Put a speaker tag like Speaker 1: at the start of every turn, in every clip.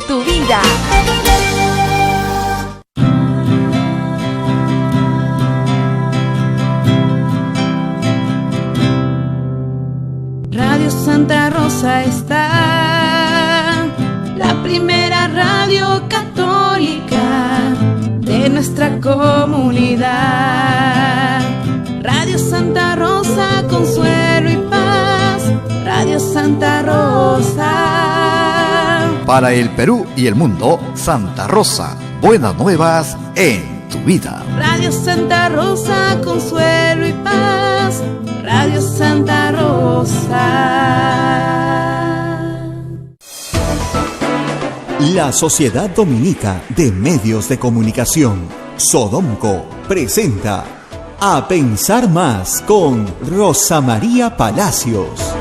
Speaker 1: tu vida.
Speaker 2: Radio Santa Rosa está, la primera radio católica de nuestra comunidad. Radio Santa Rosa, consuelo y paz. Radio Santa Rosa.
Speaker 3: Para el Perú y el mundo, Santa Rosa, buenas nuevas en tu vida.
Speaker 2: Radio Santa Rosa, consuelo y paz. Radio Santa Rosa.
Speaker 4: La Sociedad Dominica de Medios de Comunicación, Sodomco, presenta A Pensar Más con Rosa María Palacios.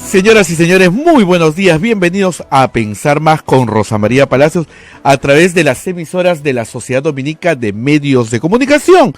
Speaker 5: Señoras y señores, muy buenos días, bienvenidos a Pensar Más con Rosa María Palacios a través de las emisoras de la Sociedad Dominica de Medios de Comunicación.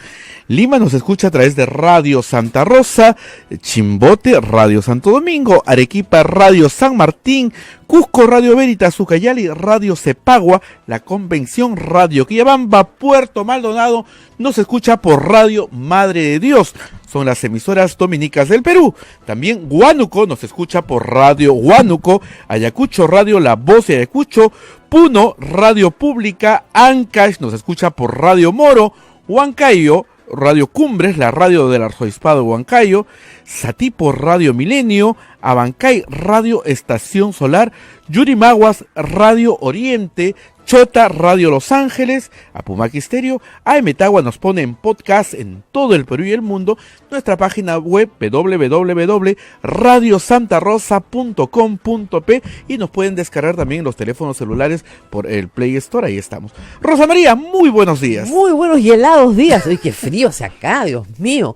Speaker 5: Lima nos escucha a través de Radio Santa Rosa, Chimbote, Radio Santo Domingo, Arequipa, Radio San Martín, Cusco, Radio Veritas, Ucayali, Radio Cepagua, La Convención, Radio Quillabamba, Puerto Maldonado, nos escucha por Radio Madre de Dios. Son las emisoras dominicas del Perú. También Huánuco nos escucha por Radio Huánuco, Ayacucho Radio La Voz de Ayacucho, Puno Radio Pública, Ancash nos escucha por Radio Moro, Huancayo Radio Cumbres, la radio del arzobispado de Huancayo, Satipo Radio Milenio, Abancay Radio Estación Solar, Yurimaguas Radio Oriente, Chota Radio Los Ángeles, Apumac Estéreo, AM Tagua nos pone en podcast en todo el Perú y el mundo, nuestra página web www.radiosantarosa.com.p y nos pueden descargar también los teléfonos celulares por el Play Store, ahí estamos. Rosa María, muy buenos días.
Speaker 6: Muy buenos y helados días. Uy, qué frío hace acá, Dios mío.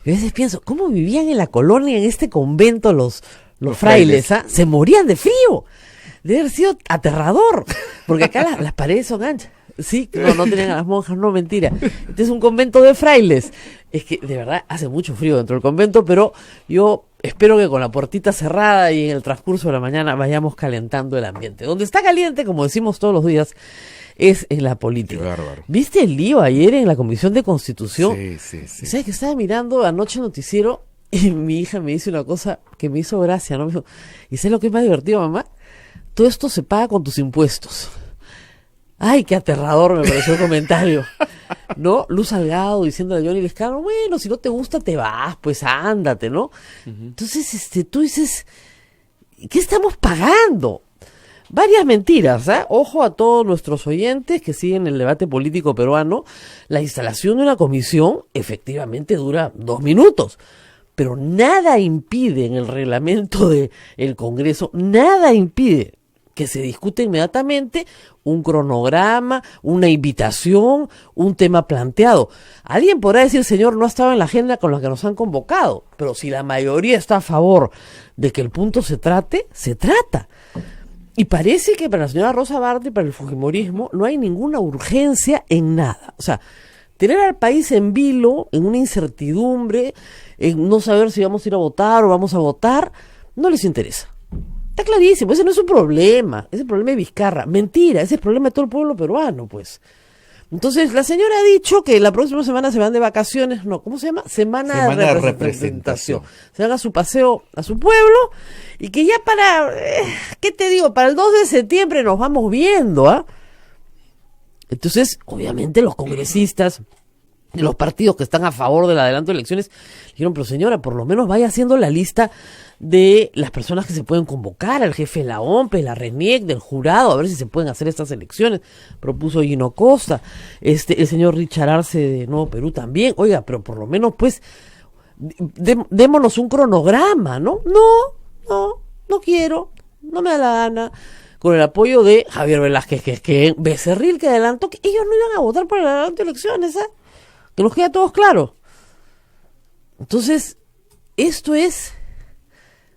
Speaker 6: Yo a veces pienso, ¿cómo vivían en la colonia, en este convento los frailes? ¿Ah? Se morían de frío. Debe haber sido aterrador, porque acá las paredes son anchas. Sí, no tienen a las monjas, no, mentira. Este es un convento de frailes. Es que de verdad hace mucho frío dentro del convento, pero yo espero que con la puertita cerrada y en el transcurso de la mañana vayamos calentando el ambiente. Donde está caliente, como decimos todos los días, es en la política.
Speaker 5: Bárbaro.
Speaker 6: ¿Viste el lío ayer en la Comisión de Constitución?
Speaker 5: Sí.
Speaker 6: ¿Sabes que estaba mirando anoche noticiero y mi hija me dice una cosa que me hizo gracia, ¿no? Me dijo, ¿y sabes lo que es más divertido, mamá? Todo esto se paga con tus impuestos. Ay, qué aterrador me pareció el comentario. ¿No? Luz Salgado diciéndole a Johnny Lescano, bueno, si no te gusta te vas, pues ándate, ¿no? Entonces, tú dices, ¿qué estamos pagando? Varias mentiras, ¿eh? Ojo a todos nuestros oyentes que siguen el debate político peruano. La instalación de una comisión efectivamente dura 2 minutos. Pero nada impide en el reglamento del Congreso, nada impide que se discute inmediatamente un cronograma, una invitación, un tema planteado. Alguien podrá decir, señor, no estaba en la agenda con la que nos han convocado, pero si la mayoría está a favor de que el punto se trate, se trata. Y parece que para la señora Rosa Bartra y para el fujimorismo no hay ninguna urgencia en nada. O sea, tener al país en vilo, en una incertidumbre, en no saber si vamos a ir a votar o vamos a votar, no les interesa. Está clarísimo, ese no es un problema, ese es el problema de Vizcarra. Mentira, ese es el problema de todo el pueblo peruano, pues. Entonces, la señora ha dicho que la próxima semana se van de vacaciones, no, ¿cómo se llama? Semana de representación. Se van a su paseo a su pueblo y que ya para, ¿qué te digo? Para el 2 de septiembre nos vamos viendo, ¿ah? Entonces, obviamente los congresistas, los partidos que están a favor del adelanto de elecciones, dijeron, pero señora, por lo menos vaya haciendo la lista de las personas que se pueden convocar, al jefe de la OMPE, la RENIEC, del jurado, a ver si se pueden hacer estas elecciones. Propuso Gino Costa, el señor Richard Arce de Nuevo Perú también. Oiga, pero por lo menos, pues, démonos un cronograma, ¿no? No quiero, no me da la gana. con el apoyo de Javier Velázquez, que Becerril, que adelantó que ellos no iban a votar por el adelanto de elecciones, ¿ah? Que nos queda a todos claro. Entonces, esto es...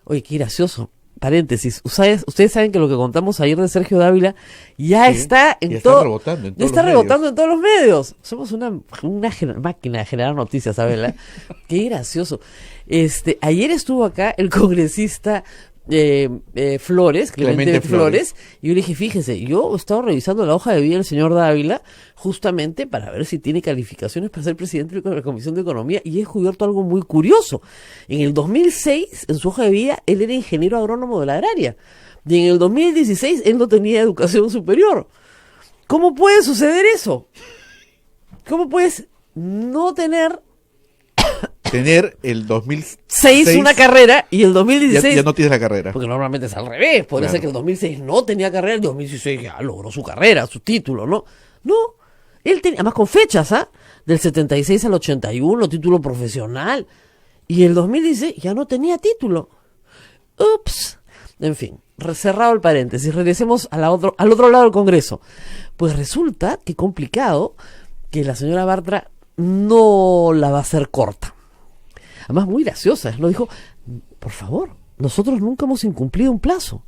Speaker 6: Oye, qué gracioso. Paréntesis. Ustedes saben que lo que contamos ayer de Sergio Dávila ya está en todo...
Speaker 5: rebotando en
Speaker 6: ya está rebotando en todos los medios. Somos una máquina de generar noticias, ¿sabes? Qué gracioso. Ayer estuvo acá el congresista Flores, Clemente Flores, y yo le dije, fíjese, yo he estado revisando la hoja de vida del señor Dávila justamente para ver si tiene calificaciones para ser presidente de la Comisión de Economía, y he descubierto algo muy curioso. En el 2006, en su hoja de vida, él era ingeniero agrónomo de la agraria, y en el 2016 él no tenía educación superior. ¿Cómo puede suceder eso? ¿Cómo puedes no tener
Speaker 5: el
Speaker 6: 2006 una carrera y el 2016
Speaker 5: ya no tienes la carrera?
Speaker 6: Porque normalmente es al revés. Podría ser que el 2006 no tenía carrera, el 2016 ya logró su carrera, su título, ¿no? No, él tenía, además con fechas, del 76 al 81, título profesional, y el 2016 ya no tenía título. Ups. En fin, cerrado el paréntesis, regresemos al otro lado del Congreso. Pues resulta que complicado que la señora Bartra no la va a hacer corta. Además, muy graciosa, ¿no? Dijo, por favor, nosotros nunca hemos incumplido un plazo.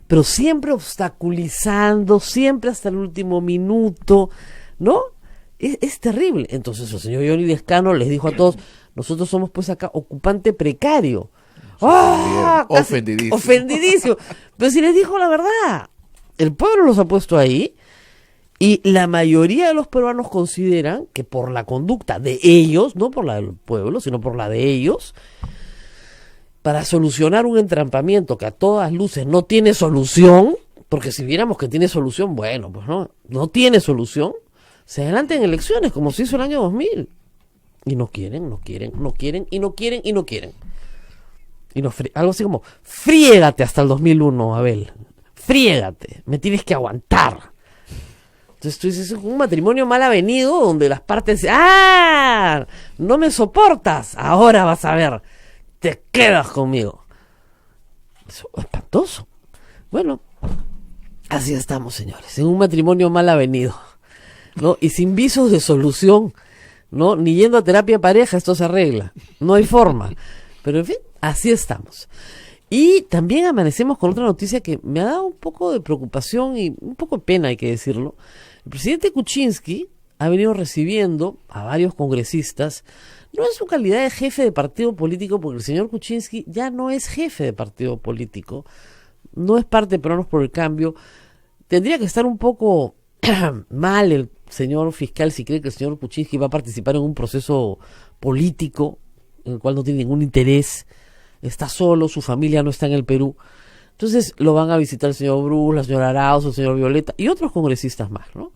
Speaker 6: Pero siempre obstaculizando, siempre hasta el último minuto, ¿no? Es terrible. Entonces el señor Johnny Lescano les dijo a todos, nosotros somos pues acá ocupante precario. ¡Ah!
Speaker 5: Ofendidísimo.
Speaker 6: Ofendidísimo. Pero si les dijo la verdad, el pueblo los ha puesto ahí. Y la mayoría de los peruanos consideran que por la conducta de ellos, no por la del pueblo, sino por la de ellos, para solucionar un entrampamiento que a todas luces no tiene solución, porque si viéramos que tiene solución, bueno, pues no tiene solución, se adelantan elecciones como se hizo el año 2000. Y no quieren. Y algo así como, friégate hasta el 2001, Abel. Friégate, me tienes que aguantar. Entonces tú dices, es un matrimonio mal avenido donde las partes, no me soportas, ahora vas a ver, te quedas conmigo. Es espantoso. Bueno, así estamos, señores, en un matrimonio mal avenido, ¿no? Y sin visos de solución, ¿no? Ni yendo a terapia de pareja esto se arregla, no hay forma. Pero en fin, así estamos. Y también amanecemos con otra noticia que me ha dado un poco de preocupación y un poco de pena, hay que decirlo. El presidente Kuczynski ha venido recibiendo a varios congresistas, no en su calidad de jefe de partido político, porque el señor Kuczynski ya no es jefe de partido político, no es parte de Peruanos por el Cambio. Tendría que estar un poco mal el señor fiscal si cree que el señor Kuczynski va a participar en un proceso político en el cual no tiene ningún interés, está solo, su familia no está en el Perú. Entonces lo van a visitar el señor Bruce, la señora Arauz, el señor Violeta y otros congresistas más, ¿no?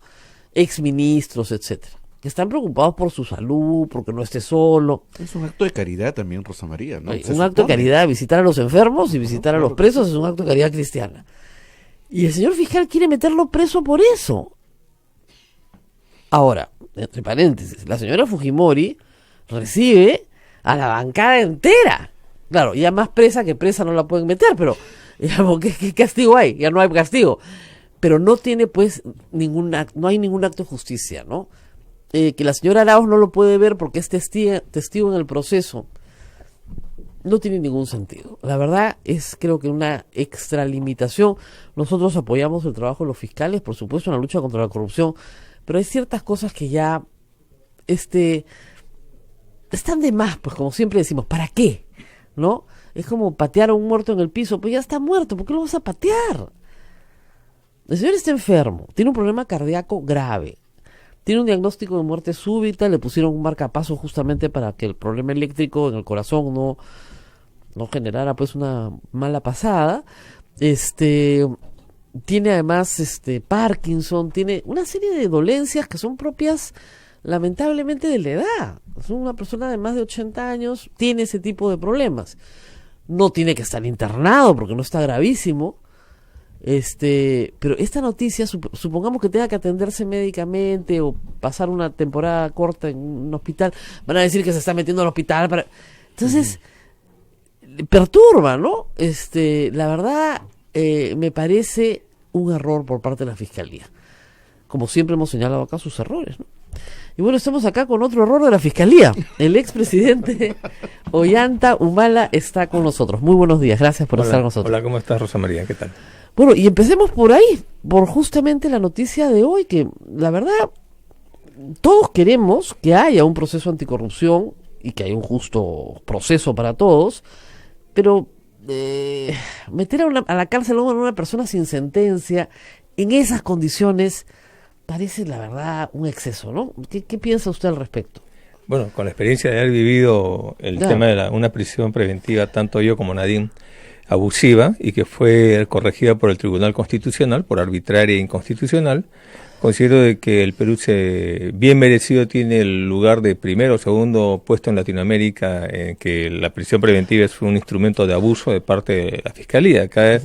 Speaker 6: Exministros, etcétera, que están preocupados por su salud, porque no esté solo.
Speaker 5: Es un acto de caridad también, Rosa María, ¿no?
Speaker 6: Un acto de caridad, visitar a los enfermos y visitar a los presos es un acto de caridad cristiana. Y el señor fiscal quiere meterlo preso por eso. Ahora, entre paréntesis, la señora Fujimori recibe a la bancada entera. Claro, ya más presa que presa no la pueden meter, pero digamos, ¿qué castigo hay? Ya no hay castigo. Pero no tiene pues no hay ningún acto de justicia, ¿no? Que la señora Arauz no lo puede ver porque es testigo en el proceso. No tiene ningún sentido. La verdad es, creo que una extralimitación. Nosotros apoyamos el trabajo de los fiscales, por supuesto, en la lucha contra la corrupción, pero hay ciertas cosas que ya están de más, pues como siempre decimos, ¿para qué? ¿No? Es como patear a un muerto en el piso, pues ya está muerto, ¿por qué lo vas a patear? El señor está enfermo, tiene un problema cardíaco grave, tiene un diagnóstico de muerte súbita, le pusieron un marcapaso justamente para que el problema eléctrico en el corazón no generara pues una mala pasada. Tiene además Parkinson, tiene una serie de dolencias que son propias lamentablemente de la edad. Es una persona de más de 80 años, tiene ese tipo de problemas. No tiene que estar internado porque no está gravísimo. Pero esta noticia, supongamos que tenga que atenderse médicamente o pasar una temporada corta en un hospital, van a decir que se está metiendo al hospital entonces perturba, ¿no? La verdad, me parece un error por parte de la Fiscalía. Como siempre hemos señalado acá sus errores, ¿no? Y bueno, estamos acá con otro error de la Fiscalía. El expresidente Ollanta Humala está con nosotros. Muy buenos días, gracias por estar con nosotros.
Speaker 1: Hola, ¿cómo estás, Rosa María? ¿Qué tal?
Speaker 6: Bueno, y empecemos por ahí, por justamente la noticia de hoy, que la verdad, todos queremos que haya un proceso anticorrupción y que haya un justo proceso para todos, pero meter a la cárcel a una persona sin sentencia en esas condiciones parece, la verdad, un exceso, ¿no? ¿Qué piensa usted al respecto?
Speaker 1: Bueno, con la experiencia de haber vivido el tema de una prisión preventiva, tanto yo como Nadine, abusiva, y que fue corregida por el Tribunal Constitucional, por arbitraria e inconstitucional, considero de que el Perú bien merecido tiene el lugar de primero o segundo puesto en Latinoamérica, en que la prisión preventiva es un instrumento de abuso de parte de la Fiscalía. Cada vez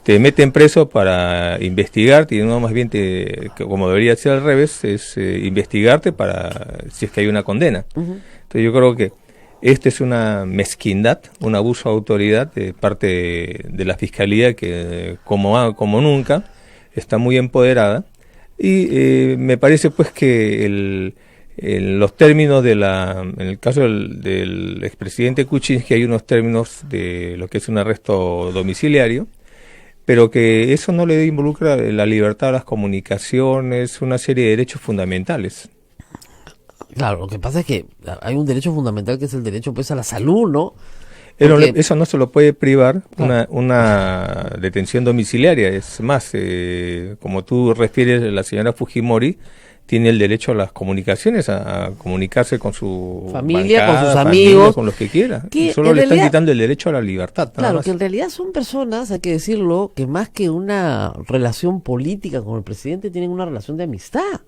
Speaker 1: te meten preso para investigarte, y no más bien, como debería ser al revés, es investigarte para si es que hay una condena. Entonces yo creo que esta es una mezquindad, un abuso de autoridad de parte de la Fiscalía, que como nunca está muy empoderada, y me parece pues que en los términos en el caso del expresidente Kuczynski hay unos términos de lo que es un arresto domiciliario, pero que eso no le involucra la libertad de las comunicaciones, una serie de derechos fundamentales.
Speaker 6: Claro, lo que pasa es que hay un derecho fundamental que es el derecho pues a la salud, ¿no?
Speaker 1: Pero eso no se lo puede privar una detención domiciliaria. Es más, como tú refieres, la señora Fujimori tiene el derecho a las comunicaciones, a comunicarse con su
Speaker 6: familia,
Speaker 1: bancada,
Speaker 6: con sus
Speaker 1: familia,
Speaker 6: amigos,
Speaker 1: con los que quiera.
Speaker 6: Que
Speaker 1: solo le están quitando el derecho a la libertad.
Speaker 6: Claro, que en realidad son personas, hay que decirlo, que más que una relación política con el presidente, tienen una relación de amistad.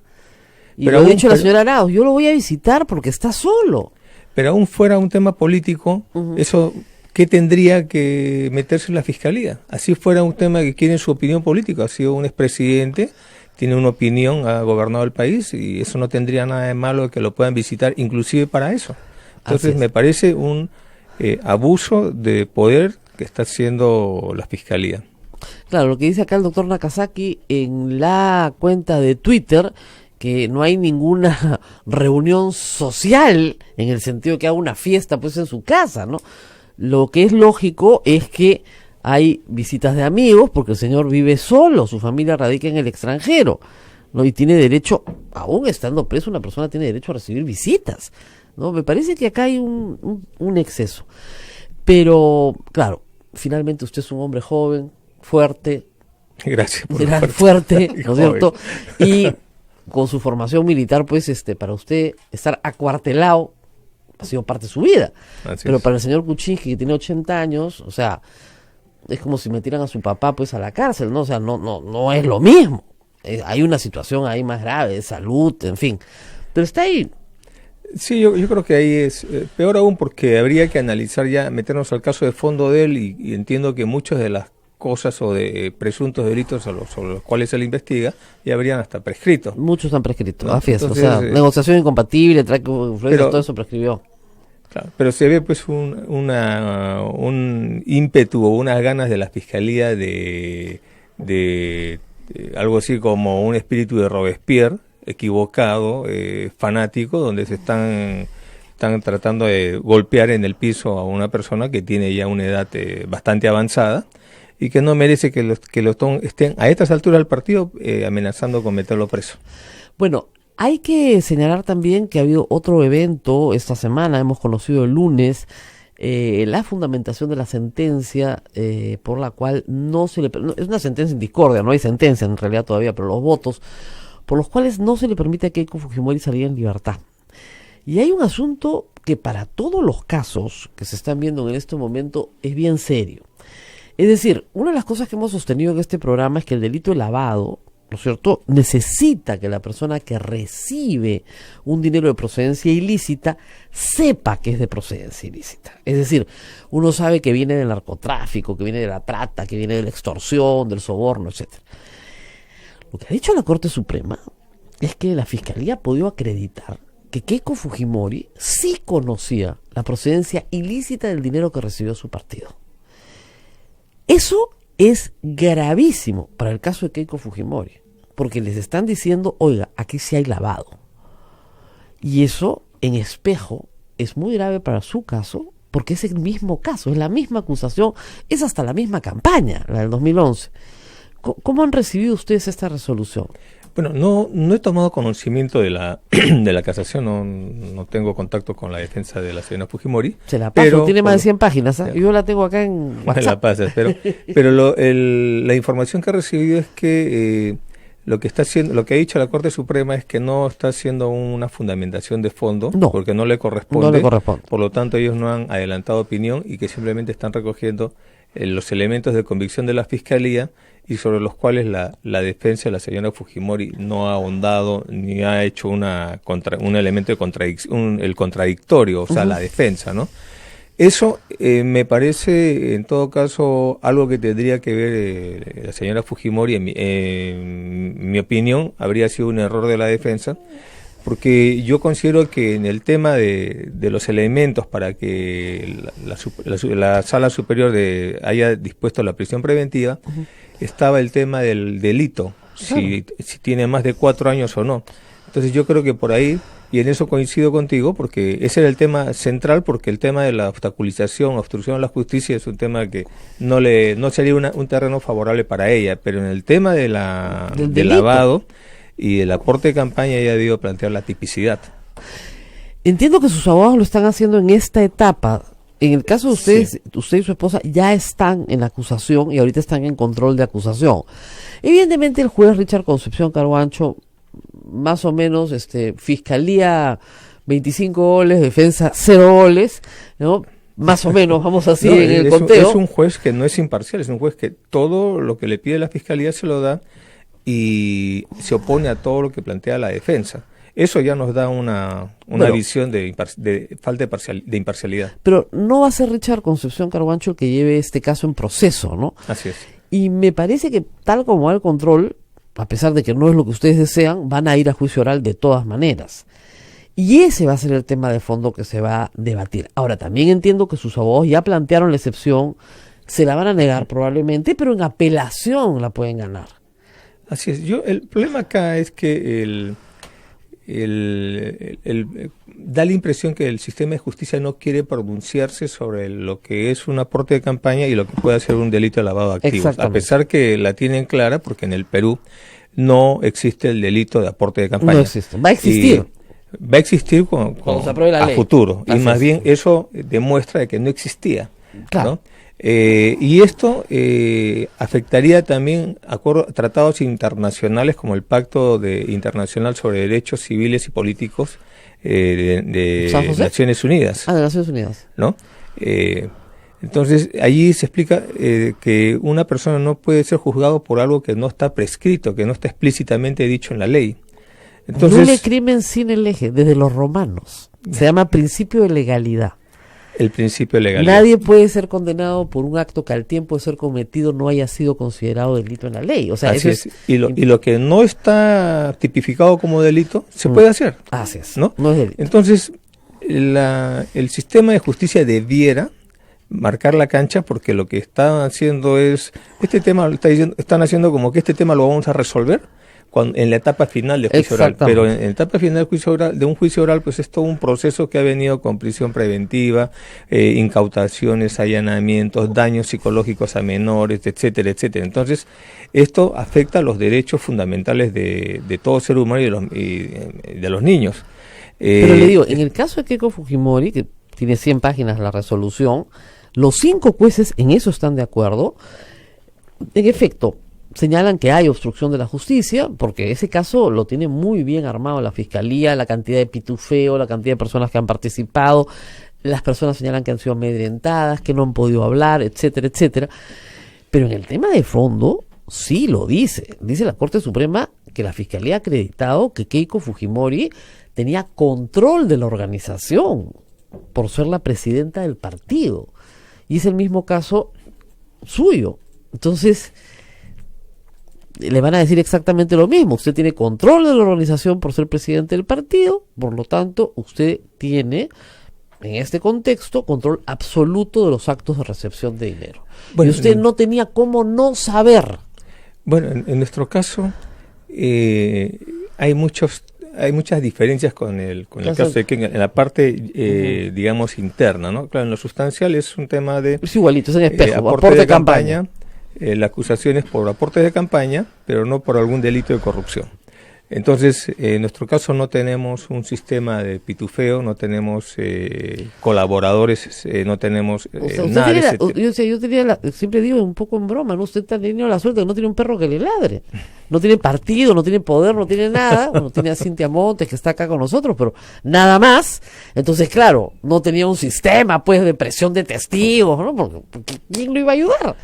Speaker 6: Y lo ha dicho la señora Arauz, yo lo voy a visitar porque está solo.
Speaker 1: Pero aún fuera un tema político, eso, ¿qué tendría que meterse en la Fiscalía? Así fuera un tema que quieren su opinión política. Ha sido un expresidente, tiene una opinión, ha gobernado el país, y eso no tendría nada de malo que lo puedan visitar, inclusive para eso. Entonces me parece un abuso de poder que está haciendo la Fiscalía.
Speaker 6: Claro, lo que dice acá el doctor Nakazaki en la cuenta de Twitter, que no hay ninguna reunión social en el sentido que haga una fiesta pues en su casa, ¿no? Lo que es lógico es que hay visitas de amigos porque el señor vive solo, su familia radica en el extranjero, ¿no? Y tiene derecho, aún estando preso, una persona tiene derecho a recibir visitas, ¿no? Me parece que acá hay un exceso. Pero, claro, finalmente usted es un hombre joven, fuerte.
Speaker 1: Gracias.
Speaker 6: Fuerte, ¿no es cierto? Y con su formación militar, pues, para usted estar acuartelado ha sido parte de su vida. Pero para el señor Kuczynski, que tiene 80 años, o sea, es como si metieran a su papá, pues, a la cárcel, ¿no? O sea, no es lo mismo. Hay una situación ahí más grave, de salud, en fin. Pero está ahí.
Speaker 1: Sí, yo creo que ahí es peor aún, porque habría que analizar ya, meternos al caso de fondo de él, y entiendo que muchas de las cosas o de presuntos delitos sobre los cuales se le investiga ya habrían hasta prescrito.
Speaker 6: Muchos han prescrito,
Speaker 1: ¿no?
Speaker 6: Entonces,
Speaker 1: o
Speaker 6: sea, negociación incompatible, tráfico, todo eso prescribió.
Speaker 1: Claro, pero se ve pues un ímpetu o unas ganas de la Fiscalía de algo así como un espíritu de Robespierre, equivocado, fanático, donde se están tratando de golpear en el piso a una persona que tiene ya una edad bastante avanzada, y que no merece que estén a estas alturas del partido amenazando con meterlo preso.
Speaker 6: Bueno, hay que señalar también que ha habido otro evento esta semana, hemos conocido el lunes, la fundamentación de la sentencia por la cual es una sentencia en discordia, no hay sentencia en realidad todavía, pero los votos por los cuales no se le permite a Keiko Fujimori salir en libertad. Y hay un asunto que para todos los casos que se están viendo en este momento es bien serio. Es decir, una de las cosas que hemos sostenido en este programa es que el delito de lavado, ¿no es cierto?, necesita que la persona que recibe un dinero de procedencia ilícita sepa que es de procedencia ilícita. Es decir, uno sabe que viene del narcotráfico, que viene de la trata, que viene de la extorsión, del soborno, etc. Lo que ha dicho la Corte Suprema es que la Fiscalía ha podido acreditar que Keiko Fujimori sí conocía la procedencia ilícita del dinero que recibió su partido. Eso es gravísimo para el caso de Keiko Fujimori, porque les están diciendo, oiga, aquí sí hay lavado. Y eso, en espejo, es muy grave para su caso, porque es el mismo caso, es la misma acusación, es hasta la misma campaña, la del 2011. ¿Cómo han recibido ustedes esta resolución?
Speaker 1: Bueno, no he tomado conocimiento de la casación, no tengo contacto con la defensa de la señora Fujimori.
Speaker 6: Se la paso, tiene más de 100 páginas, ¿eh? Yo la tengo acá en WhatsApp.
Speaker 1: Me la pasas, pero la información que he recibido es que lo que ha dicho la Corte Suprema es que no está haciendo una fundamentación de fondo, porque no le corresponde. Por lo tanto, ellos no han adelantado opinión y que simplemente están recogiendo los elementos de convicción de la Fiscalía y sobre los cuales la defensa de la señora Fujimori no ha ahondado ni ha hecho un elemento de contradicción, el contradictorio, o sea, la defensa, ¿no? Eso me parece, en todo caso, algo que tendría que ver la señora Fujimori. En mi opinión, habría sido un error de la defensa, porque yo considero que en el tema de los elementos para que la Sala Superior haya dispuesto la prisión preventiva, estaba el tema del delito, si tiene más de 4 años o no. Entonces yo creo que por ahí, y en eso coincido contigo, porque ese era el tema central, porque el tema de la obstrucción a la justicia es un tema que no sería un terreno favorable para ella, pero en el tema del lavado y el aporte de campaña ella ha debido plantear la tipicidad.
Speaker 6: Entiendo que sus abogados lo están haciendo en esta etapa. En el caso de ustedes, sí, usted y su esposa ya están en la acusación y ahorita están en control de acusación. Evidentemente el juez Richard Concepción Carhuancho, más o menos, fiscalía 25 goles, defensa 0 goles, ¿no? Más o menos, vamos así en el conteo.
Speaker 1: Es un juez que no es imparcial, es un juez que todo lo que le pide la fiscalía se lo da y se opone a todo lo que plantea la defensa. Eso ya nos da una visión de falta de imparcialidad. Pero
Speaker 6: no va a ser Richard Concepción Carhuancho el que lleve este caso en proceso, ¿no?
Speaker 1: Así es.
Speaker 6: Y me parece que tal como va el control, a pesar de que no es lo que ustedes desean, van a ir a juicio oral de todas maneras. Y ese va a ser el tema de fondo que se va a debatir. Ahora, también entiendo que sus abogados ya plantearon la excepción, se la van a negar probablemente, pero en apelación la pueden ganar.
Speaker 1: Así es. El problema acá es que da la impresión que el sistema de justicia no quiere pronunciarse sobre lo que es un aporte de campaña y lo que puede ser un delito de lavado de activos, a pesar que la tienen clara, porque en el Perú no existe el delito de aporte de campaña.
Speaker 6: No existe, va a existir.
Speaker 1: Va a existir cuando se apruebe la ley. Futuro. Y más bien eso demuestra de que no existía. Claro. ¿No? Y esto afectaría también tratados internacionales como el Pacto Internacional sobre Derechos Civiles y Políticos de Naciones Unidas.
Speaker 6: De Naciones Unidas.
Speaker 1: ¿No? Entonces, allí se explica que una persona no puede ser juzgado por algo que no está prescrito, que no está explícitamente dicho en la ley. Entonces,
Speaker 6: Nulle crimen sine lege, desde los romanos. Se llama principio de legalidad.
Speaker 1: El principio de legalidad.
Speaker 6: Nadie puede ser condenado por un acto que al tiempo de ser cometido no haya sido considerado delito en la ley. O sea,
Speaker 1: así es. Y lo que no está tipificado como delito se puede hacer.
Speaker 6: Así es.
Speaker 1: ¿No?
Speaker 6: No es delito.
Speaker 1: Entonces, el sistema de justicia debiera marcar la cancha, porque lo que están haciendo es, están haciendo como que este tema lo vamos a resolver en la etapa final del juicio oral, pero en la etapa final de un juicio oral, pues es todo un proceso que ha venido con prisión preventiva, incautaciones, allanamientos, daños psicológicos a menores, etcétera, etcétera. Entonces, esto afecta a los derechos fundamentales de todo ser humano y de los niños.
Speaker 6: Pero le digo, en el caso de Keiko Fujimori, que tiene 100 páginas la resolución, los 5 jueces en eso están de acuerdo. En efecto, señalan que hay obstrucción de la justicia, porque ese caso lo tiene muy bien armado la Fiscalía, la cantidad de pitufeo, la cantidad de personas que han participado, las personas señalan que han sido amedrentadas, que no han podido hablar, etcétera, etcétera. Pero en el tema de fondo, sí lo dice la Corte Suprema que la Fiscalía ha acreditado que Keiko Fujimori tenía control de la organización por ser la presidenta del partido. Y es el mismo caso suyo. Entonces, le van a decir exactamente lo mismo. Usted tiene control de la organización por ser presidente del partido, por lo tanto, usted tiene en este contexto, control absoluto de los actos de recepción de dinero.
Speaker 1: Bueno,
Speaker 6: y usted no tenía cómo no saber.
Speaker 1: Bueno, en nuestro caso hay muchas diferencias con el caso de que en la parte, digamos, interna, ¿no? Claro, en lo sustancial es un tema de...
Speaker 6: Es igualito, es en espejo,
Speaker 1: aporte de campaña. La acusación es por aportes de campaña, pero no por algún delito de corrupción. Entonces, en nuestro caso no tenemos un sistema de pitufeo, no tenemos colaboradores, no tenemos nada de ese tipo.
Speaker 6: Yo siempre digo un poco en broma, ¿no? Usted está teniendo la suerte que no tiene un perro que le ladre. No tiene partido, no tiene poder, no tiene nada. Bueno, tiene a Cintia Montes que está acá con nosotros, pero nada más. Entonces, claro, no tenía un sistema, pues, de presión de testigos, ¿no? Porque ¿quién lo iba a ayudar?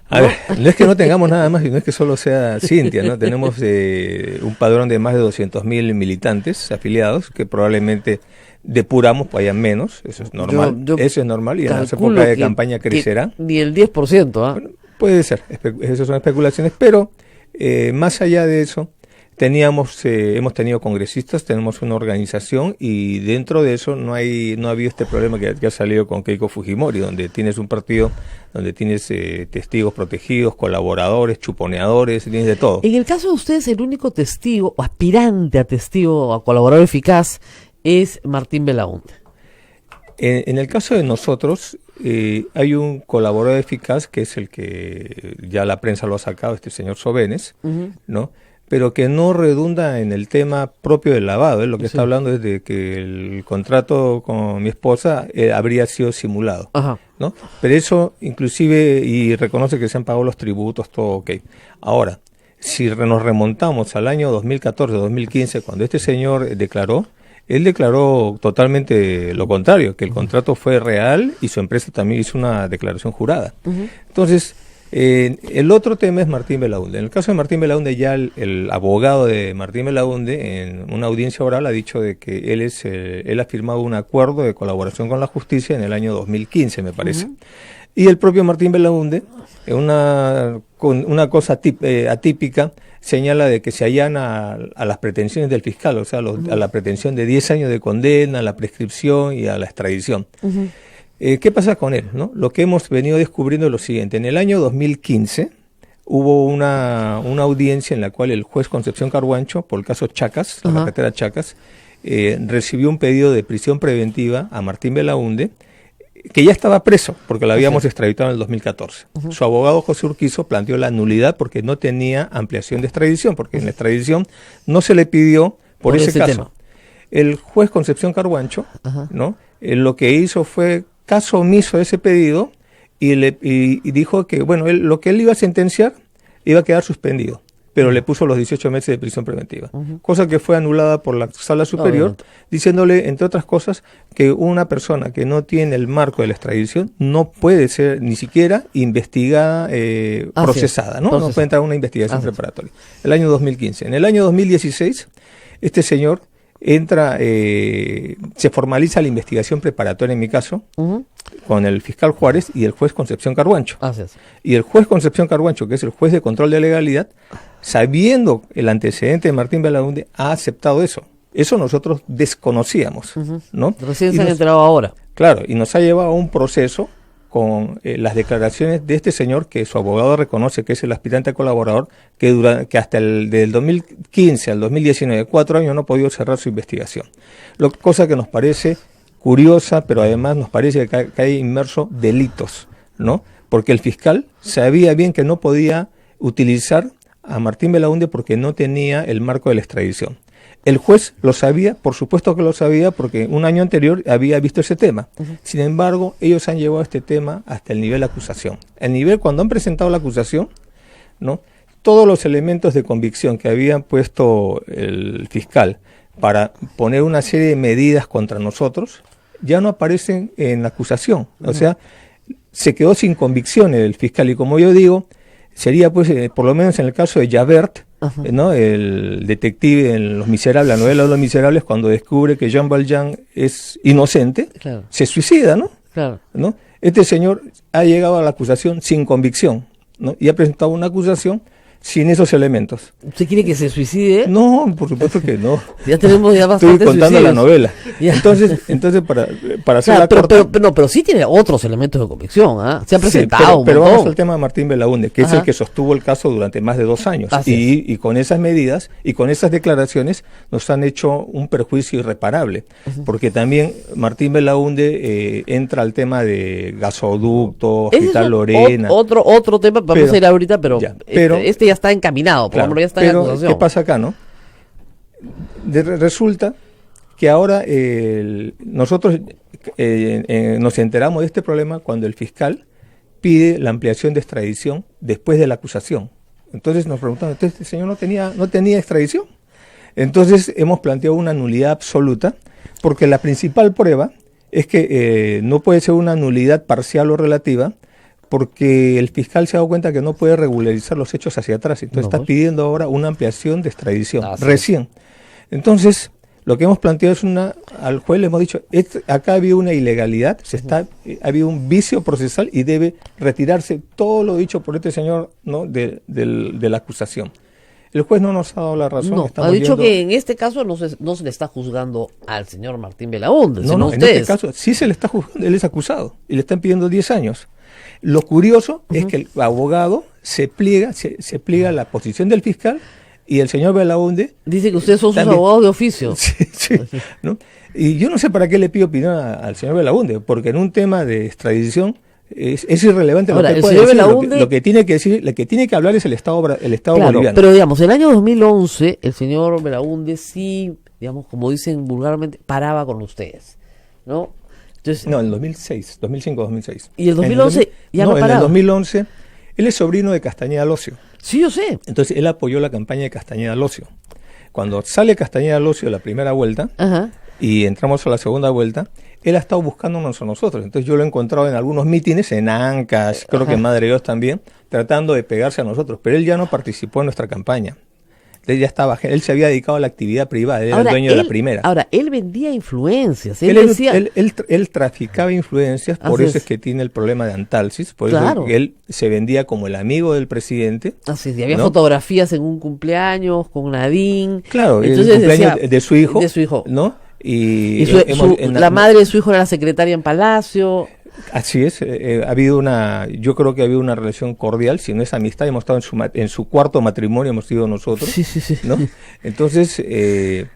Speaker 1: A ver, no es que no tengamos nada más y no es que solo sea Cintia, ¿no? Tenemos un padrón de más de 200.000 militantes afiliados que probablemente depuramos, pues hayan menos, eso es normal, eso es normal y en las épocas de campaña crecerá.
Speaker 6: Ni el 10%, ¿ah?
Speaker 1: Bueno, puede ser, esas son especulaciones, pero más allá de eso, hemos tenido congresistas, tenemos una organización y dentro de eso no ha habido este problema que ha salido con Keiko Fujimori, donde tienes un partido, donde tienes testigos protegidos, colaboradores, chuponeadores, tienes de todo.
Speaker 6: En el caso de ustedes, el único testigo o aspirante a testigo o a colaborador eficaz es Martín Belaúnde.
Speaker 1: En el caso de nosotros, hay un colaborador eficaz que es el que ya la prensa lo ha sacado, este señor Sobenes, ¿no? Pero que no redunda en el tema propio del lavado. Lo que está hablando es de que el contrato con mi esposa habría sido simulado, ¿no? Pero eso inclusive, y reconoce que se han pagado los tributos, todo ok. Ahora, si nos remontamos al año 2014, 2015, cuando este señor declaró, él declaró totalmente lo contrario, que el contrato fue real y su empresa también hizo una declaración jurada. Entonces, el otro tema es Martín Belaúnde. En el caso de Martín Belaúnde, ya el abogado de Martín Belaúnde en una audiencia oral ha dicho de que él ha firmado un acuerdo de colaboración con la justicia en el año 2015, me parece. Y el propio Martín Belaúnde, con una cosa atípica, señala de que se allana a las pretensiones del fiscal, o sea, a la pretensión de 10 años de condena, a la prescripción y a la extradición. ¿Qué pasa con él, no? Lo que hemos venido descubriendo es lo siguiente. En el año 2015 hubo una audiencia en la cual el juez Concepción Carhuancho, por el caso Chacas, la carretera Chacas, recibió un pedido de prisión preventiva a Martín Belaúnde, que ya estaba preso, porque lo habíamos extraditado en el 2014. Su abogado José Urquizo planteó la nulidad porque no tenía ampliación de extradición, porque en la extradición no se le pidió por ese caso. Tema. El juez Concepción Carhuancho, ¿no? Lo que hizo fue caso omiso de ese pedido y dijo que, bueno, lo que él iba a sentenciar iba a quedar suspendido, pero le puso los 18 meses de prisión preventiva, cosa que fue anulada por la Sala Superior, diciéndole, entre otras cosas, que una persona que no tiene el marco de la extradición no puede ser ni siquiera investigada, procesada, ¿no? No puede entrar a una investigación preparatoria. El año 2015. En el año 2016, este señor entra, se formaliza la investigación preparatoria en mi caso, con el fiscal Juárez y el juez Concepción Carhuancho. Y el juez Concepción Carhuancho, que es el juez de control de legalidad, sabiendo el antecedente de Martín Belaúnde, ha aceptado eso. Eso nosotros desconocíamos, ¿no?
Speaker 6: Recién se han enterado ahora.
Speaker 1: Claro, y nos ha llevado a un proceso con las declaraciones de este señor, que su abogado reconoce que es el aspirante colaborador, que hasta del 2015 al 2019, 4 años, no ha podido cerrar su investigación. Cosa que nos parece curiosa, pero además nos parece que hay inmerso delitos, ¿no? Porque el fiscal sabía bien que no podía utilizar a Martín Belaúnde porque no tenía el marco de la extradición. El juez lo sabía, por supuesto que lo sabía, porque un año anterior había visto ese tema. Sin embargo, ellos han llevado este tema hasta el nivel de acusación. El nivel, cuando han presentado la acusación, ¿no? Todos los elementos de convicción que habían puesto el fiscal para poner una serie de medidas contra nosotros, ya no aparecen en la acusación. O sea, se quedó sin convicción el fiscal. Y como yo digo, sería pues, por lo menos en el caso de Javert, ¿no? El detective en Los Miserables, la novela de Los Miserables, cuando descubre que Jean Valjean es inocente, se suicida, ¿no? ¿No? Este señor ha llegado a la acusación sin convicción, ¿no? Y ha presentado una acusación sin esos elementos.
Speaker 6: ¿Usted quiere que se suicide?
Speaker 1: No, por supuesto que no.
Speaker 6: Ya tenemos ya bastante.
Speaker 1: Estoy contando
Speaker 6: suicidios.
Speaker 1: la novela.
Speaker 6: Ya.
Speaker 1: Entonces para hacer
Speaker 6: Claro,
Speaker 1: la corta,
Speaker 6: pero sí tiene otros elementos de convicción, ¿ah? Se han
Speaker 1: sí,
Speaker 6: presentado
Speaker 1: pero
Speaker 6: un
Speaker 1: vamos
Speaker 6: montón.
Speaker 1: al tema de Martín Belaúnde, que es
Speaker 6: Ajá.
Speaker 1: el que sostuvo el caso durante más de 2 años.
Speaker 6: Así
Speaker 1: Y con esas medidas y con esas declaraciones nos han hecho un perjuicio irreparable. Porque también Martín Belaúnde entra al tema de gasoducto,
Speaker 6: Ese
Speaker 1: Hospital
Speaker 6: es
Speaker 1: Lorena.
Speaker 6: otro tema, vamos
Speaker 1: Pero-
Speaker 6: a ir ahorita, pero,
Speaker 1: ya, pero-
Speaker 6: este ya está encaminado, por
Speaker 1: Claro,
Speaker 6: ejemplo, ya está en
Speaker 1: pero
Speaker 6: acusación.
Speaker 1: ¿qué pasa acá, no? Resulta que ahora nosotros nos enteramos de este problema cuando el fiscal pide la ampliación de extradición después de la acusación. Entonces nos preguntamos, ¿entonces este señor no tenía extradición? Entonces hemos planteado una nulidad absoluta, porque la principal prueba es que no puede ser una nulidad parcial o relativa, porque el fiscal se ha dado cuenta que no puede regularizar los hechos hacia atrás. Entonces está pidiendo ahora una ampliación de extradición, recién. Entonces, lo que hemos planteado es al juez le hemos dicho, acá había una ilegalidad, ha habido un vicio procesal y debe retirarse todo lo dicho por este señor, ¿no? de la acusación. El juez no nos ha dado la razón.
Speaker 6: No,
Speaker 1: estamos
Speaker 6: ha dicho
Speaker 1: yendo-
Speaker 6: que en este caso no se le está juzgando al señor Martín Belaúnde,
Speaker 1: No,
Speaker 6: sino
Speaker 1: no,
Speaker 6: a
Speaker 1: en
Speaker 6: ustedes.
Speaker 1: este caso sí se le está juzgando, él es acusado y le están pidiendo 10 años. Lo curioso es que el abogado se pliega a la posición del fiscal y el señor Belaúnde
Speaker 6: Dice que ustedes son sus
Speaker 1: también.
Speaker 6: abogados de oficio.
Speaker 1: Sí, sí, ¿no? Y yo no sé para qué le pido opinión al señor Belaúnde, porque en un tema de extradición es irrelevante
Speaker 6: Ahora,
Speaker 1: lo que
Speaker 6: el
Speaker 1: puede
Speaker 6: señor
Speaker 1: decir.
Speaker 6: Belaúnde-
Speaker 1: Lo que tiene que decir, lo que tiene que hablar es el Estado
Speaker 6: Claro,
Speaker 1: boliviano.
Speaker 6: pero digamos, el año 2011, el señor Belaúnde sí, digamos, como dicen vulgarmente, paraba con ustedes, ¿no? Entonces,
Speaker 1: No, en el 2006, 2005-2006.
Speaker 6: ¿Y el 2011 ya no
Speaker 1: en el
Speaker 6: paraba?
Speaker 1: 2011, él es sobrino de Castañeda Locio.
Speaker 6: sí, yo sé.
Speaker 1: Entonces él apoyó la campaña de Castañeda Locio. Cuando sale Castañeda Locio la primera vuelta
Speaker 6: Ajá.
Speaker 1: y entramos a la segunda vuelta, él ha estado buscándonos a nosotros. Entonces yo lo he encontrado en algunos mítines, en Ancash, creo que en Madre Dios también, tratando de pegarse a nosotros. Pero él ya no participó en nuestra campaña. Él se había dedicado a la actividad privada, él era el dueño de la primera.
Speaker 6: Ahora, él vendía influencias.
Speaker 1: Él traficaba influencias, por
Speaker 6: Así
Speaker 1: eso es
Speaker 6: es.
Speaker 1: que tiene el problema de Antalsis, por
Speaker 6: Claro.
Speaker 1: eso que él se vendía como el amigo del presidente.
Speaker 6: Así es, y había
Speaker 1: ¿no?
Speaker 6: fotografías en un cumpleaños con Nadine.
Speaker 1: Claro,
Speaker 6: Entonces
Speaker 1: el cumpleaños
Speaker 6: decía-
Speaker 1: de su hijo.
Speaker 6: De su hijo.
Speaker 1: ¿No?
Speaker 6: Y la madre de su hijo era la secretaria en Palacio.
Speaker 1: Así es, yo creo que ha habido una relación cordial, si no es amistad, hemos estado en su cuarto matrimonio, hemos sido nosotros,
Speaker 6: Sí.
Speaker 1: ¿no? Entonces,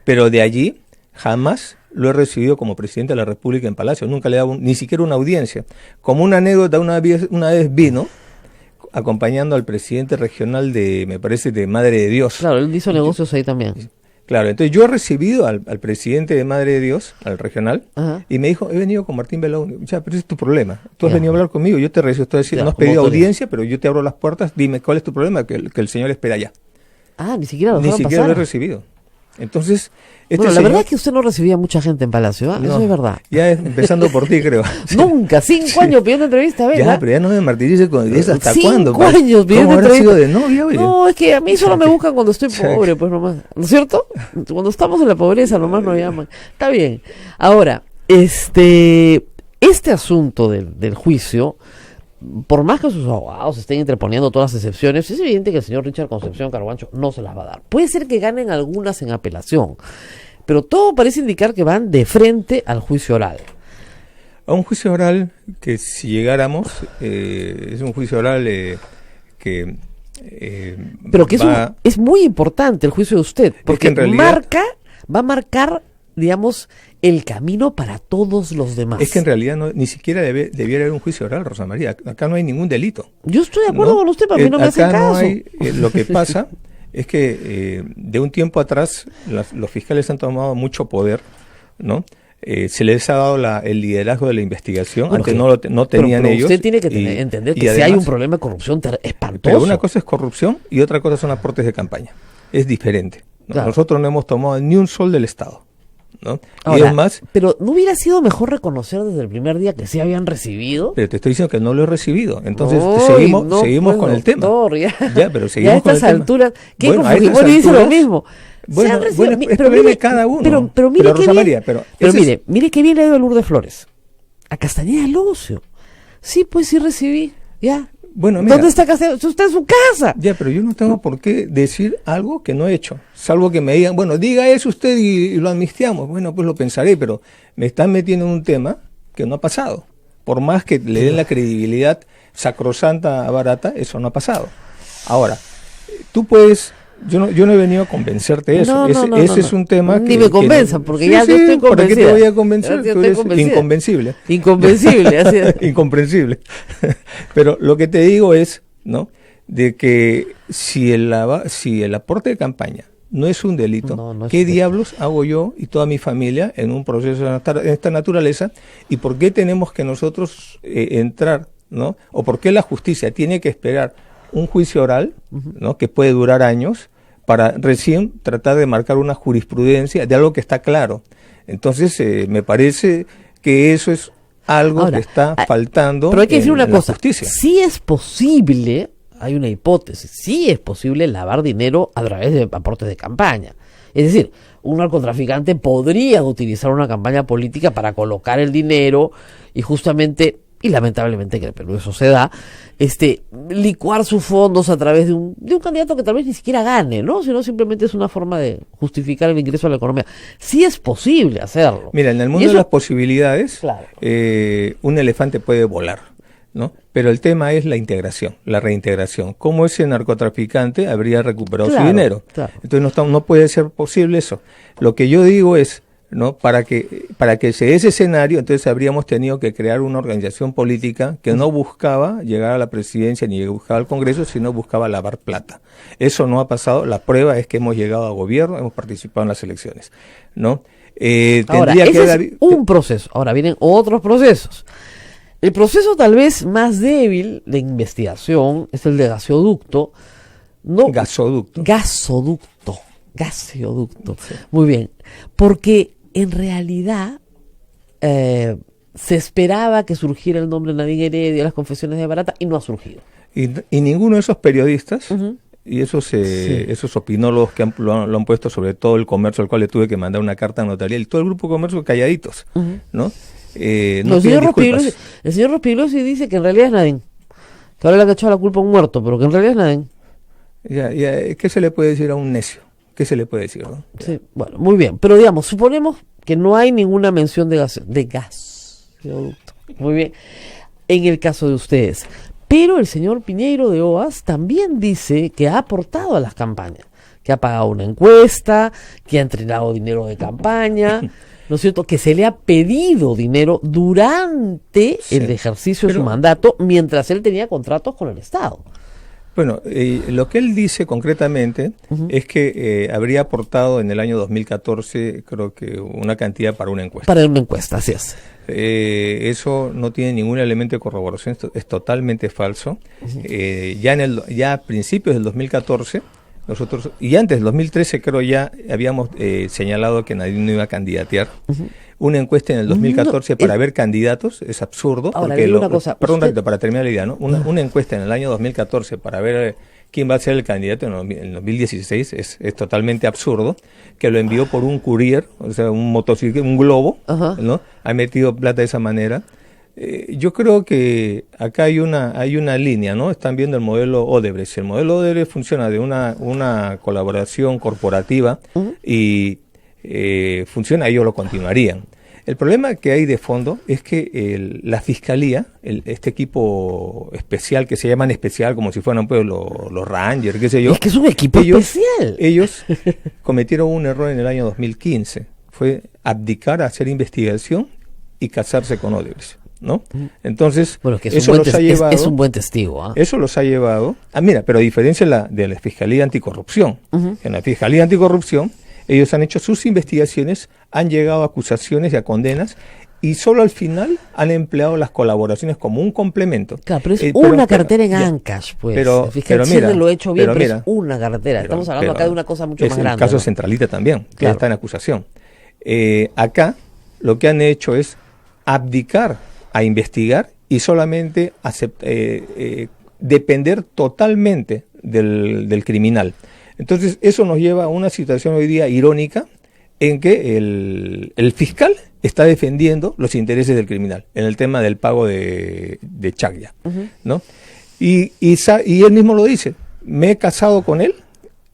Speaker 1: pero de allí jamás lo he recibido como presidente de la República en Palacio, nunca le he dado ni siquiera una audiencia. Como una anécdota, una vez vino acompañando al presidente regional me parece, de Madre de Dios.
Speaker 6: Claro, él hizo negocios ahí también.
Speaker 1: Claro, entonces yo he recibido al presidente de Madre de Dios, al regional,
Speaker 6: Ajá.
Speaker 1: y me dijo, he venido con Martín Belaúnde. Ya, pero ese es tu problema. Tú has
Speaker 6: Ya.
Speaker 1: venido a hablar conmigo, yo te recibo, estoy diciendo,
Speaker 6: Ya,
Speaker 1: no has
Speaker 6: como
Speaker 1: pedido
Speaker 6: autoridad.
Speaker 1: audiencia, pero yo te abro las puertas, dime cuál es tu problema, que el señor espera allá.
Speaker 6: Ah, ni siquiera lo
Speaker 1: Ni
Speaker 6: dejaron
Speaker 1: siquiera lo he
Speaker 6: pasar.
Speaker 1: recibido. Entonces,
Speaker 6: Bueno, la
Speaker 1: señor-
Speaker 6: verdad es que usted no recibía mucha gente en Palacio, ¿ah? Eso
Speaker 1: No,
Speaker 6: es verdad.
Speaker 1: Ya empezando por ti, creo.
Speaker 6: Nunca, 5 años pidiendo entrevista, ¿verdad?
Speaker 1: Ya, pero ya no me martirices con eso. ¿Hasta
Speaker 6: 5
Speaker 1: cuándo?
Speaker 6: años pidiendo
Speaker 1: ¿Cómo habrá
Speaker 6: entrevista.
Speaker 1: sido de novia, oye?
Speaker 6: No, es que a mí solo me buscan cuando estoy
Speaker 1: sea,
Speaker 6: pobre, pues nomás. ¿No es cierto? Cuando estamos en la pobreza nomás nos llaman. Está bien. Ahora, este asunto del juicio, por más que sus abogados estén interponiendo todas las excepciones, es evidente que el señor Richard Concepción Carhuancho no se las va a dar. Puede ser que ganen algunas en apelación, pero todo parece indicar que van de frente al juicio oral.
Speaker 1: A un juicio oral que si llegáramos, es un juicio oral que...
Speaker 6: Pero que
Speaker 1: va-
Speaker 6: es muy importante el juicio de usted, porque
Speaker 1: en realidad-
Speaker 6: va a marcar, digamos, el camino para todos los demás.
Speaker 1: Es que en realidad ni siquiera debiera haber un juicio oral, Rosa María. Acá no hay ningún delito.
Speaker 6: Yo estoy de acuerdo
Speaker 1: ¿no?
Speaker 6: con usted, pero a mí no me hace
Speaker 1: Acá no
Speaker 6: caso.
Speaker 1: hay, lo que pasa es que de un tiempo atrás los fiscales han tomado mucho poder, ¿no? Se les ha dado el liderazgo de la investigación.
Speaker 6: Bueno,
Speaker 1: Antes
Speaker 6: que-
Speaker 1: no tenían
Speaker 6: pero
Speaker 1: ellos.
Speaker 6: usted tiene que
Speaker 1: y-
Speaker 6: entender
Speaker 1: y
Speaker 6: que si hay
Speaker 1: además-
Speaker 6: un problema de corrupción espantoso.
Speaker 1: Pero una cosa es corrupción y otra cosa son aportes de campaña. Es diferente, ¿no?
Speaker 6: Claro.
Speaker 1: Nosotros no hemos tomado ni un sol del Estado, ¿no? Y
Speaker 6: Ahora,
Speaker 1: es más,
Speaker 6: pero ¿no hubiera sido mejor reconocer desde el primer día que sí habían recibido?
Speaker 1: pero te estoy diciendo que no lo he recibido. Entonces
Speaker 6: Ay,
Speaker 1: seguimos
Speaker 6: no,
Speaker 1: seguimos
Speaker 6: pues,
Speaker 1: con el tema.
Speaker 6: doctor, ya.
Speaker 1: Pero
Speaker 6: Ya
Speaker 1: seguimos
Speaker 6: a
Speaker 1: con el
Speaker 6: estas
Speaker 1: tema.
Speaker 6: alturas, ¿qué?
Speaker 1: Bueno,
Speaker 6: Como
Speaker 1: a estas
Speaker 6: Fujimori dice lo
Speaker 1: alturas-
Speaker 6: mismo.
Speaker 1: Bueno,
Speaker 6: Se han recibido-
Speaker 1: bueno, es
Speaker 6: pero
Speaker 1: problema
Speaker 6: mire-
Speaker 1: de cada uno.
Speaker 6: Pero mire
Speaker 1: Pero,
Speaker 6: qué
Speaker 1: Rosa
Speaker 6: bien,
Speaker 1: María, pero
Speaker 6: pero
Speaker 1: ese es-
Speaker 6: mire qué bien le ha ido a Lourdes Flores. A Castañeda Locio. Sí, pues sí recibí. Ya.
Speaker 1: Bueno, mira,
Speaker 6: ¿Dónde está Castillo? Usted en su casa.
Speaker 1: ya, pero yo no tengo por qué decir algo que no he hecho, salvo que me digan, bueno, diga eso usted y lo amnistiamos. Bueno, pues lo pensaré, pero me están metiendo en un tema que no ha pasado. Por más que le den la credibilidad sacrosanta a Barata, eso no ha pasado. Ahora, tú puedes... Yo no he venido a convencerte de eso. Ese es un tema que...
Speaker 6: Ni me convenzan, porque
Speaker 1: sí,
Speaker 6: ya
Speaker 1: sí,
Speaker 6: yo estoy convencida.
Speaker 1: ¿para qué te voy a convencer?
Speaker 6: Ya
Speaker 1: Tú
Speaker 6: estoy
Speaker 1: eres
Speaker 6: convencida.
Speaker 1: inconvencible.
Speaker 6: Inconvencible, así es.
Speaker 1: Incomprensible. Pero lo que te digo es, ¿no?, de que si el aporte de campaña no es un delito,
Speaker 6: No es
Speaker 1: ¿qué
Speaker 6: un delito.
Speaker 1: diablos hago yo y toda mi familia en un proceso de esta naturaleza? ¿Y por qué tenemos que nosotros entrar, ¿no? ¿O por qué la justicia tiene que esperar un juicio oral, ¿no?, que puede durar años, para recién tratar de marcar una jurisprudencia de algo que está claro? Entonces, me parece que eso es algo
Speaker 6: Ahora,
Speaker 1: que está faltando.
Speaker 6: Pero hay que decir una
Speaker 1: en la
Speaker 6: cosa,
Speaker 1: justicia.
Speaker 6: sí es posible, hay una hipótesis, sí es posible lavar dinero a través de aportes de campaña. Es decir, un narcotraficante podría utilizar una campaña política para colocar el dinero y justamente, y lamentablemente que en el Perú eso se da, licuar sus fondos a través de un candidato que tal vez ni siquiera gane, ¿no? Sino simplemente es una forma de justificar el ingreso a la economía. Sí es posible hacerlo.
Speaker 1: Mira, en el
Speaker 6: Y
Speaker 1: mundo
Speaker 6: eso-
Speaker 1: de las posibilidades,
Speaker 6: Claro.
Speaker 1: un elefante puede volar, ¿no? Pero el tema es la integración, la reintegración. ¿Cómo ese narcotraficante habría recuperado su
Speaker 6: Claro,
Speaker 1: dinero?
Speaker 6: claro.
Speaker 1: Entonces no puede ser posible eso. Lo que yo digo es, ¿no?, para que se dé ese escenario, entonces habríamos tenido que crear una organización política que no buscaba llegar a la presidencia ni buscaba al Congreso, sino buscaba lavar plata. Eso no ha pasado. La prueba es que hemos llegado a gobierno, hemos participado en las elecciones, ¿no?
Speaker 6: Ahora,
Speaker 1: Tendría
Speaker 6: ese
Speaker 1: que
Speaker 6: es un proceso. Ahora vienen otros procesos. El proceso tal vez más débil de investigación es el de gasoducto. No,
Speaker 1: gasoducto.
Speaker 6: Gasoducto. Muy bien. Porque en realidad se esperaba que surgiera el nombre Nadine Heredia, las confesiones de Barata, y no ha surgido.
Speaker 1: Y ninguno de esos periodistas y esos
Speaker 6: Sí.
Speaker 1: esos opinólogos que lo han puesto, sobre todo el comercio, al cual le tuve que mandar una carta notarial, todo el grupo comercio calladitos, ¿no?
Speaker 6: No,
Speaker 1: No
Speaker 6: el
Speaker 1: piden
Speaker 6: señor
Speaker 1: disculpas.
Speaker 6: Rospigliosi dice que en realidad es Nadine. Que ahora le ha echado la culpa a un muerto, pero que en realidad es Nadine.
Speaker 1: Ya, ¿qué se le puede decir a un necio? ¿Qué se le puede decir, no?
Speaker 6: Sí, bueno, muy bien. Pero digamos, suponemos que no hay ninguna mención de gasoducto. Muy bien. En el caso de ustedes. Pero el señor Piñeiro de OAS también dice que ha aportado a las campañas, que ha pagado una encuesta, que ha entregado dinero de campaña, ¿no es cierto? Que se le ha pedido dinero durante
Speaker 1: Sí,
Speaker 6: el ejercicio de su
Speaker 1: pero-
Speaker 6: mandato, mientras él tenía contratos con el Estado.
Speaker 1: Bueno, lo que él dice concretamente es que habría aportado en el año 2014, creo que una cantidad para una encuesta.
Speaker 6: Para una encuesta, así es.
Speaker 1: Eso no tiene ningún elemento de corroboración, esto es totalmente falso. Ya a principios del 2014, nosotros, y antes del 2013 creo ya habíamos señalado que nadie no iba a candidatear. Una encuesta en el 2014
Speaker 6: No,
Speaker 1: para ver candidatos es absurdo.
Speaker 6: Ahora,
Speaker 1: porque
Speaker 6: digo una cosa,
Speaker 1: perdón,
Speaker 6: usted-
Speaker 1: Rita, para terminar la idea, ¿no? Una encuesta en el año 2014 para ver quién va a ser el candidato en el 2016 es totalmente absurdo. Que lo envió por un courier, o sea, un motocicleta, un globo,
Speaker 6: Ajá.
Speaker 1: ¿no? Ha metido plata de esa manera. Yo creo que acá hay una línea, ¿no? Están viendo el modelo Odebrecht. El modelo Odebrecht funciona de una colaboración corporativa y funciona, ellos lo continuarían. El problema que hay de fondo es que la fiscalía, este equipo especial, que se llaman especial como si fueran pues los Rangers, qué sé yo.
Speaker 6: Es que es un equipo especial.
Speaker 1: Ellos cometieron un error en el año 2015. Fue abdicar a hacer investigación y casarse con Odebrecht, ¿no? Entonces,
Speaker 6: Bueno, que es
Speaker 1: eso
Speaker 6: un buen
Speaker 1: los ha
Speaker 6: tes-
Speaker 1: llevado...
Speaker 6: es un buen testigo. ¿Ah?
Speaker 1: Eso los ha llevado... mira, pero a diferencia de la Fiscalía Anticorrupción. En la Fiscalía Anticorrupción, ellos han hecho sus investigaciones, han llegado a acusaciones y a condenas, y solo al final han empleado las colaboraciones como un complemento.
Speaker 6: Claro, pero es
Speaker 1: Pero-
Speaker 6: una cartera en
Speaker 1: ya.
Speaker 6: Ancash, pues.
Speaker 1: Pero
Speaker 6: Fíjate,
Speaker 1: mira,
Speaker 6: lo he hecho bien, pero
Speaker 1: mira,
Speaker 6: es una cartera. Estamos hablando acá de una cosa mucho
Speaker 1: es
Speaker 6: más grande.
Speaker 1: el caso
Speaker 6: ¿no?
Speaker 1: Centralita también, que
Speaker 6: Claro.
Speaker 1: está en acusación. Acá lo que han hecho es abdicar a investigar y solamente depender totalmente del criminal. Entonces, eso nos lleva a una situación hoy día irónica en que el fiscal está defendiendo los intereses del criminal en el tema del pago de Chaglia, ¿no? Y él mismo lo dice, me he casado con él,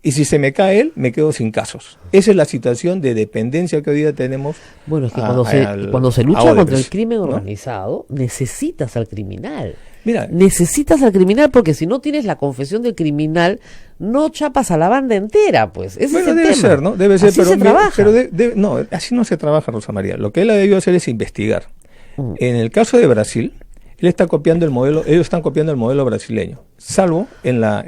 Speaker 1: y si se me cae él, me quedo sin casos. Esa es la situación de dependencia que hoy día tenemos.
Speaker 6: Bueno, es que cuando se lucha contra el crimen organizado, necesitas al criminal.
Speaker 1: Mira,
Speaker 6: necesitas al criminal, porque si no tienes la confesión del criminal, no chapas a la banda entera, pues. Ese es el
Speaker 1: debe
Speaker 6: tema.
Speaker 1: ser, ¿no? Debe ser,
Speaker 6: así
Speaker 1: pero
Speaker 6: se trabaja.
Speaker 1: Pero no, así no se trabaja, Rosa María. Lo que él ha debido hacer es investigar. En el caso de Brasil, ellos están copiando el modelo brasileño, salvo en la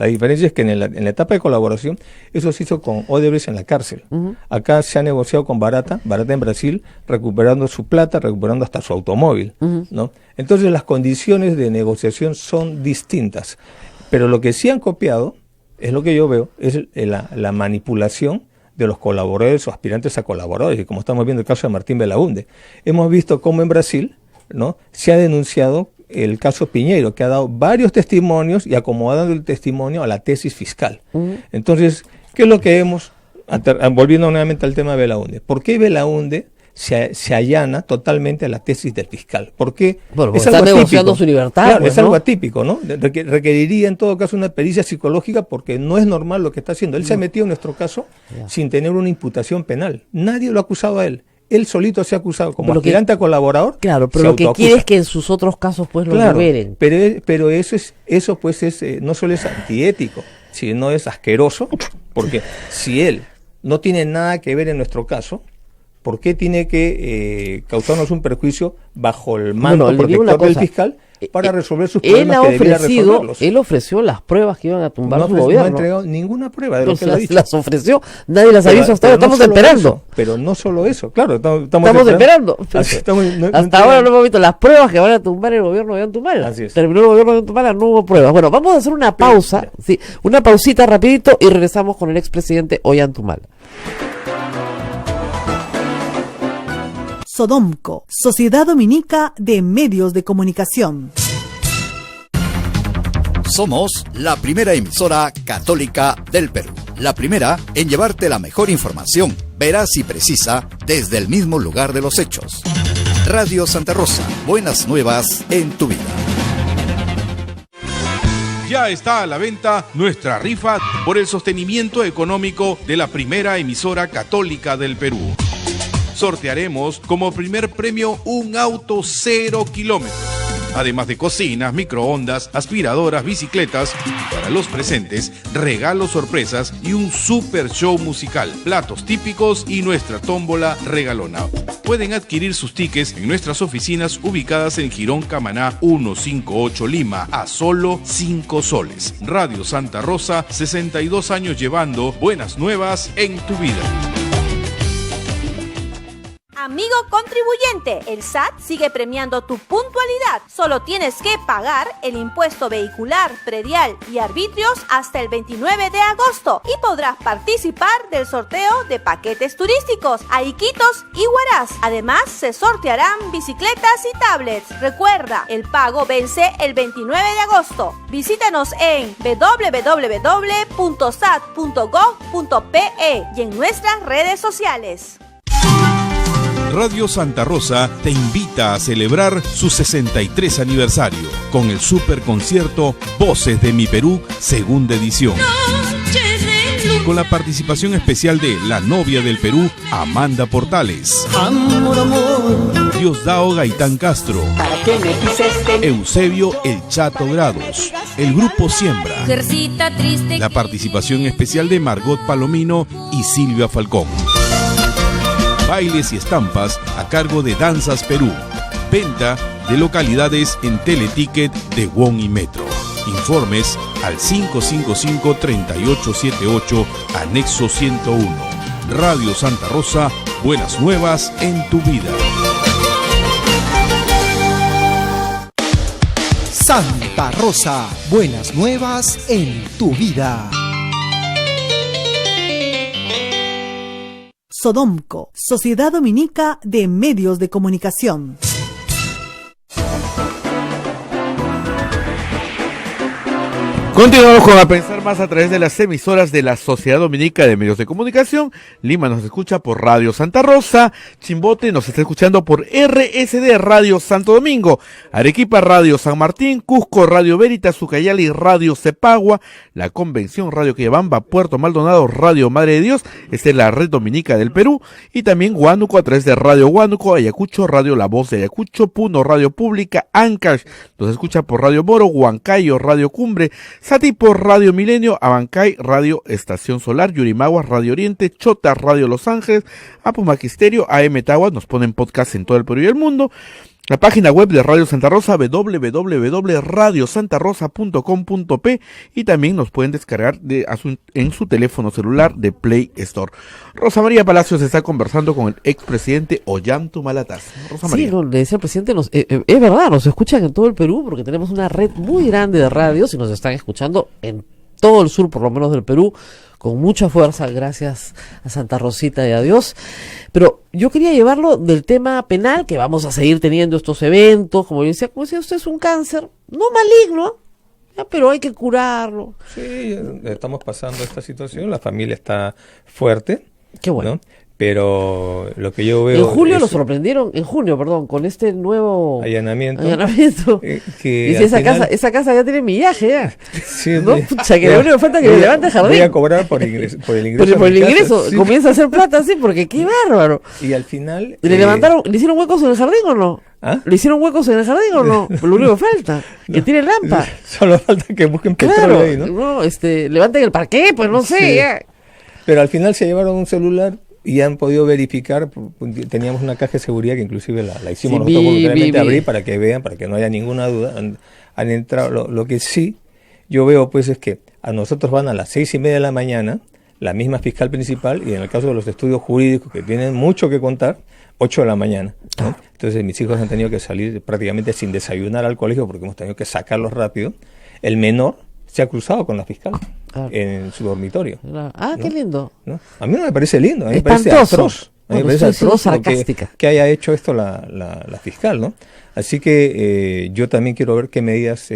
Speaker 1: diferencia es que en la etapa de colaboración eso se hizo con Odebrecht en la cárcel. Acá se ha negociado con Barata en Brasil, recuperando su plata, recuperando hasta su automóvil, ¿no? Entonces las condiciones de negociación son distintas, pero lo que sí han copiado, es lo que yo veo, es la manipulación de los colaboradores o aspirantes a colaboradores, y como estamos viendo el caso de Martín Belaúnde. Hemos visto cómo en Brasil, ¿no?, se ha denunciado el caso Piñeiro, que ha dado varios testimonios y acomodando el testimonio a la tesis fiscal. Entonces, ¿qué es lo que vemos? Volviendo nuevamente al tema de Belaúnde. ¿Por qué Belaúnde se allana totalmente a la tesis del fiscal? ¿Por qué?
Speaker 6: Bueno, porque está negociando su libertad.
Speaker 1: Claro,
Speaker 6: pues,
Speaker 1: es algo atípico, ¿no? Requeriría en todo caso una pericia psicológica, porque no es normal lo que está haciendo. Él se ha metido en nuestro caso sin tener una imputación penal. Nadie lo ha acusado a él. Él solito se ha acusado como aspirante a colaborador.
Speaker 6: Claro, pero lo que quiere es que en sus otros casos pues lo liberen.
Speaker 1: Pero eso pues es no solo es antiético, sino es asqueroso, porque si él no tiene nada que ver en nuestro caso, ¿por qué tiene que causarnos un perjuicio bajo el mando protector del fiscal para resolver sus problemas que debiera resolverlos?
Speaker 6: Él ofreció las pruebas que iban a tumbar su gobierno.
Speaker 1: No ha entregado ninguna prueba de lo que él ha dicho.
Speaker 6: Las ofreció, nadie las ha visto hasta ahora, estamos esperando.
Speaker 1: Eso, pero no solo eso, claro, estamos
Speaker 6: esperando.
Speaker 1: Hasta
Speaker 6: ahora no hemos visto las pruebas que van a tumbar el gobierno de Ollantumala. Terminó el gobierno de Ollantumala, no hubo pruebas. Bueno, vamos a hacer una pausa, una pausita rapidito y regresamos con el expresidente Ollantumala.
Speaker 7: Sodomco, Sociedad Dominica de Medios de Comunicación.
Speaker 3: Somos la primera emisora católica del Perú. La primera en llevarte la mejor información, veraz y precisa, desde el mismo lugar de los hechos. Radio Santa Rosa, buenas nuevas en tu vida.
Speaker 8: Ya está a la venta nuestra rifa por el sostenimiento económico de la primera emisora católica del Perú. Sortearemos como primer premio un auto 0 kilómetros, además de cocinas, microondas, aspiradoras, bicicletas. Para los presentes, regalos sorpresas y un super show musical, platos típicos y nuestra tómbola regalona. Pueden adquirir sus tickets en nuestras oficinas ubicadas en Girón Camaná 158 Lima a solo 5 soles. Radio Santa Rosa, 62 años llevando buenas nuevas en tu vida.
Speaker 9: Amigo contribuyente, el SAT sigue premiando tu puntualidad. Solo tienes que pagar el impuesto vehicular, predial y arbitrios hasta el 29 de agosto y podrás participar del sorteo de paquetes turísticos a Iquitos y Huaraz. Además, se sortearán bicicletas y tablets. Recuerda, el pago vence el 29 de agosto. Visítanos en www.sat.gov.pe y en nuestras redes sociales.
Speaker 8: Radio Santa Rosa te invita a celebrar su 63 aniversario con el superconcierto Voces de mi Perú, segunda edición. Con la participación especial de la novia del Perú, Amanda Portales.
Speaker 10: Amor, amor.
Speaker 8: Diosdado Gaitán Castro. Eusebio El Chato Grados. El grupo Siembra. La participación especial de Margot Palomino y Silvia Falcón. Bailes y estampas a cargo de Danzas Perú. Venta de localidades en Teleticket de WOM y Metro. Informes al 555-3878, anexo 101. Radio Santa Rosa, buenas nuevas en tu vida.
Speaker 11: Santa Rosa, buenas nuevas en tu vida.
Speaker 7: Sodomco, Sociedad Dominica de Medios de Comunicación.
Speaker 5: Continuamos con A Pensar Más a través de las emisoras de la Sociedad Dominica de Medios de Comunicación. Lima nos escucha por Radio Santa Rosa, Chimbote nos está escuchando por RSD Radio Santo Domingo, Arequipa Radio San Martín, Cusco Radio Veritas, Ucayali Radio Cepagua, La Convención Radio Quillabamba, Puerto Maldonado Radio Madre de Dios, esta es la red dominica del Perú, y también Huánuco a través de Radio Huánuco, Ayacucho Radio La Voz de Ayacucho, Puno Radio Pública, Ancash nos escucha por Radio Moro, Huancayo Radio Cumbre, Sati por Radio Milenio, Abancay Radio Estación Solar, Yurimaguas Radio Oriente, Chota Radio Los Ángeles, Apumaquisterio, AM Tagua, nos ponen podcast en todo el Perú y el mundo. La página web de Radio Santa Rosa, www.radiosantarosa.com.p, y también nos pueden descargar en su teléfono celular de Play Store. Rosa María Palacios está conversando con el expresidente Ollanta Humala-Tassi. Rosa María.
Speaker 6: Sí, le decía el presidente, es verdad, nos escuchan en todo el Perú porque tenemos una red muy grande de radios y nos están escuchando en todo el sur, por lo menos del Perú, con mucha fuerza, gracias a Santa Rosita y a Dios. Pero yo quería llevarlo del tema penal, que vamos a seguir teniendo estos eventos, como decía usted, es un cáncer, no maligno, pero hay que curarlo.
Speaker 1: Sí, estamos pasando esta situación, la familia está fuerte.
Speaker 6: Qué bueno.
Speaker 1: ¿No? Pero lo que yo veo...
Speaker 6: En junio lo sorprendieron, con este nuevo
Speaker 1: allanamiento.
Speaker 6: Que dice, esa casa ya tiene millaje, ya.
Speaker 1: Sí,
Speaker 6: ¿no? Pucha, que lo único que falta es que le levante el jardín.
Speaker 1: Voy a cobrar por el ingreso.
Speaker 6: Por el ingreso,
Speaker 1: sí.
Speaker 6: Comienza a hacer plata, sí, porque qué bárbaro.
Speaker 1: Y al final...
Speaker 6: ¿Le hicieron huecos en el jardín o no?
Speaker 1: ¿Ah?
Speaker 6: ¿Le hicieron huecos en el jardín o no? Lo único que falta, que tiene lámpara.
Speaker 1: Solo falta que busquen petróleo ahí, ¿no?
Speaker 6: Levanten el parqué, pues no sé,
Speaker 1: sí.
Speaker 6: ya.
Speaker 1: Pero al final se llevaron un celular y han podido verificar, teníamos una caja de seguridad que inclusive la hicimos nosotros voluntariamente abrir para que vean, para que no haya ninguna duda, han entrado. Lo que sí yo veo pues es que a nosotros van a las 6:30 de la mañana, la misma fiscal principal, y en el caso de los estudios jurídicos que tienen mucho que contar, 8 de la mañana, ¿no? Entonces mis hijos han tenido que salir prácticamente sin desayunar al colegio porque hemos tenido que sacarlos rápido. El menor se ha cruzado con la fiscal en su dormitorio.
Speaker 6: Qué lindo.
Speaker 1: ¿No? A mí no me parece lindo, a mí me
Speaker 6: Espantoso.
Speaker 1: parece atroz. A mí me parece atroz
Speaker 6: sarcástica.
Speaker 1: que haya hecho esto la fiscal, ¿no? Así que yo también quiero ver qué medidas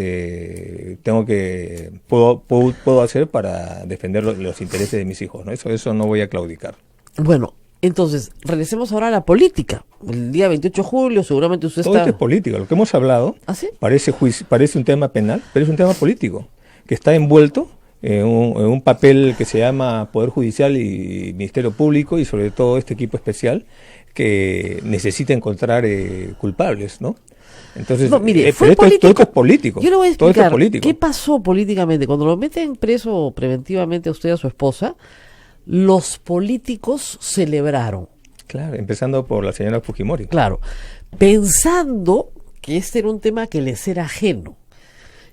Speaker 1: puedo hacer para defender los intereses de mis hijos, ¿no? Eso no voy a claudicar.
Speaker 6: Bueno, entonces, regresemos ahora a la política. El día 28 de julio, seguramente usted
Speaker 1: Todo esto es política. Lo que hemos hablado
Speaker 6: ¿sí?
Speaker 1: parece un tema penal, pero es un tema político, que está envuelto en un papel que se llama Poder Judicial y Ministerio Público, y sobre todo este equipo especial que necesita encontrar culpables, ¿no? Entonces,
Speaker 6: mire,
Speaker 1: todo esto es político.
Speaker 6: Yo le voy a explicar
Speaker 1: político.
Speaker 6: qué pasó políticamente. Cuando lo meten preso preventivamente a usted y a su esposa, los políticos celebraron.
Speaker 1: Claro, empezando por la señora Fujimori.
Speaker 6: Claro, pensando que este era un tema que les era ajeno.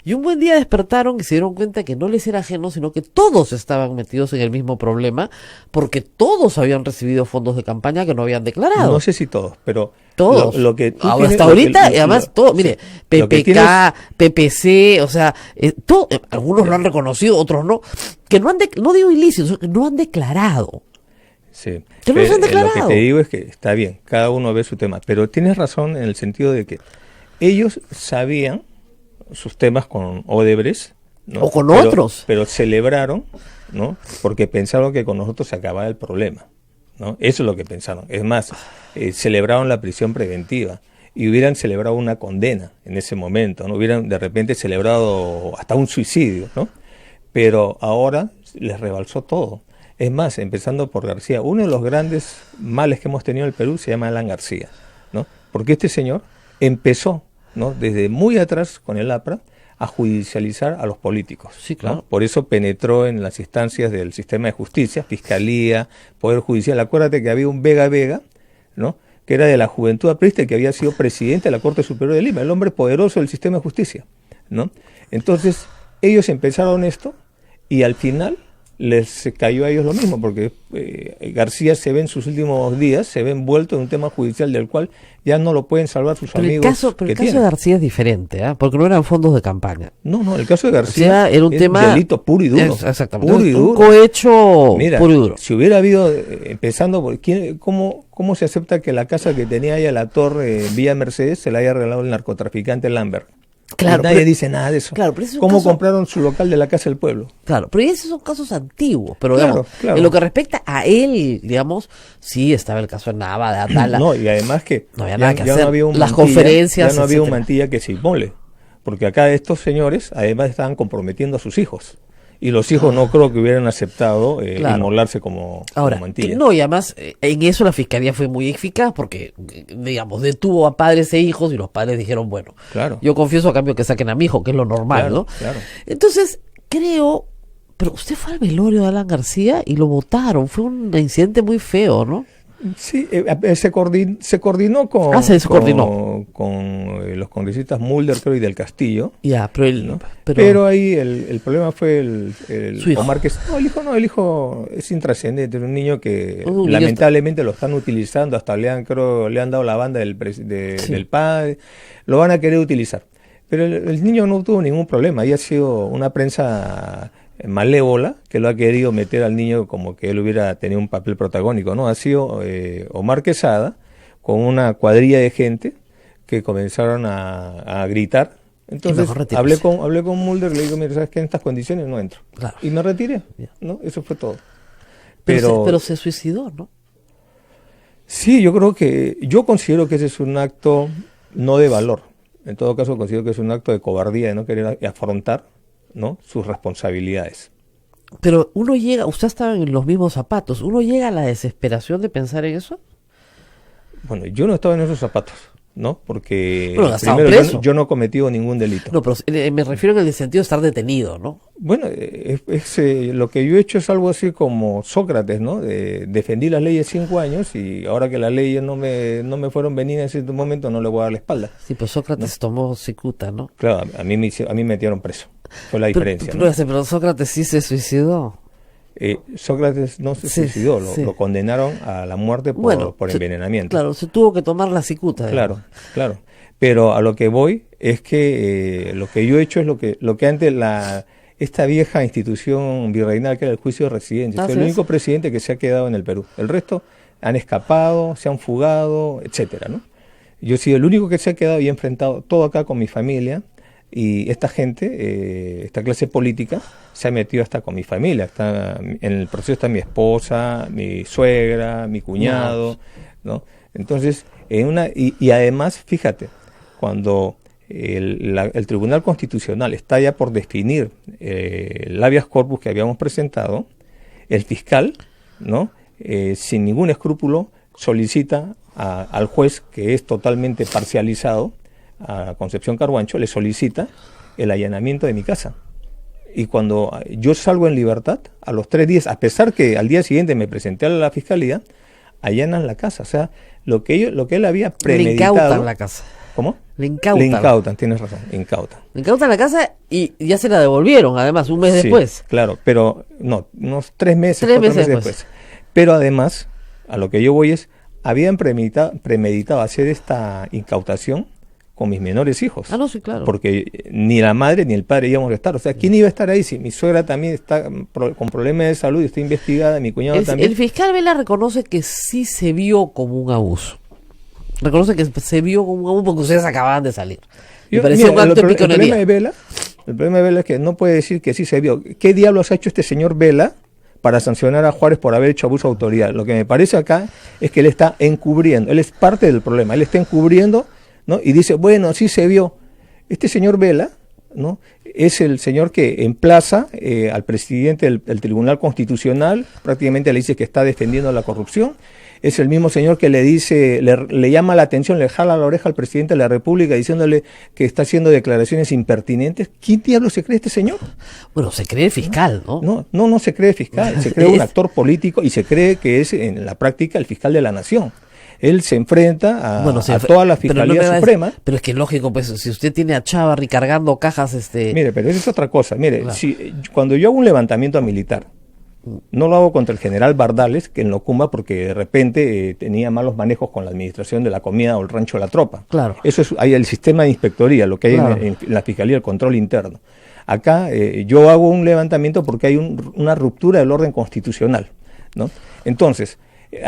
Speaker 6: Y un buen día despertaron y se dieron cuenta que no les era ajeno, sino que todos estaban metidos en el mismo problema, porque todos habían recibido fondos de campaña que no habían declarado.
Speaker 1: No sé si todos, pero
Speaker 6: todos.
Speaker 1: Lo que tú
Speaker 6: hasta
Speaker 1: tienes,
Speaker 6: ahorita, y además todo, mire,
Speaker 1: sí,
Speaker 6: PPK, PPC, o sea, todo, algunos lo han reconocido, otros no, que no digo ilícitos, que no han declarado.
Speaker 1: Sí.
Speaker 6: Que no se han declarado.
Speaker 1: Lo que te digo es que está bien, cada uno ve su tema, pero tienes razón en el sentido de que ellos sabían sus temas con Odebrecht, ¿no?
Speaker 6: O con otros.
Speaker 1: Pero celebraron, ¿no? Porque pensaron que con nosotros se acababa el problema, ¿no? Eso es lo que pensaron. Es más, celebraron la prisión preventiva y hubieran celebrado una condena en ese momento, ¿no? Hubieran de repente celebrado hasta un suicidio, ¿no? Pero ahora les rebalsó todo. Es más, empezando por García, uno de los grandes males que hemos tenido en el Perú se llama Alan García, ¿no? Porque este señor empezó, ¿no? Desde muy atrás con el APRA a judicializar a los políticos.
Speaker 6: Sí, claro.
Speaker 1: ¿no? Por eso penetró en las instancias del sistema de justicia, Fiscalía, Poder Judicial. Acuérdate que había un Vega, ¿no? Que era de la Juventud Aprista y que había sido presidente de la Corte Superior de Lima, el hombre poderoso del sistema de justicia, ¿no? Entonces, ellos empezaron esto y al final les cayó a ellos lo mismo, porque García se ve en sus últimos días, se ve envuelto en un tema judicial del cual ya no lo pueden salvar sus amigos.
Speaker 6: Pero el caso de García es diferente, porque no eran fondos de campaña.
Speaker 1: No, el caso de García
Speaker 6: era un tema
Speaker 1: delito puro y duro.
Speaker 6: Exactamente.
Speaker 1: Puro y duro.
Speaker 6: Un cohecho
Speaker 1: Mira,
Speaker 6: puro y duro.
Speaker 1: Si hubiera habido, empezando por ¿cómo se acepta que la casa que tenía ahí a la torre Villa Mercedes se la haya regalado el narcotraficante Lambert?
Speaker 6: Claro,
Speaker 1: nadie dice nada de eso.
Speaker 6: Claro, pero ese es un
Speaker 1: ¿Cómo
Speaker 6: caso...
Speaker 1: compraron su local de la Casa del Pueblo?
Speaker 6: Claro, pero esos son casos antiguos. Pero
Speaker 1: Claro,
Speaker 6: digamos,
Speaker 1: claro.
Speaker 6: en lo que respecta a él, digamos, sí estaba el caso de Nava, de Atala.
Speaker 1: No, y además que
Speaker 6: no había nada que
Speaker 1: ya
Speaker 6: hacer.
Speaker 1: no había un
Speaker 6: Las
Speaker 1: Mantilla,
Speaker 6: conferencias,
Speaker 1: ya no había un
Speaker 6: etcétera.
Speaker 1: Mantilla que se inmole. Porque acá estos señores además estaban comprometiendo a sus hijos. Y los hijos no creo que hubieran aceptado
Speaker 6: Claro.
Speaker 1: inmolarse como
Speaker 6: Ahora,
Speaker 1: Mantilla.
Speaker 6: no, y además en eso la fiscalía fue muy eficaz porque, digamos, detuvo a padres e hijos y los padres dijeron, bueno,
Speaker 1: Claro.
Speaker 6: yo confieso a cambio que saquen a mi hijo, que es lo normal,
Speaker 1: Claro,
Speaker 6: ¿no?
Speaker 1: claro.
Speaker 6: Entonces, creo, pero usted fue al velorio de Alan García y lo votaron, fue un incidente muy feo, ¿no?
Speaker 1: Sí, se coordinó con,
Speaker 6: se coordinó.
Speaker 1: con los congresistas Mulder, creo, y del Castillo.
Speaker 6: Ya, pero él,
Speaker 1: ¿no?
Speaker 6: pero
Speaker 1: Pero ahí el problema fue
Speaker 6: Su hijo.
Speaker 1: Omar, que el hijo es intrascendente, es un niño que
Speaker 6: Un niño
Speaker 1: lamentablemente lo están utilizando, hasta le han dado la banda del padre, lo van a querer utilizar. Pero el niño no tuvo ningún problema, ahí ha sido una prensa malévola que lo ha querido meter al niño como que él hubiera tenido un papel protagónico, ¿no? Ha sido Omar Quesada con una cuadrilla de gente que comenzaron a gritar. Entonces hablé con Mulder, le digo, mira, ¿sabes qué? En estas condiciones no entro.
Speaker 6: Claro.
Speaker 1: Y me retiré,
Speaker 6: Ya.
Speaker 1: ¿no? Eso fue todo.
Speaker 6: pero se suicidó, ¿no?
Speaker 1: Sí, yo considero que ese es un acto no de valor. En todo caso, considero que es un acto de cobardía, de no querer afrontar, ¿no?, sus responsabilidades.
Speaker 6: Pero uno llega, usted estaba en los mismos zapatos, ¿uno llega a la desesperación de pensar en eso?
Speaker 1: Bueno, yo no estaba en esos zapatos, ¿no? Porque
Speaker 6: Bueno, ha estado
Speaker 1: primero
Speaker 6: preso.
Speaker 1: yo no he cometido ningún delito.
Speaker 6: No, pero me refiero en el sentido de estar detenido, ¿no?
Speaker 1: Bueno, lo que yo he hecho es algo así como Sócrates, ¿no? Defendí las leyes 5 años y ahora que las leyes no me fueron venidas en ese momento, no le voy a dar la espalda.
Speaker 6: Sí, pues Sócrates tomó cicuta, ¿no?
Speaker 1: Claro, a mí me metieron preso. Fue la diferencia.
Speaker 6: Pero Sócrates sí se suicidó.
Speaker 1: Sócrates no se suicidó, lo condenaron a la muerte por envenenamiento.
Speaker 6: Claro, se tuvo que tomar la cicuta.
Speaker 1: Claro, claro. Pero a lo que voy es que lo que yo he hecho es lo que antes esta vieja institución virreinal que era el juicio de residencia. Soy el único presidente que se ha quedado en el Perú. El resto han escapado, se han fugado, etcétera, ¿no? Yo he sido el único que se ha quedado y he enfrentado todo acá con mi familia. Y esta gente, esta clase política, se ha metido hasta con mi familia. En el proceso está mi esposa, mi suegra, mi cuñado, ¿no? Entonces, y además, fíjate, cuando el Tribunal Constitucional está ya por definir el habeas corpus que habíamos presentado, el fiscal, ¿no?, sin ningún escrúpulo, solicita al juez, que es totalmente parcializado, a Concepción Carhuancho, le solicita el allanamiento de mi casa. Y cuando yo salgo en libertad, a los 3 días, a pesar que al día siguiente me presenté a la fiscalía, allanan la casa. O sea, lo que él había premeditado.
Speaker 6: Le incautan la casa.
Speaker 1: ¿Cómo?
Speaker 6: Le incautan.
Speaker 1: Le incautan, tienes razón, incautan.
Speaker 6: Le incautan la casa y ya se la devolvieron, además, un mes después.
Speaker 1: Claro, pero no, unos 3 meses,
Speaker 6: 3
Speaker 1: 4
Speaker 6: meses
Speaker 1: meses después. Pero además, a lo que yo voy es, habían premeditado hacer esta incautación con mis menores hijos.
Speaker 6: Ah, no, sí, claro.
Speaker 1: Porque ni la madre ni el padre íbamos a estar. O sea, ¿quién iba a estar ahí? Si mi suegra también está con problemas de salud y está investigada, mi cuñado también.
Speaker 6: El fiscal Vela reconoce que sí se vio como un abuso. Reconoce que se vio como un abuso porque ustedes acababan de salir. Me pareció un acto de piconería.
Speaker 1: El problema de Vela es que no puede decir que sí se vio. ¿Qué diablos ha hecho este señor Vela para sancionar a Juárez por haber hecho abuso de autoridad? Lo que me parece acá es que él está encubriendo. Él es parte del problema. Él está encubriendo, ¿no? Y dice, bueno, sí se vio. Este señor Vela, ¿no?, es el señor que emplaza al presidente del Tribunal Constitucional, prácticamente le dice que está defendiendo la corrupción. Es el mismo señor que le dice, le llama la atención, le jala la oreja al presidente de la República diciéndole que está haciendo declaraciones impertinentes. ¿Quién diablo se cree este señor?
Speaker 6: Bueno, se cree fiscal, ¿no?
Speaker 1: No se cree fiscal, se cree un actor político y se cree que es en la práctica el fiscal de la nación. Él se enfrenta a toda la Fiscalía Suprema.
Speaker 6: Pero es que lógico, pues, si usted tiene a Chávarri cargando cajas,
Speaker 1: Mire, pero eso es otra cosa. Mire, claro. Cuando yo hago un levantamiento militar, no lo hago contra el general Bardales, que en Locumba, porque de repente tenía malos manejos con la administración de la comida o el rancho de la tropa.
Speaker 6: Claro.
Speaker 1: Eso es, hay el sistema de inspectoría, lo que hay en la Fiscalía, el control interno. Acá yo hago un levantamiento porque hay una ruptura del orden constitucional, ¿no? Entonces,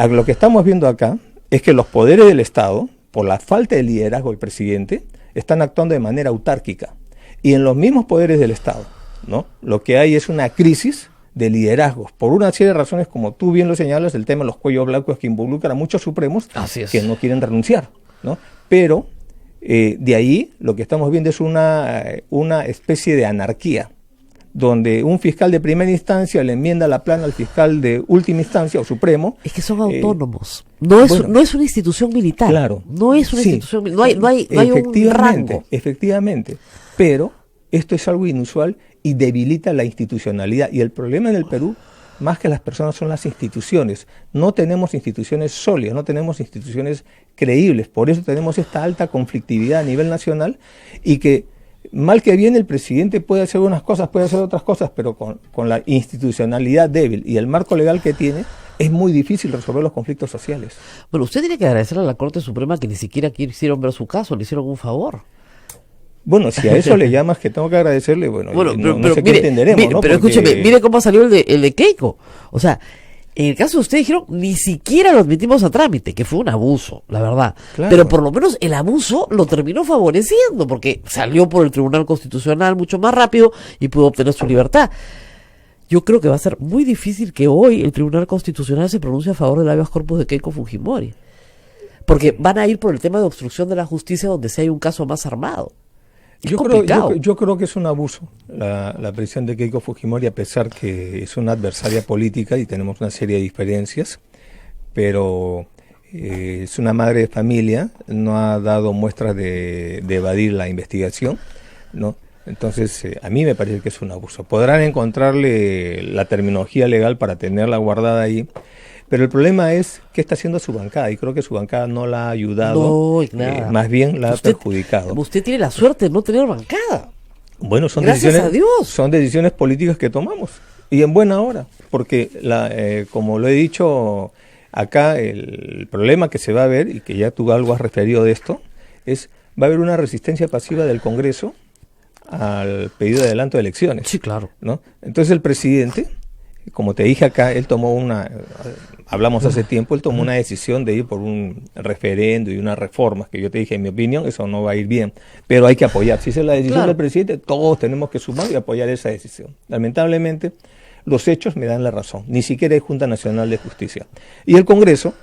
Speaker 1: lo que estamos viendo acá es que los poderes del Estado, por la falta de liderazgo del presidente, están actuando de manera autárquica. Y en los mismos poderes del Estado, ¿no? Lo que hay es una crisis de liderazgos, por una serie de razones, como tú bien lo señalas, el tema de los cuellos blancos que involucran a muchos supremos que no quieren renunciar, ¿no? Pero de ahí lo que estamos viendo es una especie de anarquía, donde un fiscal de primera instancia le enmienda la plana al fiscal de última instancia o supremo.
Speaker 6: Es que son autónomos. No es una institución militar.
Speaker 1: Claro.
Speaker 6: No es una institución militar. No hay un rango.
Speaker 1: Efectivamente. Pero esto es algo inusual y debilita la institucionalidad. Y el problema en el Perú, más que las personas, son las instituciones. No tenemos instituciones sólidas, no tenemos instituciones creíbles. Por eso tenemos esta alta conflictividad a nivel nacional y que, mal que bien, el presidente puede hacer unas cosas, puede hacer otras cosas, pero con la institucionalidad débil y el marco legal que tiene, es muy difícil resolver los conflictos sociales.
Speaker 6: Bueno, usted tiene que agradecerle a la Corte Suprema que ni siquiera quisieron ver su caso, le hicieron un favor.
Speaker 1: Bueno, si a eso le llamas que tengo que agradecerle, bueno no sé qué
Speaker 6: mire,
Speaker 1: entenderemos, ¿no?
Speaker 6: Pero
Speaker 1: porque...
Speaker 6: escúcheme, mire cómo salió el de Keiko. O sea, en el caso de ustedes dijeron, ni siquiera lo admitimos a trámite, que fue un abuso, la verdad.
Speaker 1: Claro.
Speaker 6: Pero por lo menos el abuso lo terminó favoreciendo, porque salió por el Tribunal Constitucional mucho más rápido y pudo obtener su libertad. Yo creo que va a ser muy difícil que hoy el Tribunal Constitucional se pronuncie a favor del habeas corpus de Keiko Fujimori. Porque van a ir por el tema de obstrucción de la justicia donde sí hay un caso más armado.
Speaker 1: Yo creo que es un abuso la prisión de Keiko Fujimori, a pesar que es una adversaria política y tenemos una serie de diferencias, pero es una madre de familia, no ha dado muestras de evadir la investigación, ¿no? Entonces, a mí me parece que es un abuso. Podrán encontrarle la terminología legal para tenerla guardada ahí, pero el problema es qué está haciendo su bancada, y creo que su bancada no la ha ayudado, más bien la ha perjudicado.
Speaker 6: Usted tiene la suerte de no tener bancada.
Speaker 1: Bueno, son
Speaker 6: Gracias
Speaker 1: decisiones,
Speaker 6: a Dios.
Speaker 1: Son decisiones políticas que tomamos, y en buena hora, porque como lo he dicho acá, el problema que se va a ver, y que ya tú algo has referido de esto, va a haber una resistencia pasiva del Congreso al pedido de adelanto de elecciones.
Speaker 6: Sí, claro.
Speaker 1: ¿No? Entonces el presidente, como te dije acá, él tomó hablamos hace tiempo, él tomó una decisión de ir por un referendo y unas reformas, que yo te dije, en mi opinión, eso no va a ir bien, pero hay que apoyar. Si esa es la decisión del presidente, todos tenemos que sumar y apoyar esa decisión. Lamentablemente, los hechos me dan la razón, ni siquiera hay Junta Nacional de Justicia. Y el Congreso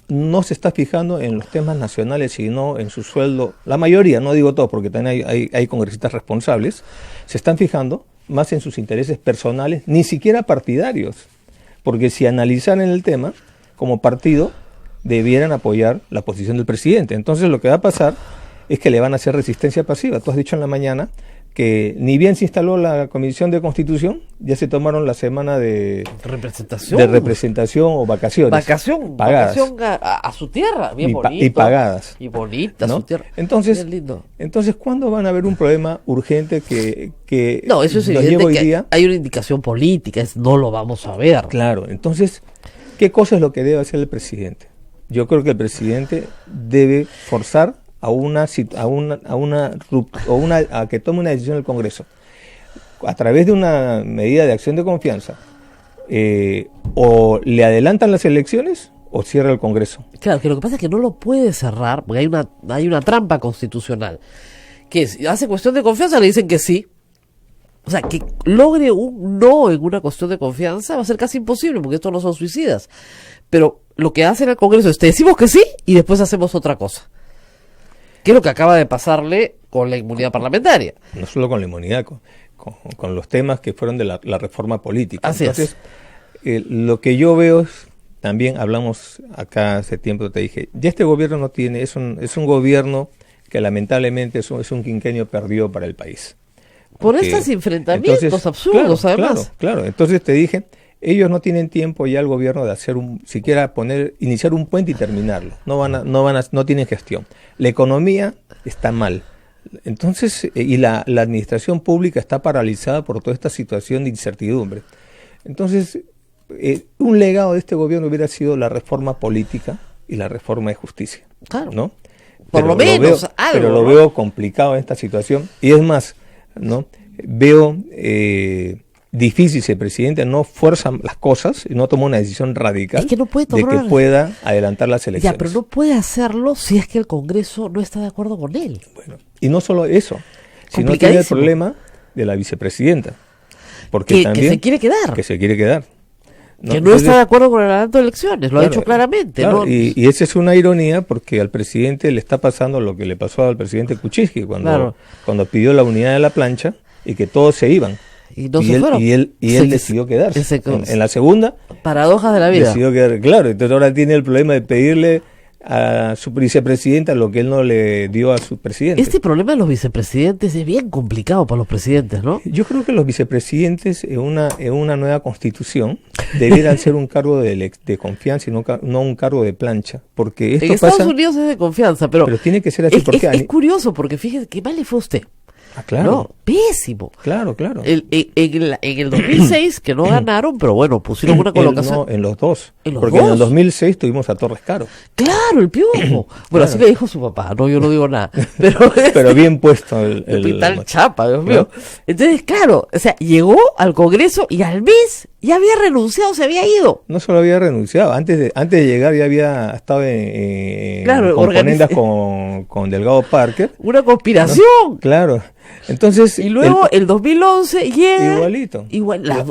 Speaker 1: no se está fijando en los temas nacionales, sino en su sueldo. La mayoría, no digo todos, porque también hay congresistas responsables, se están fijando más en sus intereses personales, ni siquiera partidarios, porque si analizaran el tema, como partido, debieran apoyar la posición del presidente. Entonces lo que va a pasar es que le van a hacer resistencia pasiva. Tú has dicho en la mañana que ni bien se instaló la Comisión de Constitución, ya se tomaron la semana de representación o vacaciones.
Speaker 6: Vacación a su tierra, bien bonito.
Speaker 1: Y pagadas.
Speaker 6: Y bonita, ¿no? Su tierra.
Speaker 1: Entonces, ¿cuándo van a haber un problema urgente que
Speaker 6: no, eso es evidente hoy día? Hay una indicación política, no lo vamos a ver.
Speaker 1: Claro, entonces, ¿qué cosa es lo que debe hacer el presidente? Yo creo que el presidente debe forzar a que tome una decisión el Congreso a través de una medida de acción de confianza, o le adelantan las elecciones o cierra el Congreso.
Speaker 6: Claro, que lo que pasa es que no lo puede cerrar porque hay una trampa constitucional, que si hace cuestión de confianza le dicen que sí. O sea, que logre un no en una cuestión de confianza va a ser casi imposible, porque estos no son suicidas. Pero lo que hacen al Congreso es, te decimos que sí y después hacemos otra cosa. ¿Qué es lo que acaba de pasarle con la inmunidad parlamentaria?
Speaker 1: No solo con la inmunidad, con los temas que fueron de la reforma política.
Speaker 6: Así
Speaker 1: Entonces, lo que yo veo es, también hablamos acá hace tiempo, te dije, ya este gobierno no tiene, es un gobierno que lamentablemente es un quinquenio perdido para el país.
Speaker 6: Por estos enfrentamientos absurdos, además.
Speaker 1: Claro. Entonces te dije, ellos no tienen tiempo ya el gobierno de hacer iniciar un puente y terminarlo. No tienen gestión. La economía está mal. Entonces, y la administración pública está paralizada por toda esta situación de incertidumbre. Entonces, un legado de este gobierno hubiera sido la reforma política y la reforma de justicia.
Speaker 6: Claro.
Speaker 1: ¿No?
Speaker 6: Por lo menos algo.
Speaker 1: Pero lo veo complicado en esta situación. Y es más, ¿no? Veo difícil si el presidente no fuerza las cosas y no toma una decisión radical
Speaker 6: Es que no puede
Speaker 1: de
Speaker 6: tomar
Speaker 1: que pueda adelantar las elecciones.
Speaker 6: Ya, pero no puede hacerlo si es que el Congreso no está de acuerdo con él.
Speaker 1: Bueno, y no solo eso, sino tiene el problema de la vicepresidenta. Porque
Speaker 6: Que
Speaker 1: también
Speaker 6: se quiere quedar.
Speaker 1: Que se quiere quedar.
Speaker 6: Que no está de acuerdo con el adelanto de elecciones, lo ha dicho claramente.
Speaker 1: Claro,
Speaker 6: ¿no?
Speaker 1: y esa es una ironía porque al presidente le está pasando lo que le pasó al presidente Kuczynski cuando pidió la unidad de la plancha y que todos se iban.
Speaker 6: Y no se fueron.
Speaker 1: Y él decidió quedarse. En la segunda,
Speaker 6: paradojas de la vida.
Speaker 1: Decidió quedar, claro, entonces ahora tiene el problema de pedirle a su vicepresidenta lo que él no le dio a su presidente.
Speaker 6: Este problema de los vicepresidentes es bien complicado para los presidentes, ¿no?
Speaker 1: Yo creo que los vicepresidentes en una nueva constitución debieran ser un cargo de confianza y no un cargo de plancha, porque esto
Speaker 6: en Estados Unidos es de confianza, pero
Speaker 1: tiene que ser así.
Speaker 6: Es curioso, porque fíjese que mal le fue a usted.
Speaker 1: Claro.
Speaker 6: No, pésimo.
Speaker 1: Claro.
Speaker 6: En el 2006, que no ganaron, pero bueno, pusieron una colocación.
Speaker 1: No, en los dos.
Speaker 6: En
Speaker 1: en el 2006 tuvimos a Torres Caro.
Speaker 6: Claro, el Piojo. Bueno, así le dijo su papá, no, yo no digo nada.
Speaker 1: Pero bien puesto el
Speaker 6: tal chapa, Dios mío. Entonces, claro, o sea, llegó al Congreso y al mes ya había renunciado, se había ido.
Speaker 1: No solo había renunciado, antes de llegar ya había estado en componendas con Delgado Parker.
Speaker 6: Una conspiración.
Speaker 1: ¿No? Claro. Entonces,
Speaker 6: y luego el 2011 llega
Speaker 1: igualito.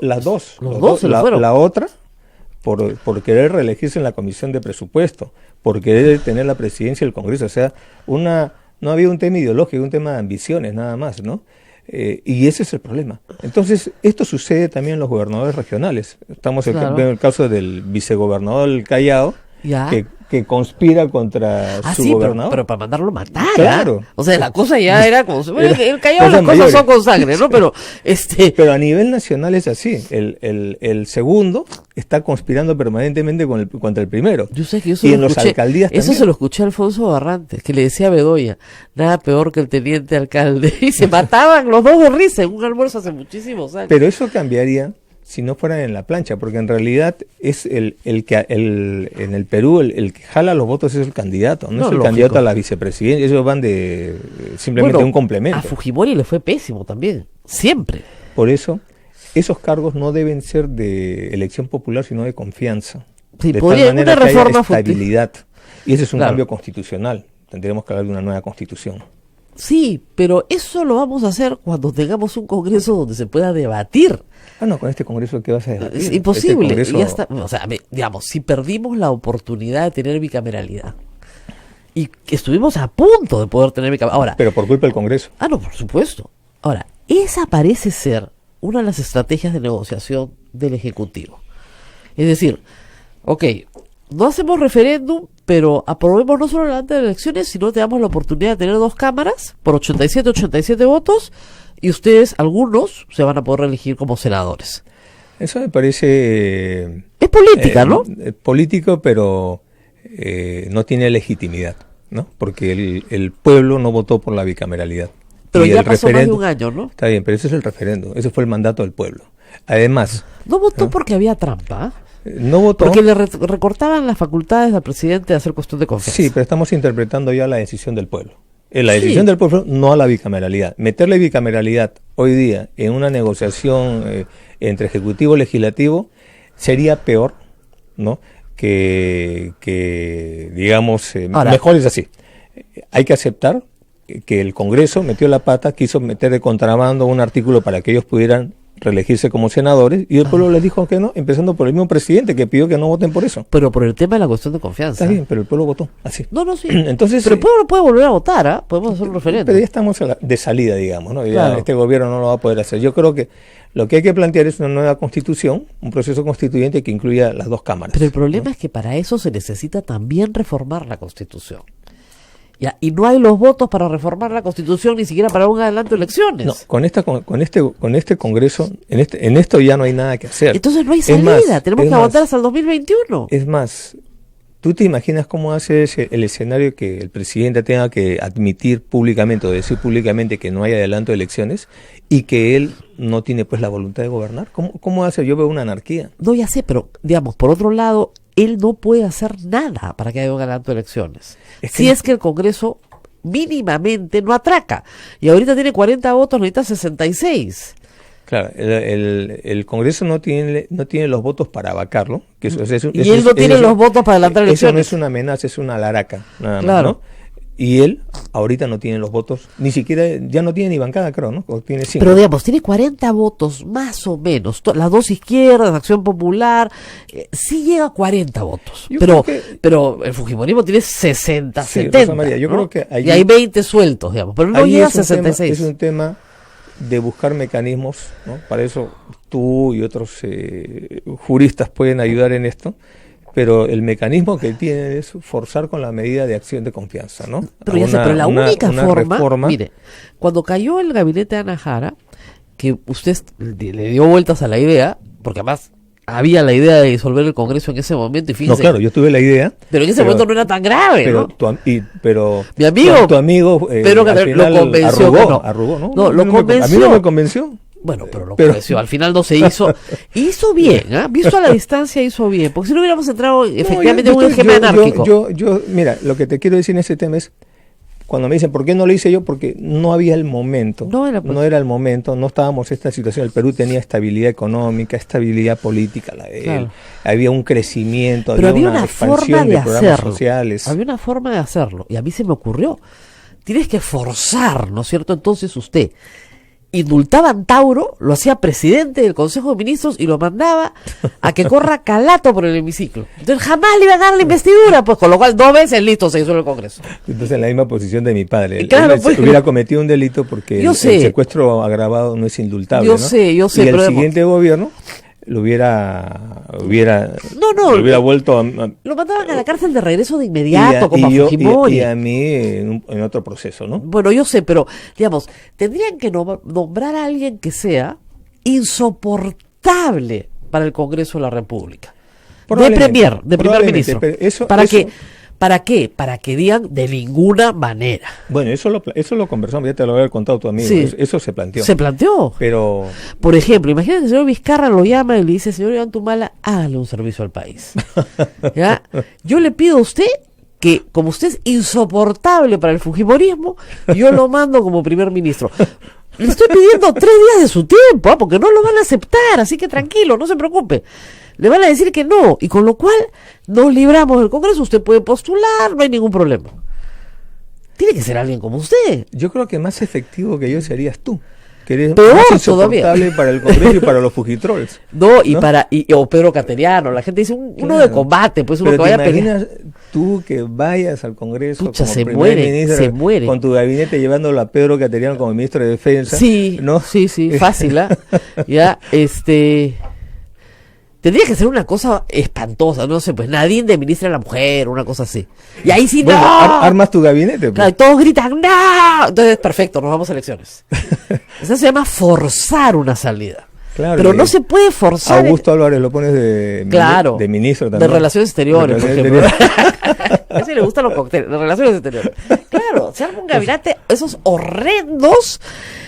Speaker 1: Las dos.
Speaker 6: Los dos se lo fueron.
Speaker 1: La otra por querer reelegirse en la Comisión de Presupuesto, por querer tener la presidencia del Congreso, o sea, no había un tema ideológico, un tema de ambiciones nada más, ¿no? Y ese es el problema. Entonces, esto sucede también en los gobernadores regionales. Estamos en el caso del vicegobernador del Callao, que conspira contra su gobernador.
Speaker 6: Pero para mandarlo a matar.
Speaker 1: Claro.
Speaker 6: O sea, la cosa ya era como... el Callao las cosas son con sangre, ¿no? Pero
Speaker 1: pero a nivel nacional es así. El segundo está conspirando permanentemente contra el primero.
Speaker 6: Yo sé que
Speaker 1: en las alcaldías
Speaker 6: eso
Speaker 1: también.
Speaker 6: se lo escuché a Alfonso Barrantes, que le decía a Bedoya, nada peor que el teniente alcalde. Y se mataban los dos de risa en un almuerzo hace muchísimos años.
Speaker 1: Pero eso cambiaría si no fueran en la plancha, porque en realidad es en el Perú el que jala los votos es el candidato, no es el candidato a la vicepresidencia, ellos van de simplemente un complemento.
Speaker 6: A Fujimori le fue pésimo también, siempre.
Speaker 1: Por eso, esos cargos no deben ser de elección popular, sino de confianza.
Speaker 6: Sí,
Speaker 1: de tal manera
Speaker 6: una reforma
Speaker 1: que haya estabilidad. Y ese es un cambio constitucional, tendremos que hablar de una nueva constitución.
Speaker 6: Sí, pero eso lo vamos a hacer cuando tengamos un congreso donde se pueda debatir.
Speaker 1: No, con este congreso ¿qué vas a debatir?
Speaker 6: Es imposible.
Speaker 1: Este
Speaker 6: ya está, o sea, digamos, si perdimos la oportunidad de tener bicameralidad y estuvimos a punto de poder tener bicameralidad. Ahora,
Speaker 1: pero por culpa del Congreso.
Speaker 6: No, por supuesto. Ahora, esa parece ser una de las estrategias de negociación del Ejecutivo. Es decir, no hacemos referéndum, pero aprobemos no solo delante de elecciones, sino te damos la oportunidad de tener 2 cámaras por 87 votos y ustedes, algunos, se van a poder reelegir como senadores.
Speaker 1: Eso me parece...
Speaker 6: Es política, ¿no?
Speaker 1: Político, pero no tiene legitimidad, ¿no? Porque el pueblo no votó por la bicameralidad.
Speaker 6: Pero ya pasó más de un año, ¿no?
Speaker 1: Está bien, pero ese es el referéndum, ese fue el mandato del pueblo. Además...
Speaker 6: No votó porque había trampa.
Speaker 1: No votó.
Speaker 6: Porque le recortaban las facultades al presidente de hacer cuestión de confianza.
Speaker 1: Sí, pero estamos interpretando ya la decisión del pueblo. La decisión del pueblo, no a la bicameralidad. Meterle bicameralidad hoy día en una negociación entre ejecutivo y legislativo sería peor, ¿no? Que digamos, mejor es así. Hay que aceptar que el Congreso metió la pata, quiso meter de contrabando un artículo para que ellos pudieran reelegirse como senadores, y el pueblo les dijo que no, empezando por el mismo presidente que pidió que no voten por eso.
Speaker 6: Pero por el tema de la cuestión de confianza.
Speaker 1: Está bien, pero el pueblo votó así.
Speaker 6: No, sí.
Speaker 1: Entonces,
Speaker 6: pero el pueblo no puede volver a votar, ¿ah? Podemos hacer un referéndum.
Speaker 1: Pero ya estamos de salida, digamos, ¿no? Ya
Speaker 6: claro.
Speaker 1: Este gobierno no lo va a poder hacer. Yo creo que lo que hay que plantear es una nueva constitución, un proceso constituyente que incluya las 2 cámaras.
Speaker 6: Pero el problema es que para eso se necesita también reformar la Constitución. Y no hay los votos para reformar la Constitución ni siquiera para un adelanto de elecciones.
Speaker 1: No, con este Congreso, en esto ya no hay nada que hacer.
Speaker 6: Entonces no hay salida, tenemos que votar hasta el 2021.
Speaker 1: Es más, ¿tú te imaginas cómo hace el escenario que el presidente tenga que admitir públicamente o decir públicamente que no hay adelanto de elecciones y que él no tiene pues la voluntad de gobernar? ¿Cómo hace? Yo veo una anarquía.
Speaker 6: No, ya sé, pero digamos, por otro lado, él no puede hacer nada para que haya un adelanto de elecciones. Es que el Congreso mínimamente no atraca. Y ahorita tiene 40 votos, necesita 66.
Speaker 1: Claro, el Congreso no tiene los votos para vacarlo. Que eso
Speaker 6: y él no tiene los votos para adelantar elecciones.
Speaker 1: Eso no es una amenaza, es una laraca, nada
Speaker 6: claro.
Speaker 1: más, ¿no? Y él ahorita no tiene los votos, ni siquiera, ya no tiene ni bancada, creo, ¿no? O tiene 5.
Speaker 6: Pero digamos, tiene 40 votos, más o menos. Las dos izquierdas, Acción Popular, sí llega a 40 votos. Pero el fujimorismo tiene 60, sí, 70.
Speaker 1: María, yo creo que
Speaker 6: y hay 20 sueltos, digamos, pero no llega a 66.
Speaker 1: Es un tema de buscar mecanismos, ¿no? Para eso tú y otros juristas pueden ayudar en esto. Pero el mecanismo que tiene es forzar con la medida de acción de confianza, ¿no?
Speaker 6: Pero la única forma, mire, cuando cayó el gabinete de Ana Jara, que usted le dio vueltas a la idea, porque además había la idea de disolver el Congreso en ese momento, y fíjese.
Speaker 1: No, claro, yo tuve la idea.
Speaker 6: Pero en ese momento no era tan grave,
Speaker 1: pero,
Speaker 6: ¿no?
Speaker 1: Pero
Speaker 6: mi amigo,
Speaker 1: tu amigo
Speaker 6: pero
Speaker 1: al final
Speaker 6: lo convenció.
Speaker 1: arrugó, ¿no?
Speaker 6: No, lo convenció.
Speaker 1: A mí no me convenció.
Speaker 6: Bueno, pero lo convenció. Al final no se hizo. Hizo bien, ¿eh? Visto a la distancia, hizo bien. Porque si no hubiéramos entrado efectivamente en un esquema anárquico.
Speaker 1: Mira, lo que te quiero decir en ese tema es, cuando me dicen, ¿por qué no lo hice yo? Porque no había el momento. No era el momento, no estábamos en esta situación. El Perú tenía estabilidad económica, estabilidad política, la de él.
Speaker 6: Claro.
Speaker 1: Había un crecimiento,
Speaker 6: pero
Speaker 1: había una expansión de programas sociales.
Speaker 6: Había una forma de hacerlo. Y a mí se me ocurrió. Tienes que forzar, ¿no es cierto? Entonces usted indultaba a Tauro, lo hacía presidente del Consejo de Ministros y lo mandaba a que corra calato por el hemiciclo. Entonces jamás le iba a dar la investidura, pues con lo cual 2 veces listo se hizo en el Congreso.
Speaker 1: Entonces en la misma posición de mi padre.
Speaker 6: Claro,
Speaker 1: él hubiera cometido un delito porque el secuestro agravado no es indultable.
Speaker 6: Yo sé.
Speaker 1: Y el siguiente gobierno lo hubiera vuelto a...
Speaker 6: Lo mandaban a la cárcel de regreso de inmediato, como a Fujimori.
Speaker 1: Y a mí en otro proceso, ¿no?
Speaker 6: Bueno, yo sé, pero, digamos, tendrían que nombrar a alguien que sea insoportable para el Congreso de la República. De primer ministro. ¿Para qué? Para que digan de ninguna manera.
Speaker 1: Bueno, eso lo conversamos, ya te lo había contado tu amigo. Sí. Eso se planteó.
Speaker 6: Se planteó.
Speaker 1: Pero,
Speaker 6: por ejemplo, imagínate que el señor Vizcarra lo llama y le dice, señor Ollantumala, hágale un servicio al país. ¿Ya? Yo le pido a usted que, como usted es insoportable para el fujimorismo, yo lo mando como primer ministro. Le estoy pidiendo 3 días de su tiempo, porque no lo van a aceptar, así que tranquilo, no se preocupe. Le van a decir que no, y con lo cual nos libramos del Congreso, usted puede postular, no hay ningún problema. Tiene que ser alguien como usted.
Speaker 1: Yo creo que más efectivo que yo serías tú, que eres
Speaker 6: peor
Speaker 1: más insoportable para el Congreso y para los fujitrolls.
Speaker 6: O Pedro Cateriano, la gente dice uno de combate, pues uno que vaya a pelear.
Speaker 1: ¿Te imaginas tú que vayas al Congreso
Speaker 6: Pucha,
Speaker 1: como
Speaker 6: se
Speaker 1: primer ministro,
Speaker 6: se muere,
Speaker 1: con tu gabinete llevándolo a Pedro Cateriano como ministro de Defensa?
Speaker 6: Sí, ¿no? Sí, fácil, ya, tendría que ser una cosa espantosa, no sé, pues Nadine de ministra de la Mujer, una cosa así. Y ahí sí,
Speaker 1: bueno,
Speaker 6: ¡no!
Speaker 1: Armas tu gabinete. Pues.
Speaker 6: Claro, todos gritan, ¡no! Entonces, perfecto, nos vamos a elecciones. Eso se llama forzar una salida.
Speaker 1: Claro,
Speaker 6: pero no se puede forzar.
Speaker 1: Augusto Álvarez lo pones de ministro también.
Speaker 6: De Relaciones Exteriores, por ejemplo. A ese le gustan los cócteles, de Relaciones Exteriores. Claro, se arma un gabinete, esos horrendos.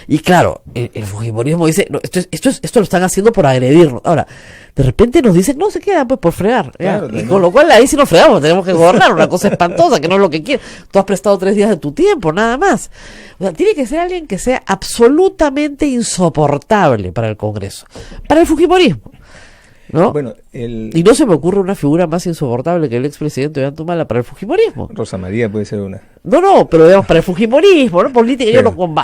Speaker 6: Y claro, el fujimorismo dice, no, esto lo están haciendo por agredirnos. Ahora, de repente nos dicen, no, se quedan pues por fregar. Claro, y con lo cual ahí sí nos fregamos, tenemos que gobernar, una cosa espantosa, que no es lo que quieres. Tú has prestado 3 días de tu tiempo, nada más. O sea, tiene que ser alguien que sea absolutamente insoportable para el Congreso, para el fujimorismo, ¿no?
Speaker 1: Bueno,
Speaker 6: y no se me ocurre una figura más insoportable que el expresidente Ollantumala para el fujimorismo.
Speaker 1: Rosa María puede ser una.
Speaker 6: No, pero digamos para el fujimorismo, ¿no? Política,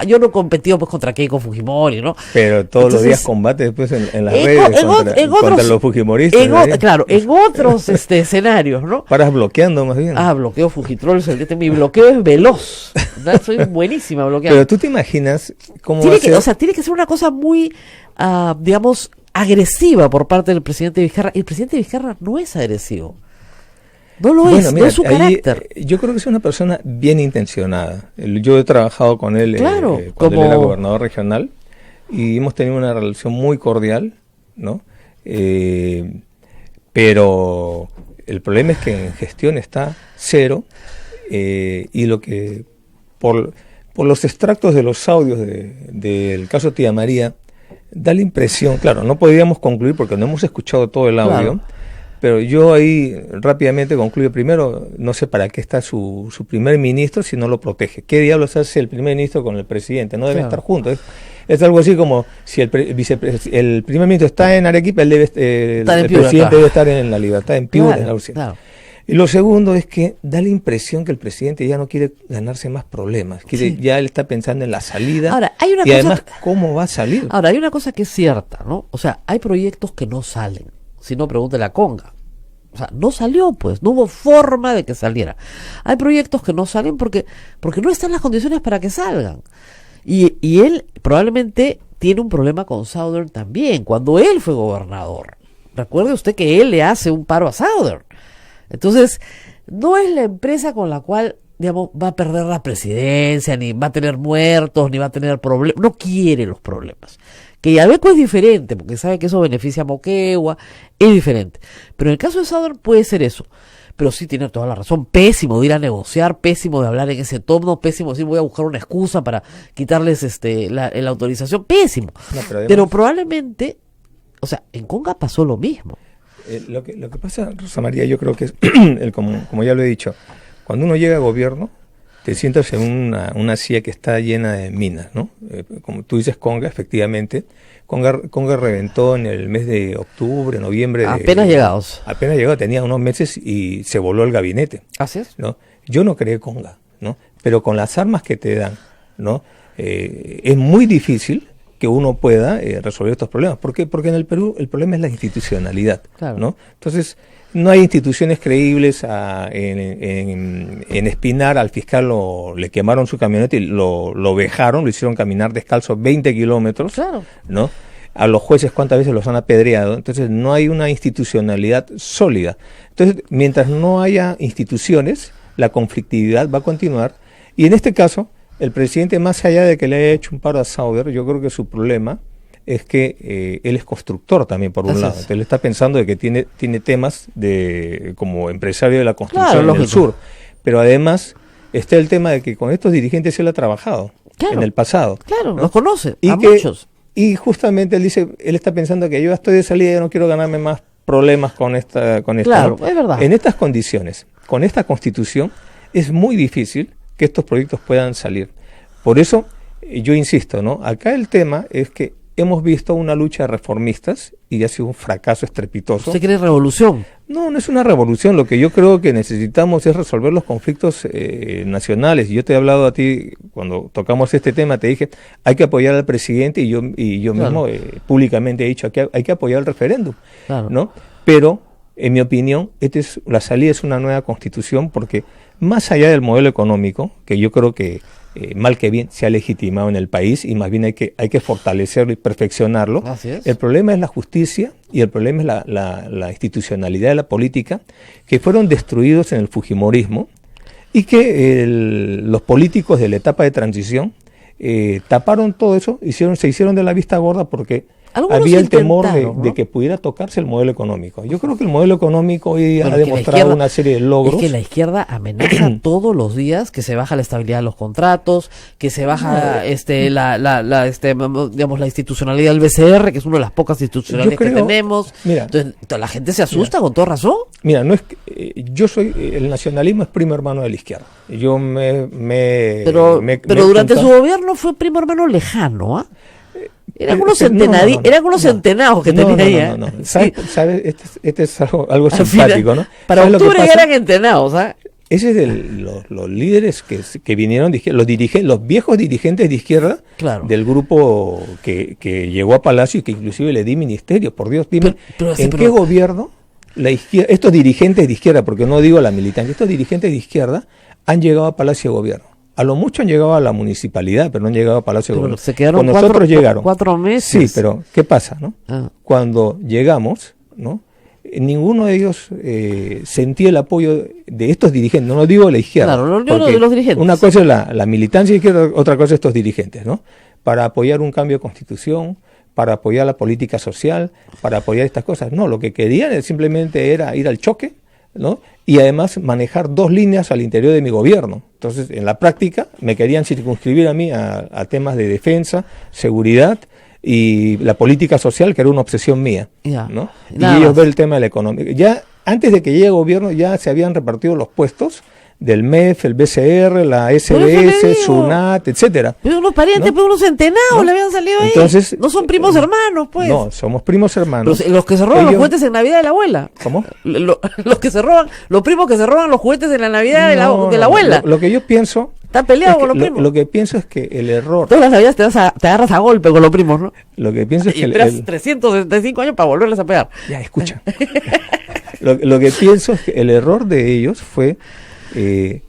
Speaker 6: yo no he competido pues contra Keiko Fujimori, ¿no?
Speaker 1: Pero todos los días combate después en las redes contra los fujimoristas.
Speaker 6: En otros escenarios, ¿no?
Speaker 1: Paras bloqueando más bien.
Speaker 6: Bloqueo Fujitrolls, mi bloqueo es veloz, ¿verdad? Soy buenísima bloqueando.
Speaker 1: Pero tú te imaginas cómo
Speaker 6: tiene que ser una cosa muy, digamos, agresiva por parte del presidente Vizcarra. Y el presidente Vizcarra no es agresivo. No lo es, no es su carácter.
Speaker 1: Yo creo que es una persona bien intencionada. Yo he trabajado con él cuando él era gobernador regional y hemos tenido una relación muy cordial, ¿no? Pero el problema es que en gestión está cero y lo que por los extractos de los audios del caso Tía María da la impresión, claro, no podríamos concluir porque no hemos escuchado todo el audio. Claro. Pero yo ahí rápidamente concluyo primero, no sé para qué está su primer ministro si no lo protege. ¿Qué diablos hace el primer ministro con el presidente? No deben estar juntos. Es algo así como si el primer ministro está en Arequipa, el presidente debe estar en La Libertad, en Piura, en la UCI.
Speaker 6: Claro.
Speaker 1: Y lo segundo es que da la impresión que el presidente ya no quiere ganarse más problemas, ya él está pensando en la salida.
Speaker 6: Ahora, hay una
Speaker 1: y además, ¿cómo va a salir?
Speaker 6: Ahora, hay una cosa que es cierta, ¿no? O sea, hay proyectos que no salen. Si no, pregúntele a Conga. O sea, no salió, pues, no hubo forma de que saliera. Hay proyectos que no salen porque no están las condiciones para que salgan. Y él probablemente tiene un problema con Southern también, cuando él fue gobernador. Recuerde usted que él le hace un paro a Southern. Entonces, no es la empresa con la cual, digamos, va a perder la presidencia, ni va a tener muertos, ni va a tener problemas. No quiere los problemas. Que Yabeco es diferente, porque sabe que eso beneficia a Moquegua, es diferente. Pero en el caso de Southern puede ser eso. Pero sí tiene toda la razón. Pésimo de ir a negociar, pésimo de hablar en ese tono, pésimo de decir voy a buscar una excusa para quitarles la autorización. Pésimo. No, pero probablemente, o sea, en Conga pasó lo mismo.
Speaker 1: Lo que pasa, Rosa María, yo creo que es, como ya lo he dicho, cuando uno llega a gobierno, te sientas en una silla que está llena de minas, ¿no? Como tú dices, Conga, efectivamente. Conga reventó en el mes de octubre, noviembre.
Speaker 6: Apenas llegados.
Speaker 1: Apenas llegado, tenía unos meses y se voló el gabinete.
Speaker 6: ¿Así es?
Speaker 1: ¿No? Yo no creé Conga, ¿no? Pero con las armas que te dan, ¿no? Es muy difícil que uno pueda resolver estos problemas. ¿Por qué? Porque en el Perú el problema es la institucionalidad, claro, ¿no? Entonces, no hay instituciones creíbles. En Espinar al fiscal le quemaron su camioneta y lo vejaron, lo hicieron caminar descalzo 20 kilómetros,
Speaker 6: claro,
Speaker 1: ¿no? A los jueces cuántas veces los han apedreado. Entonces no hay una institucionalidad sólida. Entonces, mientras no haya instituciones, la conflictividad va a continuar. Y en este caso, el presidente, más allá de que le haya hecho un paro a Southern, yo creo que su problema es que él es constructor también, por un lado. Entonces él está pensando de que tiene temas como empresario de la construcción del sur. Pero además está el tema de que con estos dirigentes él ha trabajado en el pasado.
Speaker 6: Claro, ¿no? Los conoce, muchos.
Speaker 1: Y justamente él está pensando que yo estoy de salida, yo no quiero ganarme más problemas con esta.
Speaker 6: Claro, ¿no? Es verdad.
Speaker 1: En estas condiciones, con esta constitución, es muy difícil que estos proyectos puedan salir. Por eso, yo insisto, ¿no? Acá el tema es que hemos visto una lucha de reformistas y ha sido un fracaso estrepitoso.
Speaker 6: ¿Usted quiere revolución?
Speaker 1: No es una revolución. Lo que yo creo que necesitamos es resolver los conflictos nacionales. Y yo te he hablado a ti, cuando tocamos este tema, te dije, hay que apoyar al presidente, y yo mismo públicamente he dicho que hay que apoyar el referéndum, claro, ¿no? Pero, en mi opinión, la salida es una nueva constitución, porque más allá del modelo económico, que yo creo que mal que bien se ha legitimado en el país, y más bien hay que fortalecerlo y perfeccionarlo. El problema es la justicia y el problema es la institucionalidad de la política, que fueron destruidos en el fujimorismo, y que los políticos de la etapa de transición taparon todo eso, se hicieron de la vista gorda, porque había el temor de que pudiera tocarse el modelo económico. Yo creo que el modelo económico hoy ha demostrado una serie de logros.
Speaker 6: Es que la izquierda amenaza todos los días que se baja la estabilidad de los contratos, que se baja digamos, la institucionalidad del BCR, que es una de las pocas institucionalidades que tenemos. Mira, entonces la gente se asusta, con toda razón.
Speaker 1: Mira, no es el nacionalismo es primo hermano de la izquierda. Yo
Speaker 6: pero durante su gobierno fue primo hermano lejano, ¿ah? Eran unos centenados que tenía ahí.
Speaker 1: No. ¿Sabes? Este es algo simpático, ¿no?
Speaker 6: Para octubre ya eran entenados, ¿ah?
Speaker 1: Ese es de los líderes que vinieron de izquierda, los viejos dirigentes de izquierda, claro, del grupo que llegó a Palacio y que inclusive le di ministerio. Por Dios, dime, ¿en qué gobierno la izquierda, estos dirigentes de izquierda, porque no digo la militancia, estos dirigentes de izquierda han llegado a Palacio de Gobierno? A lo mucho han llegado a la municipalidad, pero no han llegado a Palacio de Gobierno.
Speaker 6: Se quedaron
Speaker 1: llegaron
Speaker 6: 4 meses.
Speaker 1: Sí, pero ¿qué pasa, no? Cuando llegamos, ¿no? Ninguno de ellos sentía el apoyo de estos dirigentes. No digo de la izquierda.
Speaker 6: Claro, no de los dirigentes.
Speaker 1: Una cosa es la militancia izquierda, otra cosa es estos dirigentes, ¿no? Para apoyar un cambio de constitución, para apoyar la política social, para apoyar estas cosas. No, lo que querían simplemente era ir al choque, ¿no? Y además manejar 2 líneas al interior de mi gobierno. Entonces, en la práctica, me querían circunscribir a mí a temas de defensa, seguridad y la política social, que era una obsesión mía, ¿no? Y ellos ven el tema de la economía. Ya antes de que llegue el gobierno, ya se habían repartido los puestos del MEF, el BCR, la SBS, SUNAT, etcétera.
Speaker 6: Pero unos parientes, pero unos centenados le habían salido
Speaker 1: Entonces,
Speaker 6: ahí. No son primos hermanos, pues.
Speaker 1: No, somos primos hermanos.
Speaker 6: Pero los que se roban los juguetes en Navidad de la abuela.
Speaker 1: ¿Cómo?
Speaker 6: Los que se roban, los primos que se roban los juguetes en la Navidad de la abuela.
Speaker 1: Lo que yo pienso...
Speaker 6: Están peleados con los primos.
Speaker 1: Lo que pienso es que el error...
Speaker 6: Todas las Navidades te agarras a golpe con los primos, ¿no?
Speaker 1: Lo que pienso es que...
Speaker 6: Y esperas 365 años para volverles a pegar.
Speaker 1: Ya, escucha. Lo que pienso es que el error de ellos fue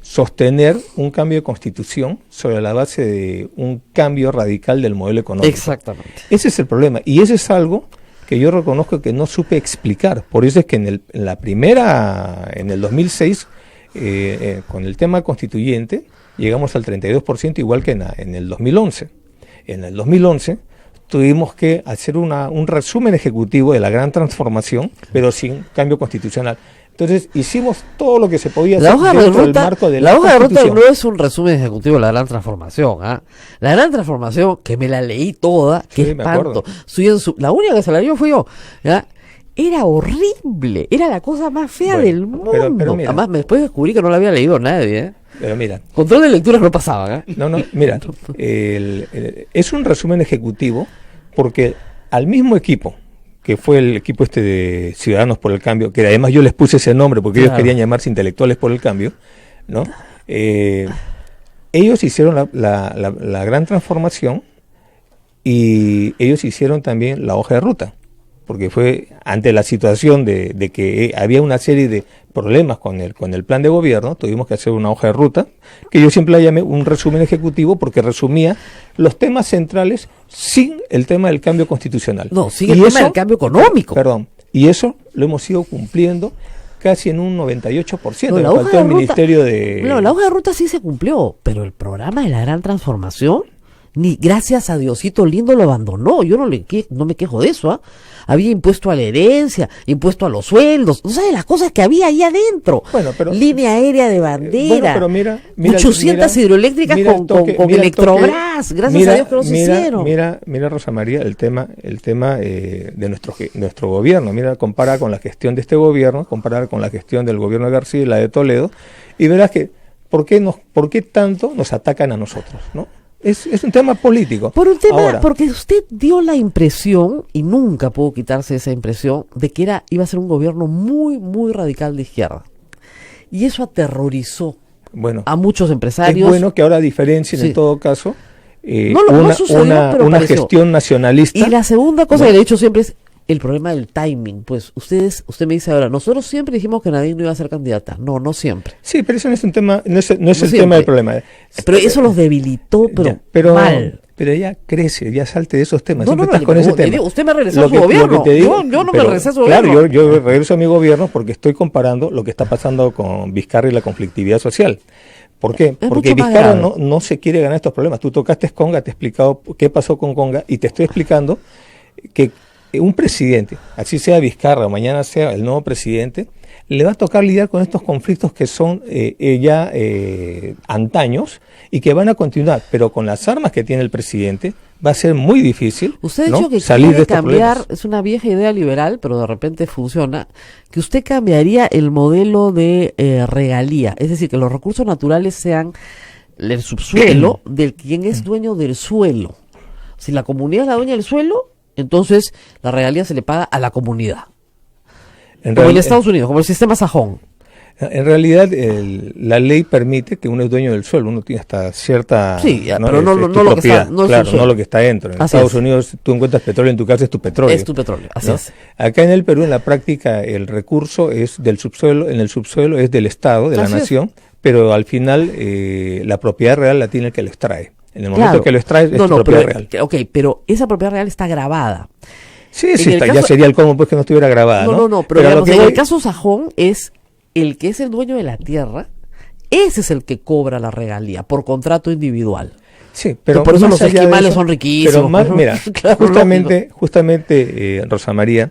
Speaker 1: sostener un cambio de constitución sobre la base de un cambio radical del modelo económico.
Speaker 6: Exactamente.
Speaker 1: Ese es el problema. Y ese es algo que yo reconozco que no supe explicar. Por eso es que en el 2006, con el tema constituyente, llegamos al 32%, igual que en el 2011. En el 2011 tuvimos que hacer un resumen ejecutivo de la gran transformación, pero sin cambio constitucional. Entonces hicimos todo lo que se podía hacer dentro del marco de la
Speaker 6: hoja de ruta
Speaker 1: Constitución.
Speaker 6: no es un resumen ejecutivo de la gran transformación. La gran transformación, que me la leí toda, que
Speaker 1: Sí, me acuerdo.
Speaker 6: espanto. La única que se la leyó fui yo. ¿Ya? Era horrible, era la cosa más fea del mundo.
Speaker 1: pero mira.
Speaker 6: Además, después descubrí que no la había leído nadie.
Speaker 1: Pero mira,
Speaker 6: Control de lecturas no pasaba.
Speaker 1: no, mira, es un resumen ejecutivo porque al mismo equipo, que fue el equipo de Ciudadanos por el Cambio, que además yo les puse ese nombre porque ellos querían llamarse Intelectuales por el Cambio, ¿no? Ellos hicieron la gran transformación y ellos hicieron también la hoja de ruta, porque fue ante la situación de que había una serie de problemas con el plan de gobierno, tuvimos que hacer una hoja de ruta, que yo siempre la llamé un resumen ejecutivo, porque resumía los temas centrales sin el tema del cambio constitucional.
Speaker 6: No, sin el tema del cambio económico.
Speaker 1: Perdón, y eso lo hemos ido cumpliendo casi en un 98%.
Speaker 6: No,
Speaker 1: nos faltó el Ministerio de...
Speaker 6: No, la hoja de ruta sí se cumplió, pero el programa de la gran transformación, ni gracias a Diosito lindo lo abandonó. Yo no me quejo de eso. Había impuesto a la herencia, impuesto a los sueldos, no sabes las cosas que había ahí adentro.
Speaker 1: Bueno, pero,
Speaker 6: línea aérea de bandera,
Speaker 1: pero mira
Speaker 6: 800 hidroeléctricas con Electrobras, gracias a Dios que no se hicieron.
Speaker 1: Mira, Rosa María, el tema de nuestro gobierno. Mira, compara con la gestión de este gobierno, compara con la gestión del gobierno de García y la de Toledo, y verás que ¿por qué tanto nos atacan a nosotros, no? Es un tema político.
Speaker 6: Porque usted dio la impresión, y nunca pudo quitarse esa impresión, de que iba a ser un gobierno muy, muy radical de izquierda. Y eso aterrorizó a muchos empresarios.
Speaker 1: Es bueno que ahora diferencien en todo caso
Speaker 6: no
Speaker 1: una gestión nacionalista.
Speaker 6: Y la segunda cosa que le he dicho siempre es el problema del timing. Pues usted me dice ahora, nosotros siempre dijimos que Nadine no iba a ser candidata. No siempre.
Speaker 1: Sí, pero eso no es un tema, no es el tema del problema.
Speaker 6: Pero eso los debilitó, pero mal.
Speaker 1: Pero ella crece, ya salte de esos temas.
Speaker 6: No,
Speaker 1: estás con ese tema.
Speaker 6: Usted me regresó a su gobierno. Yo no me regresé a su gobierno.
Speaker 1: Claro, yo regreso a mi gobierno porque estoy comparando lo que está pasando con Vizcarra y la conflictividad social. ¿Por qué? Porque Vizcarra no se quiere ganar estos problemas. Tú tocaste Conga, te he explicado qué pasó con Conga y te estoy explicando que un presidente, así sea Vizcarra o mañana sea el nuevo presidente, le va a tocar lidiar con estos conflictos que son ya antaños y que van a continuar, pero con las armas que tiene el presidente va a ser muy difícil.
Speaker 6: Usted ha dicho que
Speaker 1: salir
Speaker 6: quiere
Speaker 1: de
Speaker 6: cambiar,
Speaker 1: problemas.
Speaker 6: es una vieja idea liberal, pero de repente funciona, que usted cambiaría el modelo de regalía, es decir, que los recursos naturales sean el subsuelo del quien es dueño del suelo. Si la comunidad es la dueña del suelo, entonces la regalía se le paga a la comunidad. Como en Estados Unidos, como el sistema sajón.
Speaker 1: En realidad, la ley permite que uno es dueño del suelo, uno tiene hasta cierta...
Speaker 6: Sí, pero no lo que está,
Speaker 1: no lo que está dentro. En Estados Unidos tú encuentras petróleo en tu casa, es tu petróleo.
Speaker 6: Es tu petróleo, así es.
Speaker 1: Acá en el Perú, en la práctica, el recurso es del subsuelo, en el subsuelo es del Estado, de la nación, pero al final la propiedad real la tiene el que lo extrae. En el momento que lo extrae es tu propiedad real.
Speaker 6: Ok, pero esa propiedad real está grabada.
Speaker 1: Sí, ya sería el cómo pues que no estuviera grabada, ¿no?
Speaker 6: No, pero digamos, en el caso sajón es el que es el dueño de la tierra, ese es el que cobra la regalía por contrato individual.
Speaker 1: Sí, pero
Speaker 6: por eso los esquimales son riquísimos.
Speaker 1: Pero mira, claro, justamente Rosa María,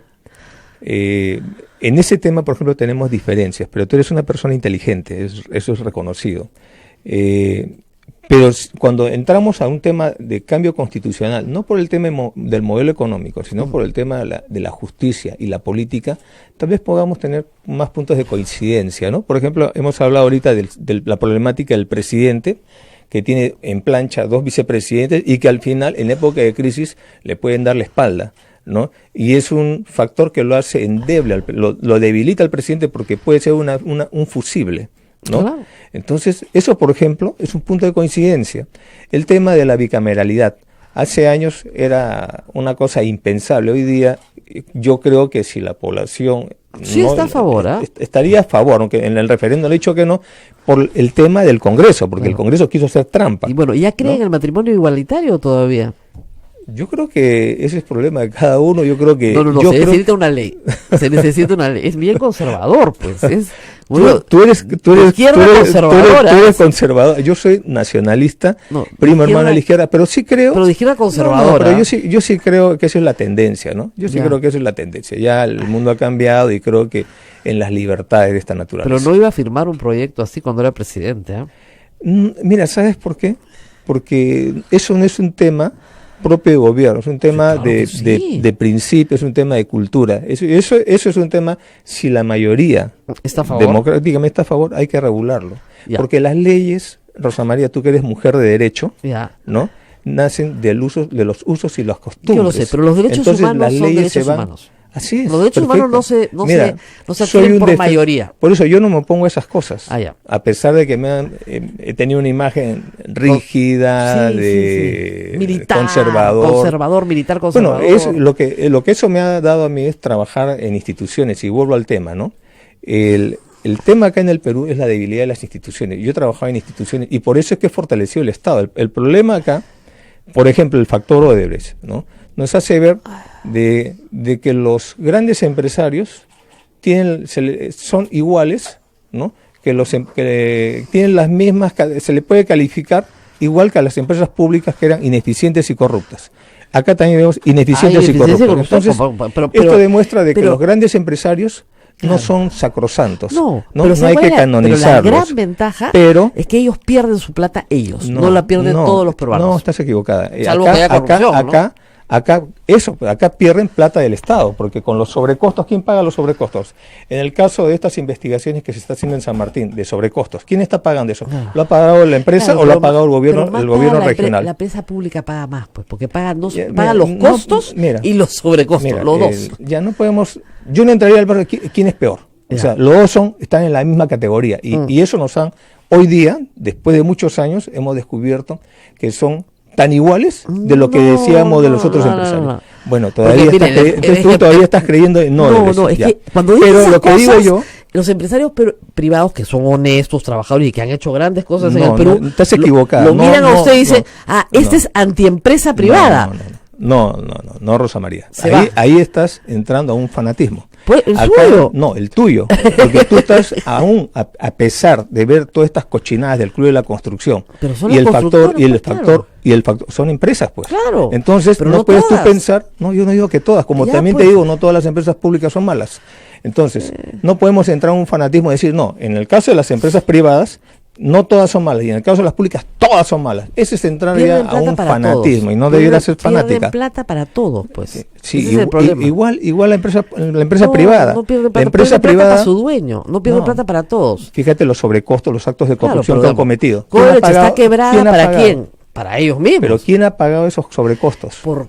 Speaker 1: en ese tema, por ejemplo, tenemos diferencias, pero tú eres una persona inteligente, eso es reconocido. Pero cuando entramos a un tema de cambio constitucional, no por el tema del modelo económico, sino por el tema de la justicia y la política, tal vez podamos tener más puntos de coincidencia, ¿no? Por ejemplo, hemos hablado ahorita de la problemática del presidente, que tiene en plancha 2 vicepresidentes y que al final, en época de crisis, le pueden dar la espalda, ¿no? Y es un factor que lo hace endeble, lo debilita al presidente porque puede ser un fusible, ¿no? Claro. Entonces, eso, por ejemplo, es un punto de coincidencia. El tema de la bicameralidad. Hace años era una cosa impensable. Hoy día, yo creo que si la población...
Speaker 6: Sí, está a favor, ¿eh?
Speaker 1: Estaría a favor, aunque en el referéndum le he dicho que no, por el tema del Congreso, porque el Congreso quiso hacer trampa.
Speaker 6: Y bueno, ¿ya creen en el matrimonio igualitario todavía?
Speaker 1: Yo creo que ese es el problema de cada uno. Yo creo que...
Speaker 6: No, se necesita una ley. Se necesita una ley. Es bien conservador, pues.
Speaker 1: Tú eres
Speaker 6: conservadora.
Speaker 1: Yo soy nacionalista, primo hermano de la izquierda, pero sí creo...
Speaker 6: Pero de izquierda conservadora.
Speaker 1: Pero yo sí creo que esa es la tendencia, ¿no? Yo sí creo que esa es la tendencia. Ya el mundo ha cambiado y creo que en las libertades de esta naturaleza.
Speaker 6: Pero no iba a firmar un proyecto así cuando era presidente, ¿eh?
Speaker 1: Mira, ¿sabes por qué? Porque eso no es un tema propio de gobierno, es un tema de principio, es un tema de cultura. Eso es un tema, si la mayoría
Speaker 6: ¿está a favor?
Speaker 1: Democráticamente está a favor, hay que regularlo. Porque las leyes, Rosa María, tú que eres mujer de derecho, ¿no? Nacen de los usos y las costumbres.
Speaker 6: Yo lo sé, pero los derechos humanos son derechos humanos.
Speaker 1: Así es.
Speaker 6: Los derechos humanos no se adquieren por mayoría.
Speaker 1: Por eso yo no me opongo a esas cosas. A pesar de que he tenido una imagen rígida,
Speaker 6: militar,
Speaker 1: conservador.
Speaker 6: Militar conservador.
Speaker 1: Bueno, lo que eso me ha dado a mí es trabajar en instituciones, y vuelvo al tema, ¿no? El tema acá en el Perú es la debilidad de las instituciones. Yo trabajaba en instituciones y por eso es que he fortalecido el Estado. El problema acá, por ejemplo, el factor Odebrecht, ¿no? Nos hace ver de que los grandes empresarios son iguales, ¿no? Que tienen las mismas, se le puede calificar igual que a las empresas públicas que eran ineficientes y corruptas. Acá también vemos ineficientes y corruptas. Entonces, esto demuestra de que los grandes empresarios no son sacrosantos. No hay que canonizarlos.
Speaker 6: Pero la gran ventaja es que ellos pierden su plata no la pierden todos los peruanos.
Speaker 1: No, estás equivocada.
Speaker 6: Salvo que haya corrupción,
Speaker 1: acá pierden plata del Estado, porque con los sobrecostos, ¿quién paga los sobrecostos? En el caso de estas investigaciones que se está haciendo en San Martín, de sobrecostos, ¿quién está pagando eso? ¿Lo ha pagado la empresa o lo ha pagado el gobierno regional?
Speaker 6: La empresa pública paga más, pues, porque paga los costos y los sobrecostos, los dos.
Speaker 1: Ya no podemos, yo no entraría al barrio, ¿quién es peor? O sea, los dos están en la misma categoría, y eso hoy día, después de muchos años, hemos descubierto que son tan iguales de lo que decíamos de los otros empresarios. Bueno, todavía estás creyendo en
Speaker 6: es que cuando dices esas lo que cosas, digo yo, los empresarios privados que son honestos, trabajadores y que han hecho grandes cosas en el Perú,
Speaker 1: estás equivocado.
Speaker 6: Lo miran a usted y dicen, este es antiempresa privada.
Speaker 1: No, Rosa María. Ahí estás entrando a un fanatismo.
Speaker 6: Pues el suyo.
Speaker 1: No, el tuyo. Porque tú estás aún, a pesar de ver todas estas cochinadas del Club de la Construcción, y el factor son empresas, pues.
Speaker 6: Claro.
Speaker 1: Entonces, no puedes tú pensar, yo no digo que todas, como también te digo, no todas las empresas públicas son malas. Entonces, no podemos entrar en un fanatismo y decir, no, en el caso de las empresas privadas, no todas son malas, y en el caso de las públicas todas son malas. Ese es entrar ya a un fanatismo todos. Y no debiera ser fanática.
Speaker 6: Pierden plata para todos, pues.
Speaker 1: Sí, ese es el problema. Igual la empresa privada.
Speaker 6: No pierde plata,
Speaker 1: la empresa privada
Speaker 6: para su dueño, no pierde plata para todos.
Speaker 1: Fíjate los sobrecostos, los actos de corrupción que han cometido.
Speaker 6: ¿Está quebrada para quién? Para ellos mismos.
Speaker 1: Pero ¿quién ha pagado esos sobrecostos?
Speaker 6: Por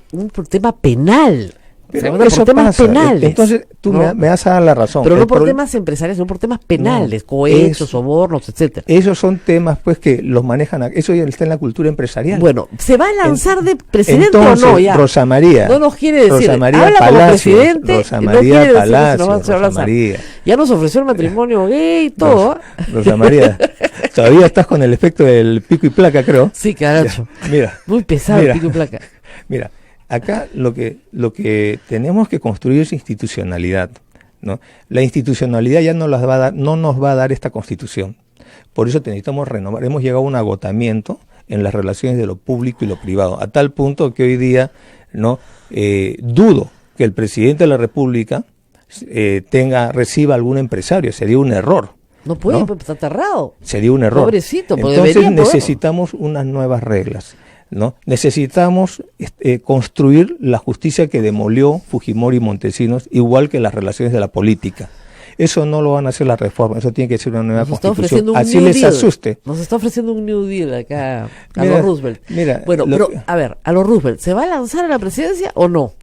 Speaker 6: tema penal.
Speaker 1: Pero
Speaker 6: por temas penales.
Speaker 1: Entonces tú me vas a dar la razón.
Speaker 6: Pero no por temas empresariales, sino por temas penales, cohechos, sobornos, etcétera.
Speaker 1: Esos son temas pues que los manejan, eso ya está en la cultura empresarial.
Speaker 6: Bueno, ¿se va a lanzar de presidente o no ya?
Speaker 1: Rosa María.
Speaker 6: No nos quiere decir,
Speaker 1: Rosa María
Speaker 6: habla
Speaker 1: Palacio,
Speaker 6: como presidente,
Speaker 1: Rosa María
Speaker 6: no
Speaker 1: Palacio,
Speaker 6: Rosa María. Ya nos ofreció el matrimonio gay y todo.
Speaker 1: Rosa María, todavía estás con el efecto del pico y placa, creo.
Speaker 6: Sí, carajo.
Speaker 1: Mira.
Speaker 6: Muy pesado el pico y placa.
Speaker 1: Mira. Acá lo que tenemos que construir es institucionalidad, ¿no? La institucionalidad ya no nos va a dar esta Constitución. Por eso necesitamos renovar. Hemos llegado a un agotamiento en las relaciones de lo público y lo privado, a tal punto que hoy día dudo que el presidente de la República reciba algún empresario. Sería un error,
Speaker 6: No puede, pues está aterrado.
Speaker 1: Sería un error.
Speaker 6: Pobrecito, pues
Speaker 1: entonces
Speaker 6: debería poder.
Speaker 1: necesitamos unas nuevas reglas, ¿no? Necesitamos construir la justicia que demolió Fujimori y Montesinos, igual que las relaciones de la política. Eso no lo van a hacer las reformas, eso tiene que ser una nueva constitución. Así les asuste.
Speaker 6: Nos está ofreciendo un New Deal acá a
Speaker 1: Mira,
Speaker 6: los Roosevelt.
Speaker 1: Mira,
Speaker 6: bueno, pero a ver, a los Roosevelt, ¿se va a lanzar a la presidencia o no?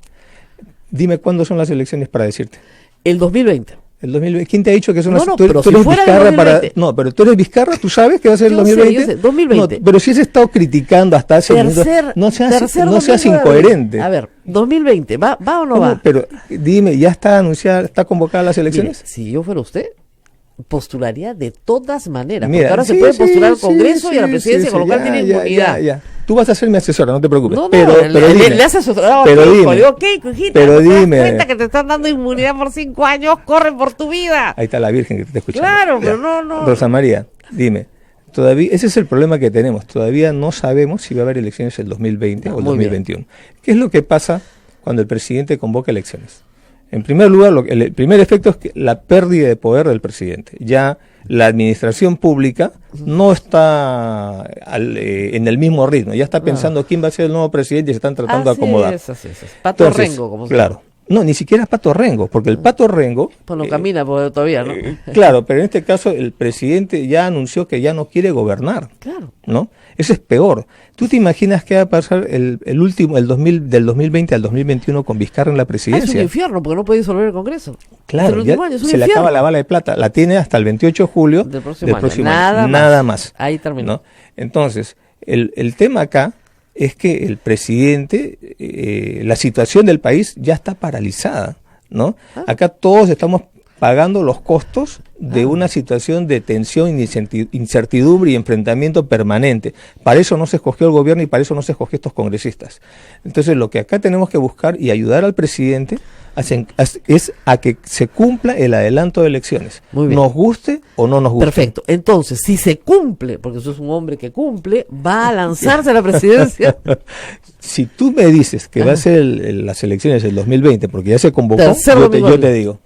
Speaker 1: Dime cuándo son las elecciones para decirte.
Speaker 6: El 2020.
Speaker 1: El 2020. ¿Quién te ha dicho que son las
Speaker 6: pero si fuera el 2020.
Speaker 1: No, pero tú eres Vizcarra, tú sabes que va a ser el 2020.
Speaker 6: Yo sé, 2020.
Speaker 1: No, pero si has estado criticando hasta hace minutos, no seas incoherente.
Speaker 6: A ver, 2020, ¿va o no va?
Speaker 1: Pero dime, ¿ya está anunciada, está convocada las elecciones?
Speaker 6: Mire, si yo fuera usted, postularía de todas maneras.
Speaker 1: Mira,
Speaker 6: porque ahora se puede postular al Congreso y a la presidencia, con lo cual tiene inmunidad.
Speaker 1: Ya. Tú vas a ser mi asesora, no te preocupes.
Speaker 6: No,
Speaker 1: pero dime,
Speaker 6: le haces asesorado
Speaker 1: pero
Speaker 6: al hijo.
Speaker 1: dime,
Speaker 6: Digo, ¿qué, hijita?
Speaker 1: pero
Speaker 6: ¿No te das
Speaker 1: dime.
Speaker 6: cuenta que te están dando inmunidad por 5 años? ¡Corre por tu vida!
Speaker 1: Ahí está la Virgen que te está escuchando.
Speaker 6: Claro, pero no.
Speaker 1: Rosa María, dime. Todavía, ese es el problema que tenemos. Todavía no sabemos si va a haber elecciones el 2020 o el 2021. ¿Qué es lo que pasa cuando el presidente convoca elecciones? En primer lugar, el primer efecto es que la pérdida de poder del presidente. Ya la administración pública no está en el mismo ritmo. Ya está pensando quién va a ser el nuevo presidente y se están tratando de acomodar.
Speaker 6: Así es. Pato Rengo, como se llama.
Speaker 1: Claro. No, ni siquiera es Pato Rengo, porque el Pato Rengo...
Speaker 6: Pues no camina todavía, ¿no?
Speaker 1: Claro, pero en este caso el presidente ya anunció que ya no quiere gobernar.
Speaker 6: Claro.
Speaker 1: ¿No? Eso es peor. ¿Tú te imaginas qué va a pasar del 2020 al 2021 con Vizcarra en la presidencia?
Speaker 6: Es un infierno, porque no puede disolver el Congreso.
Speaker 1: Claro, ya se le acaba la bala de plata. La tiene hasta el 28 de julio del próximo año. Nada más.
Speaker 6: Ahí terminó.
Speaker 1: ¿No? Entonces, el tema acá es que el presidente, la situación del país ya está paralizada, ¿no? Acá todos estamos pagando los costos de una situación de tensión, incertidumbre y enfrentamiento permanente. Para eso no se escogió el gobierno y para eso no se escogió estos congresistas. Entonces lo que acá tenemos que buscar y ayudar al presidente es a que se cumpla el adelanto de elecciones. Nos guste o no nos guste.
Speaker 6: Perfecto. Entonces, si se cumple, porque usted es un hombre que cumple, va a lanzarse a la presidencia.
Speaker 1: Si tú me dices que va a ser las elecciones del 2020, porque ya se convocó, yo te digo.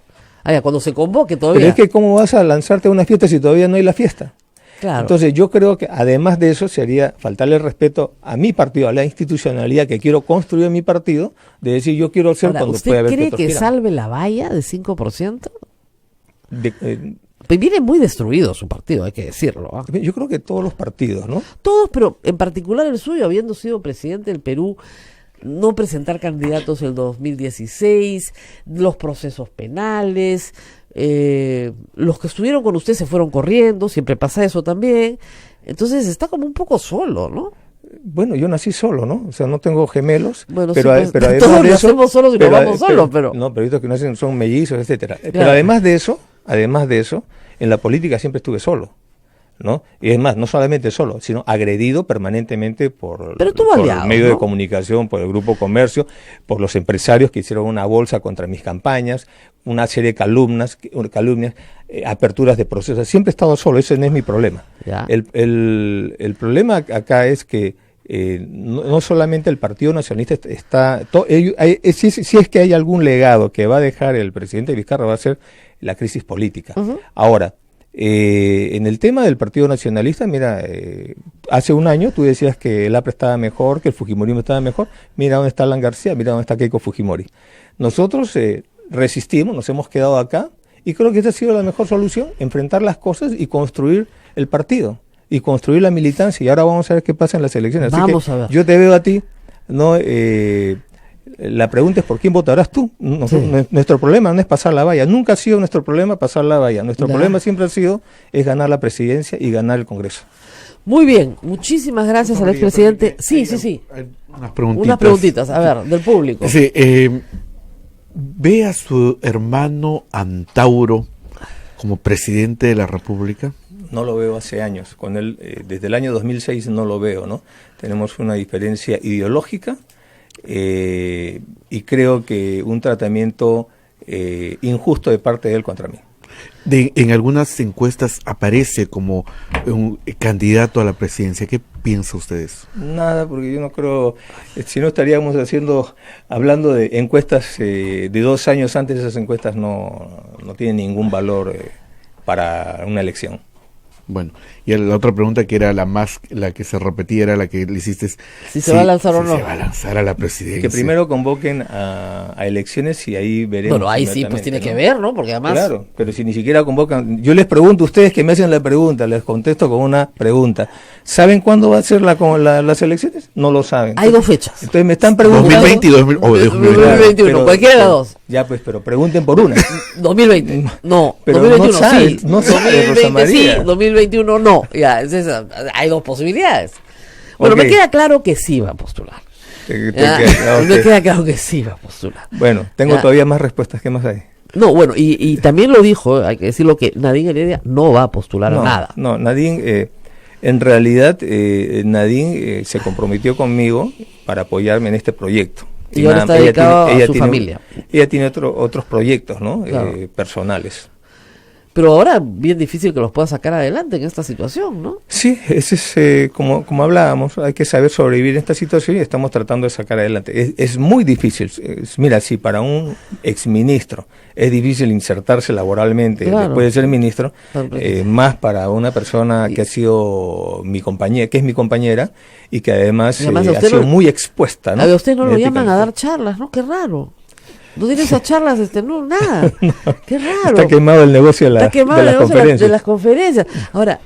Speaker 6: Cuando se convoque todavía.
Speaker 1: Pero es que ¿cómo vas a lanzarte a una fiesta si todavía no hay la fiesta?
Speaker 6: Claro.
Speaker 1: Entonces yo creo que además de eso sería faltarle respeto a mi partido, a la institucionalidad que quiero construir en mi partido, de decir yo quiero ser cuando pueda haber.
Speaker 6: ¿Usted cree que salve la valla de 5%? Viene muy destruido su partido, hay que decirlo.
Speaker 1: Yo creo que todos los partidos, ¿no?
Speaker 6: Todos, pero en particular el suyo, habiendo sido presidente del Perú, no presentar candidatos el 2016, los procesos penales, los que estuvieron con usted se fueron corriendo, siempre pasa eso también. Entonces está como un poco solo, ¿no?
Speaker 1: Bueno, yo nací solo, ¿no? O sea, no tengo gemelos.
Speaker 6: Bueno,
Speaker 1: pero,
Speaker 6: sí,
Speaker 1: pero
Speaker 6: todos
Speaker 1: además de eso,
Speaker 6: nacemos solos y nos vamos solos, pero...
Speaker 1: No, pero estos que nacen son mellizos, etcétera.
Speaker 6: Claro.
Speaker 1: Pero además de eso, en la política siempre estuve solo, ¿no? Y es más, no solamente solo, sino agredido permanentemente por el medio de comunicación, por el Grupo Comercio, por los empresarios que hicieron una bolsa contra mis campañas, una serie de calumnias, aperturas de procesos. Siempre he estado solo, ese no es mi problema. El problema acá es que no solamente el Partido Nacionalista está... Si es que hay algún legado que va a dejar el presidente Vizcarra, va a ser la crisis política. Ahora, en el tema del Partido Nacionalista, mira, hace un año tú decías que el APRA estaba mejor, que el Fujimorismo estaba mejor. Mira dónde está Alan García, mira dónde está Keiko Fujimori. Nosotros resistimos, nos hemos quedado acá y creo que esta ha sido la mejor solución, enfrentar las cosas y construir el partido y construir la militancia. Y ahora vamos a ver qué pasa en las elecciones.
Speaker 6: Vamos a ver.
Speaker 1: Yo te veo a ti, ¿no? La pregunta es por quién votarás tú. Nuestro problema no es pasar la valla, nunca ha sido nuestro problema pasar la valla. Nuestro problema siempre ha sido es ganar la presidencia y ganar el Congreso.
Speaker 6: Muy bien, muchísimas gracias al expresidente. Sí.
Speaker 5: Hay
Speaker 6: unas preguntitas, a ver, del público.
Speaker 5: Sí, ¿ve a su hermano Antauro como presidente de la República?
Speaker 1: No lo veo hace años. Con él, desde el año 2006 no lo veo, ¿no? Tenemos una diferencia ideológica. Y creo que un tratamiento injusto de parte de él contra mí.
Speaker 5: En algunas encuestas aparece como un candidato a la presidencia. ¿Qué piensa usted de eso?
Speaker 1: Nada, porque yo no creo, si no estaríamos hablando de encuestas de 2 años antes. Esas encuestas no tienen ningún valor para una elección.
Speaker 5: Bueno, y la otra pregunta que era la que se repetía, era la que le hiciste.
Speaker 6: Si se va a lanzar o no.
Speaker 5: Se va a lanzar a la presidencia.
Speaker 1: Que primero convoquen a elecciones y ahí veremos.
Speaker 6: Bueno, ahí sí, pues tiene que ver, ¿no? Porque además...
Speaker 1: Claro, pero si ni siquiera convocan... Yo les pregunto a ustedes que me hacen la pregunta, les contesto con una pregunta. ¿Saben cuándo va a ser las elecciones? No lo saben.
Speaker 6: Hay 2 fechas.
Speaker 1: Entonces me están preguntando...
Speaker 5: 2020 y
Speaker 6: 2021,
Speaker 1: pero,
Speaker 6: cualquiera de las 2.
Speaker 1: Ya pues, pero pregunten por una.
Speaker 6: 2020, no.
Speaker 1: Pero
Speaker 6: 2021
Speaker 1: no sabe,
Speaker 6: sí.
Speaker 1: no sabe,
Speaker 6: 2020
Speaker 1: Rosa María.
Speaker 6: sí, 2021 no. Ya, hay 2 posibilidades. Bueno,
Speaker 1: Okay.
Speaker 6: me queda claro que sí va a postular.
Speaker 1: Okay.
Speaker 6: Me queda claro que sí va a postular.
Speaker 1: Bueno, tengo todavía más respuestas. ¿Qué más hay?
Speaker 6: No, bueno, y también lo dijo, hay que decirlo, que Nadine Heredia no va a postular a nada.
Speaker 1: No, Nadine, en realidad, Nadine se comprometió conmigo para apoyarme en este proyecto.
Speaker 6: Y ahora está dedicado a su familia.
Speaker 1: Ella tiene otros proyectos, ¿no?
Speaker 6: Claro.
Speaker 1: Personales.
Speaker 6: Pero ahora bien difícil que los pueda sacar adelante en esta situación, ¿no?
Speaker 1: Sí, ese es como hablábamos, hay que saber sobrevivir en esta situación y estamos tratando de sacar adelante. Es muy difícil. Mira, si para un exministro es difícil insertarse laboralmente después de ser ministro, más para una persona que ha sido mi compañera, que es mi compañera y que además ha sido muy expuesta, ¿no?
Speaker 6: A usted no lo llaman a dar charlas, ¿no? Qué raro. No tiene esas charlas, no, nada. No, qué raro.
Speaker 1: Está quemado el negocio de
Speaker 6: las conferencias. Ahora,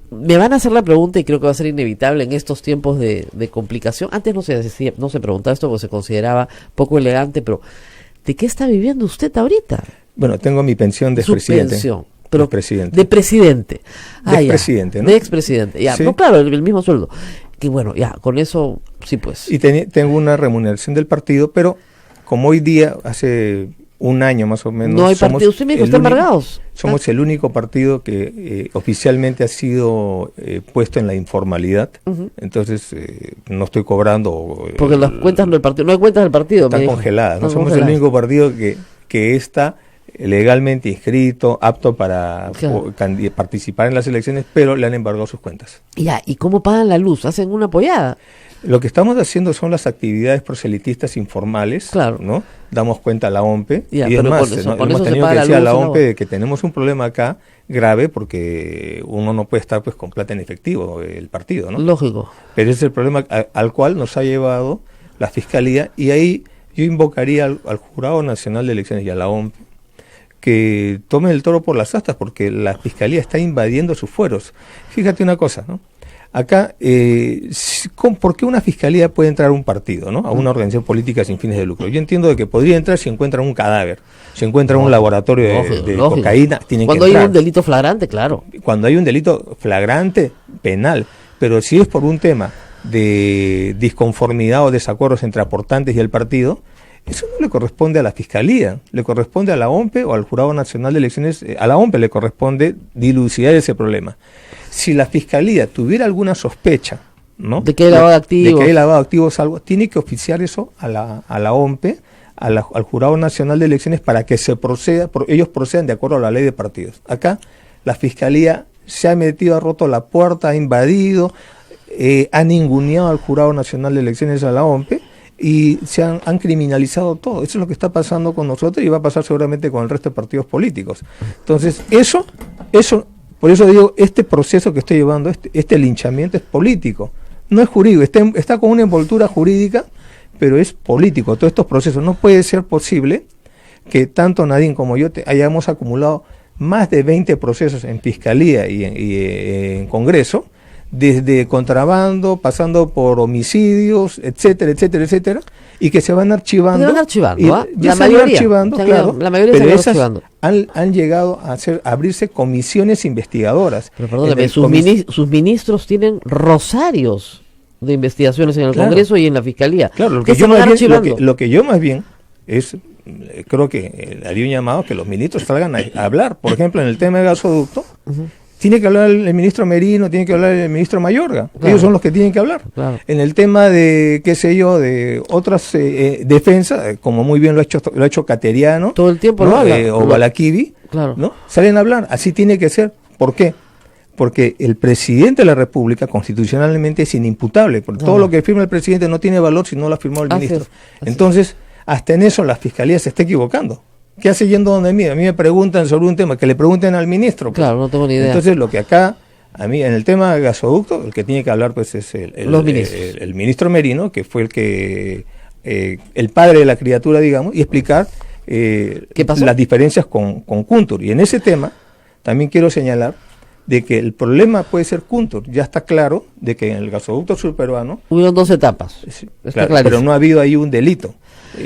Speaker 6: me van a hacer la pregunta y creo que va a ser inevitable en estos tiempos de complicación. Antes no se preguntaba esto porque se consideraba poco elegante, pero ¿de qué está viviendo usted ahorita?
Speaker 1: Bueno, tengo mi pensión de expresidente.
Speaker 6: Pensión, pero
Speaker 1: de presidente.
Speaker 6: De presidente.
Speaker 1: De expresidente, ¿no?
Speaker 6: De expresidente. Ya, sí. No, claro, el mismo sueldo. Que bueno, ya, con eso, sí pues.
Speaker 1: Y tengo una remuneración del partido, pero como hoy día, hace un año más o menos...
Speaker 6: No hay partido, usted me dijo, están embargados.
Speaker 1: Somos el único partido que oficialmente ha sido puesto en la informalidad, entonces no estoy cobrando...
Speaker 6: Porque las cuentas del partido, no hay cuentas del partido.
Speaker 1: Están congeladas, ¿no? Somos el único partido que está legalmente inscrito, apto para participar en las elecciones, pero le han embargado sus cuentas.
Speaker 6: Ya, ¿y cómo pagan la luz? ¿Hacen una apoyada?
Speaker 1: Lo que estamos haciendo son las actividades proselitistas informales, ¿no? Damos cuenta a la OMPE y además hemos tenido que decir a la OMPE de que tenemos un problema acá grave porque uno no puede estar pues con plata en efectivo, el partido, ¿no?
Speaker 6: Lógico.
Speaker 1: Pero ese es el problema al cual nos ha llevado la Fiscalía y ahí yo invocaría al Jurado Nacional de Elecciones y a la OMPE que tomen el toro por las astas porque la Fiscalía está invadiendo sus fueros. Fíjate una cosa, ¿no? Acá, ¿por qué una fiscalía puede entrar a un partido, ¿no? A una organización política sin fines de lucro? Yo entiendo de que podría entrar si encuentran un cadáver, si encuentran un laboratorio de cocaína, tienen que entrar.
Speaker 6: Cuando hay un delito flagrante, claro.
Speaker 1: Cuando hay un delito flagrante, penal. Pero si es por un tema de disconformidad o desacuerdos entre aportantes y el partido, eso no le corresponde a la Fiscalía, le corresponde a la OMPE o al Jurado Nacional de Elecciones. A la OMPE le corresponde dilucidar ese problema. Si la Fiscalía tuviera alguna sospecha, ¿no?
Speaker 6: De que hay lavado de activos.
Speaker 1: De que hay lavado de activos, algo, tiene que oficiar eso a la OMPE, al Jurado Nacional de Elecciones, para que ellos procedan de acuerdo a la ley de partidos. Acá la Fiscalía se ha metido, ha roto la puerta, ha invadido, ha ninguneado al Jurado Nacional de Elecciones, a la OMPE, y se han criminalizado todo. Eso es lo que está pasando con nosotros y va a pasar seguramente con el resto de partidos políticos. Entonces, eso por eso digo, este proceso que estoy llevando, este linchamiento es político, no es jurídico, está con una envoltura jurídica, pero es político. Todos estos procesos, no puede ser posible que tanto Nadine como yo hayamos acumulado más de 20 procesos en Fiscalía y en Congreso, desde contrabando, pasando por homicidios, etcétera, etcétera, etcétera, y que se van archivando.
Speaker 6: Se van archivando,
Speaker 1: ya se van archivando, claro.
Speaker 6: La mayoría
Speaker 1: pero
Speaker 6: se van
Speaker 1: esas
Speaker 6: archivando.
Speaker 1: Han llegado a abrirse comisiones investigadoras.
Speaker 6: Pero perdóname, sus ministros tienen rosarios de investigaciones en el Congreso y en la Fiscalía.
Speaker 1: Claro, lo que yo más bien es, creo que haría un llamado que los ministros salgan a hablar. Por ejemplo, en el tema del gasoducto, tiene que hablar el ministro Merino, tiene que hablar el ministro Mayorga. Claro. Ellos son los que tienen que hablar.
Speaker 6: Claro.
Speaker 1: En el tema de, qué sé yo, de otras defensas, como muy bien lo ha hecho Cateriano.
Speaker 6: Todo el tiempo,
Speaker 1: ¿no?
Speaker 6: Lo habla.
Speaker 1: O Balaquivi,
Speaker 6: claro.
Speaker 1: ¿no? Salen a hablar. Así tiene que ser. ¿Por qué? Porque el presidente de la República constitucionalmente es inimputable. Porque todo lo que firma el presidente no tiene valor si no lo ha firmado el ministro. Entonces, hasta en eso la Fiscalía se está equivocando. ¿Qué hace yendo donde mí? A mí me preguntan sobre un tema, que le pregunten al ministro. Pues.
Speaker 6: Claro, no tengo ni idea.
Speaker 1: Entonces, lo que acá, a mí, en el tema de gasoducto, el que tiene que hablar pues es el ministro Merino, que fue el padre de la criatura, digamos, y explicar las diferencias con Kuntur. Y en ese tema, también quiero señalar de que el problema puede ser Kuntur. Ya está claro de que en el gasoducto surperuano...
Speaker 6: Hubieron 2 etapas.
Speaker 1: Claro, pero no ha habido ahí un delito.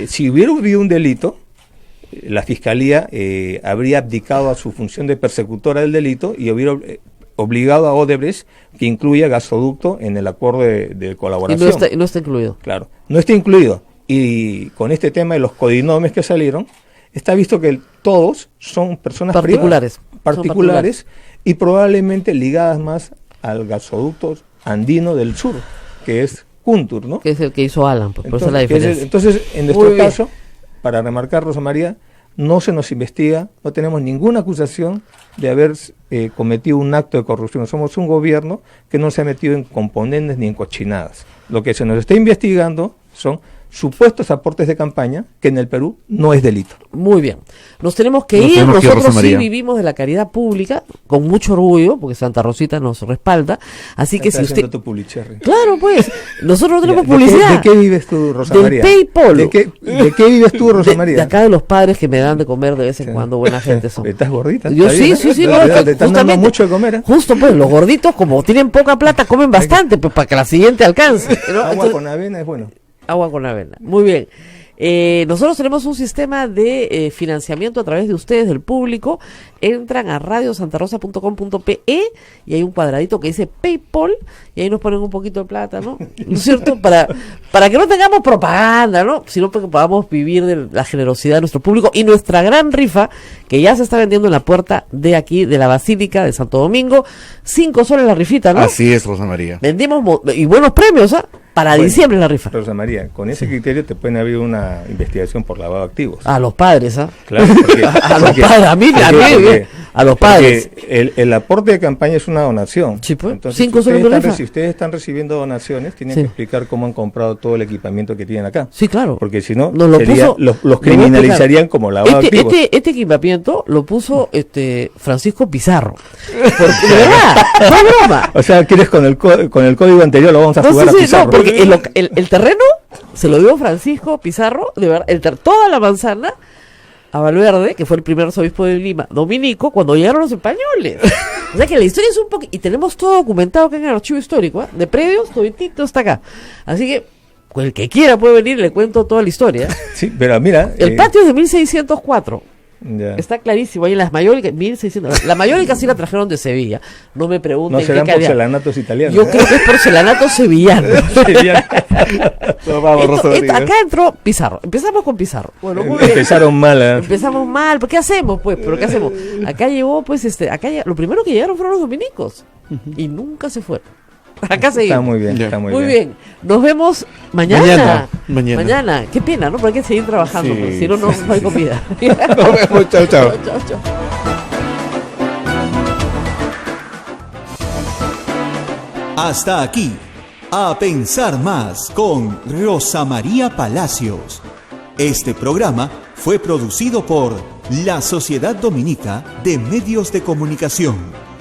Speaker 1: Si hubiera habido un delito, la Fiscalía habría abdicado a su función de persecutora del delito y hubiera obligado a Odebrecht que incluya gasoducto en el acuerdo de colaboración.
Speaker 6: Y no está incluido.
Speaker 1: Claro, no está incluido. Y con este tema de los codinomes que salieron, está visto que todos son personas
Speaker 6: particulares.
Speaker 1: Particulares y probablemente ligadas más al gasoducto andino del sur, que es Kuntur, ¿no?
Speaker 6: Que es el que hizo Alan, pues, por eso la diferencia.
Speaker 1: Entonces, en nuestro caso, para remarcar, Rosa María, no se nos investiga, no tenemos ninguna acusación de haber cometido un acto de corrupción. Somos un gobierno que no se ha metido en componentes ni en cochinadas. Lo que se nos está investigando son supuestos aportes de campaña, que en el Perú no es delito.
Speaker 6: Muy bien. Nos tenemos que ir. Nosotros sí vivimos de la caridad pública, con mucho orgullo, porque Santa Rosita nos respalda. Así que si usted... Claro, pues, nosotros no tenemos publicidad.
Speaker 1: ¿De qué vives tú, Rosa María?
Speaker 6: Del PayPal.
Speaker 1: ¿De qué vives tú, Rosa María?
Speaker 6: De acá de los padres que me dan de comer de vez en cuando, buena gente son.
Speaker 1: ¿Estás gordita?
Speaker 6: Yo sí.
Speaker 1: Te están dando mucho de comer.
Speaker 6: Justo, pues, los gorditos, como tienen poca plata, comen bastante, pues, para que la siguiente alcance, ¿no?
Speaker 1: Agua con avena es bueno.
Speaker 6: Agua con avena. Muy bien. Nosotros tenemos un sistema de financiamiento a través de ustedes, del público. Entran a radiosantarosa.com.pe y hay un cuadradito que dice PayPal y ahí nos ponen un poquito de plata, ¿no? ¿No es cierto? Para que no tengamos propaganda, ¿no? Sino para que podamos vivir de la generosidad de nuestro público y nuestra gran rifa que ya se está vendiendo en la puerta de aquí, de la Basílica de Santo Domingo. 5 soles la rifita, ¿no?
Speaker 5: Así es, Rosa María.
Speaker 6: Vendimos y buenos premios, ¿ah? Para diciembre la rifa.
Speaker 1: Rosa María, con ese criterio te pueden abrir una investigación por lavado de activos.
Speaker 6: A los padres, ¿ah?
Speaker 1: Claro,
Speaker 6: a los padres, a los padres.
Speaker 1: El aporte de campaña es una donación.
Speaker 6: Sí, pues.
Speaker 1: Entonces,
Speaker 6: 5 soles de rifa.
Speaker 1: Si ustedes están recibiendo donaciones, tienen que explicar cómo han comprado todo el equipamiento que tienen acá.
Speaker 6: Sí, claro.
Speaker 1: Porque si no, los criminalizarían como lavado de activos.
Speaker 6: Este equipamiento lo puso Francisco Pizarro. Porque, de verdad, no broma.
Speaker 1: O sea, ¿quieres con el código anterior lo vamos a jugar a Pizarro?
Speaker 6: No, porque el terreno se lo dio Francisco Pizarro, de verdad, toda la manzana a Valverde, que fue el primer arzobispo de Lima, dominico, cuando llegaron los españoles. O sea que la historia es un poco... Y tenemos todo documentado acá en el archivo histórico, ¿eh? De predios, toditito está acá. Así que, el que quiera puede venir y le cuento toda la historia.
Speaker 1: Sí, pero mira...
Speaker 6: El patio es de 1604.
Speaker 1: Ya.
Speaker 6: Está clarísimo, ahí en las mayólicas, 1600. La mayólica sí la trajeron de Sevilla. No me pregunten.
Speaker 1: No serán porcelanatos italianos.
Speaker 6: Yo creo que es porcelanato sevillano. Acá entró Pizarro. Empezamos con Pizarro. Bueno,
Speaker 1: empezaron mal.
Speaker 6: Empezamos mal. ¿Qué hacemos, pues? ¿Pero qué hacemos? Acá llegó, pues, lo primero que llegaron fueron los dominicos. Y nunca se fueron. Acá seguimos.
Speaker 1: Está muy bien, está
Speaker 6: muy bien. Nos vemos mañana. Qué pena, ¿no? Pero hay que seguir trabajando, pues, si no, no hay comida.
Speaker 5: Nos vemos, chao.
Speaker 6: Chao.
Speaker 4: Hasta aquí, A Pensar Más con Rosa María Palacios. Este programa fue producido por la Sociedad Dominica de Medios de Comunicación,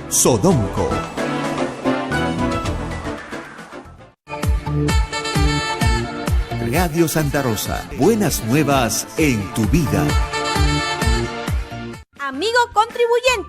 Speaker 4: Sodomco. Radio Santa Rosa, buenas nuevas en tu vida.
Speaker 9: Amigo contribuyente.